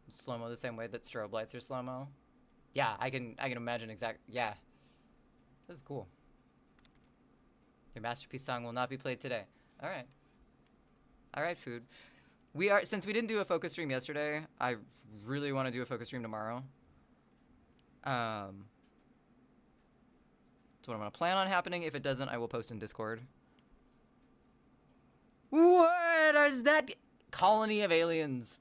Slow-mo the same way that strobe lights are slow-mo? Yeah, I can imagine yeah. This is cool. Your masterpiece song will not be played today. Alright. Alright, Food. Since we didn't do a focus stream yesterday, I really want to do a focus stream tomorrow. That's what I'm gonna plan on happening. If it doesn't, I will post in Discord. What is that? Colony of aliens.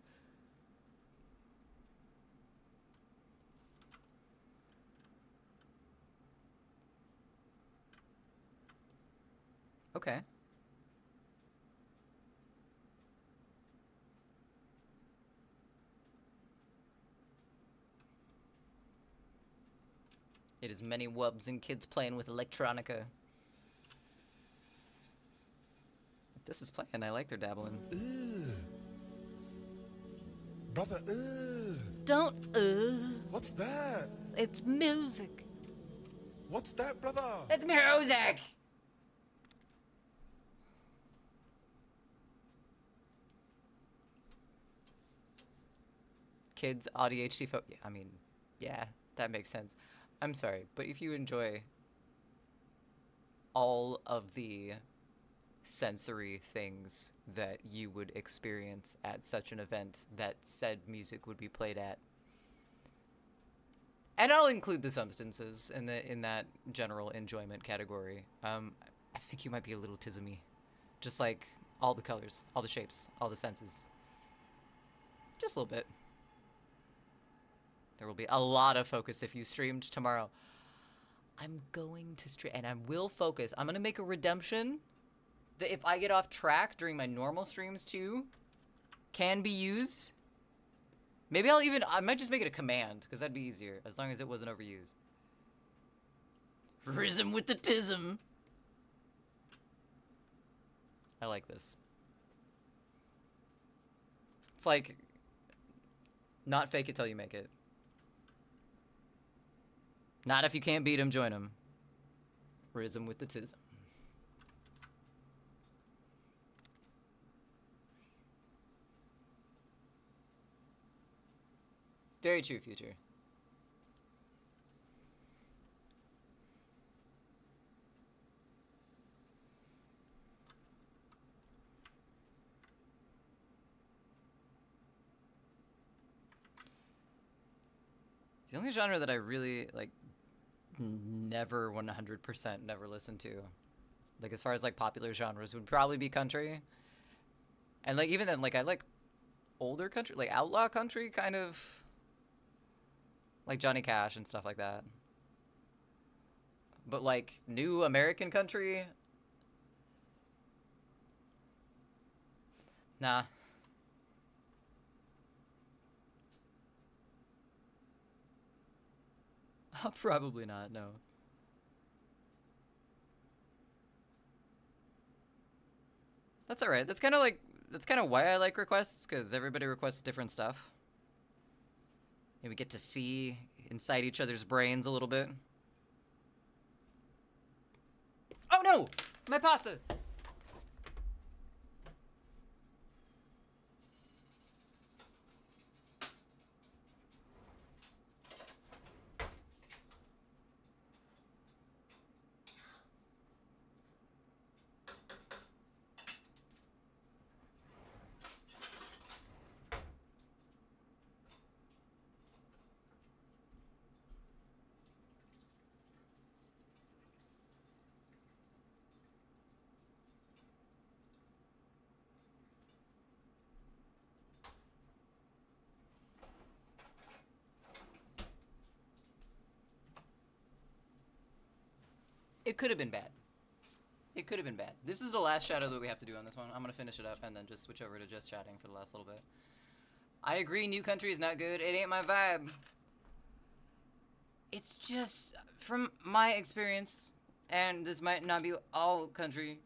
Okay. It is many wubs and kids playing with electronica. If this is playing, I like their dabbling.
Brother,
Don't,
what's that?
It's music.
What's that, brother?
It's music! Kids, ADHD I mean, yeah, that makes sense. I'm sorry, but if you enjoy all of the sensory things that you would experience at such an event that said music would be played at. And I'll include the substances in that general enjoyment category. I think you might be a little tismy. Just like all the colors, all the shapes, all the senses. Just a little bit. There will be a lot of focus if you streamed tomorrow. I'm going to stream, and I will focus. I'm going to make a redemption that if I get off track during my normal streams too, can be used. Maybe I might just make it a command, because that'd be easier, as long as it wasn't overused. Rhythm with the tism. I like this. It's like, not fake it till you make it. Not if you can't beat him, join him. Rhythm with the tism. Very true, Future. It's the only genre that I really, like, never 100% never listen to. Like, as far as, like, popular genres would probably be country. And, like, even then, like, I like older country, like, outlaw country, kind of. Like Johnny Cash and stuff like that. But, like, new American country? Nah. Probably not, no. That's alright. That's kind of why I like requests, because everybody requests different stuff. And we get to see inside each other's brains a little bit. Oh no! My pasta! It could have been bad. It could have been bad. This is the last shadow that we have to do on this one. I'm going to finish it up and then just switch over to just chatting for the last little bit. I agree, New Country is not good. It ain't my vibe. It's just, from my experience, and this might not be all country,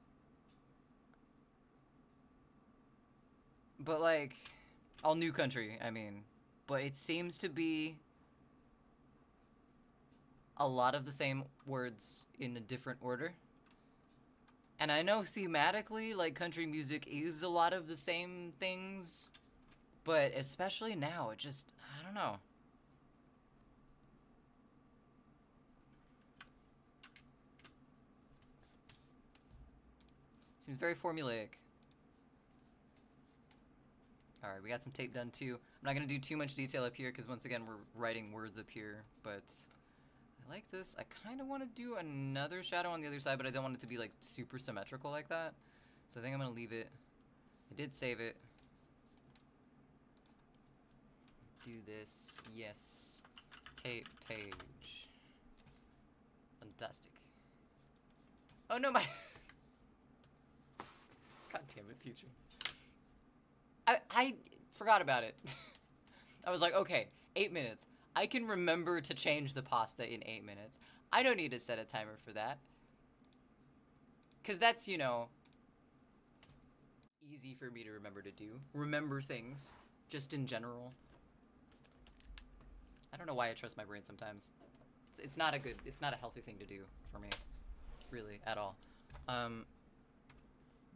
but like, all new country, I mean. But it seems to be a lot of the same words in a different order. And I know thematically, like, country music is a lot of the same things, but especially now, it just, I don't know. Seems very formulaic. Alright, we got some tape done too. I'm not going to do too much detail up here because once again we're writing words up here, but I like this. I kind of want to do another shadow on the other side, but I don't want it to be like super symmetrical like that. So I think I'm going to leave it. I did save it. Do this. Yes. Tape page. Fantastic. Oh no, my... God damn it, Future. I forgot about it. I was like, okay, 8 minutes. I can remember to change the pasta in 8 minutes. I don't need to set a timer for that. Because that's, you know, easy for me to remember to do. Remember things, just in general. I don't know why I trust my brain sometimes. It's not a healthy thing to do for me. Really, at all.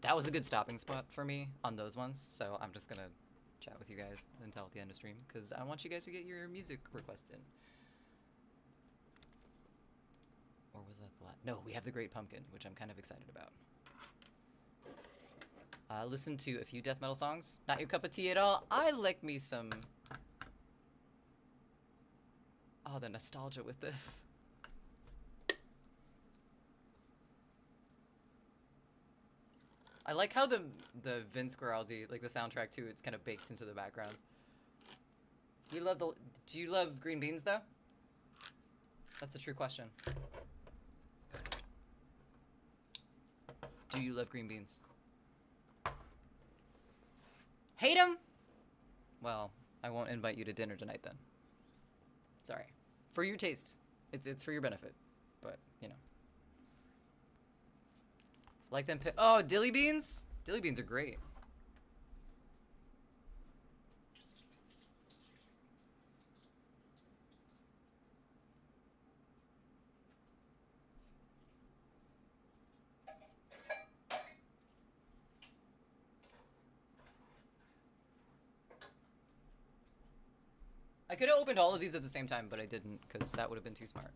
That was a good stopping spot for me on those ones, so I'm just gonna chat with you guys until the end of stream, because I want you guys to get your music requests in. Or was that the last? No, we have the Great Pumpkin, which I'm kind of excited about. Listen to a few death metal songs. Not your cup of tea at all. I like me some... Oh, the nostalgia with this. I like how the Vince Guaraldi, like the soundtrack too, it's kind of baked into the background. We love the... Do you love green beans though? That's a true question. Do you love green beans? Hate them? Well, I won't invite you to dinner tonight then. Sorry. For your taste. It's for your benefit. But, you know. Like them oh, dilly beans? Dilly beans are great. I could have opened all of these at the same time, but I didn't, because that would have been too smart.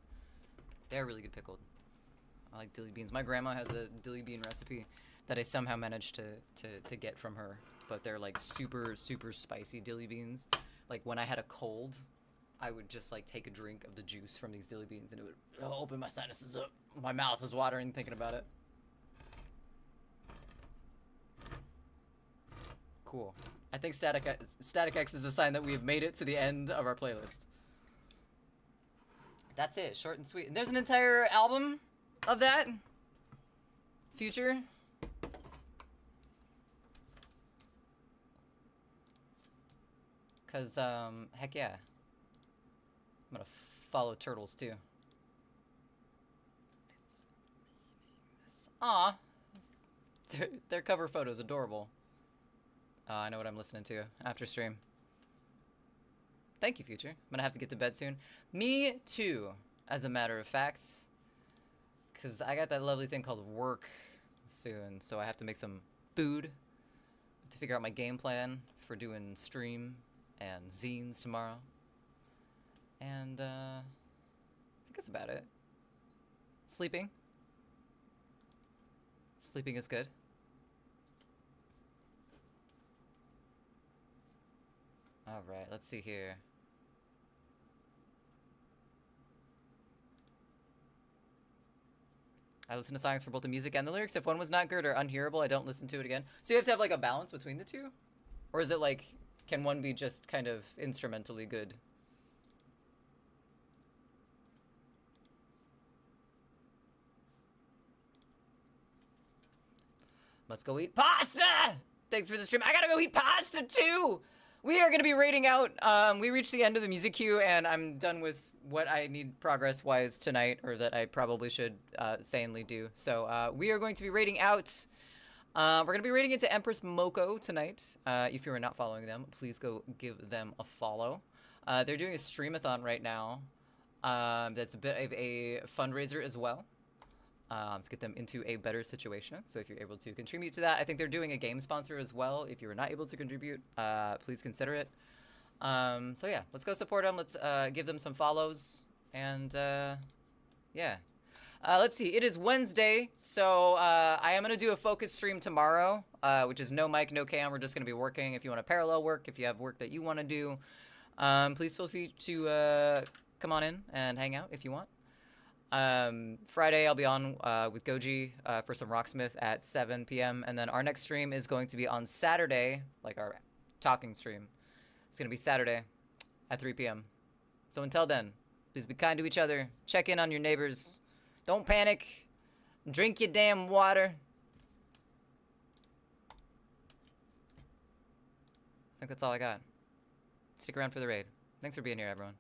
They're really good pickled. I like dilly beans. My grandma has a dilly bean recipe that I somehow managed to get from her, but they're like super, super spicy dilly beans. Like when I had a cold, I would just like take a drink of the juice from these dilly beans and it would open my sinuses up. My mouth is watering thinking about it. Cool. I think Static X is a sign that we have made it to the end of our playlist. That's it, short and sweet. And there's an entire album of that. Future. Cause, heck yeah. I'm gonna follow Turtles too. It's meaningless. Aw. Their cover photo's adorable. I know what I'm listening to after stream. Thank you, Future. I'm gonna have to get to bed soon. Me too, as a matter of fact. Because I got that lovely thing called work soon, so I have to make some food to figure out my game plan for doing stream and zines tomorrow. And, I think that's about it. Sleeping. Sleeping is good. Alright, let's see here. I listen to songs for both the music and the lyrics. If one was not good or unhearable, I don't listen to it again. So you have to have like a balance between the two? Or is it like, can one be just kind of instrumentally good? Let's go eat pasta! Thanks for the stream. I gotta go eat pasta too! We are gonna be rating out, we reached the end of the music queue and I'm done with what I need progress-wise tonight, or that I probably should sanely do. So we are going to be rating out, we're gonna be rating it to Empress Moko tonight. If you are not following them, please go give them a follow. They're doing a streamathon right now. That's a bit of a fundraiser as well. To get them into a better situation. So if you're able to contribute to that, I think they're doing a game sponsor as well. If you are not able to contribute, please consider it. So yeah, let's go support them. Let's give them some follows. And yeah. Let's see, it is Wednesday, so I am going to do a focus stream tomorrow, which is no mic, no cam. We're just going to be working. If you want to parallel work, if you have work that you want to do, please feel free to come on in and hang out if you want. Friday I'll be on with Goji for some Rocksmith at 7 p.m. And then our next stream is going to be on Saturday, like our talking stream. It's going to be Saturday at 3 p.m. So until then, please be kind to each other. Check in on your neighbors. Don't panic. Drink your damn water. I think that's all I got. Stick around for the raid. Thanks for being here, everyone.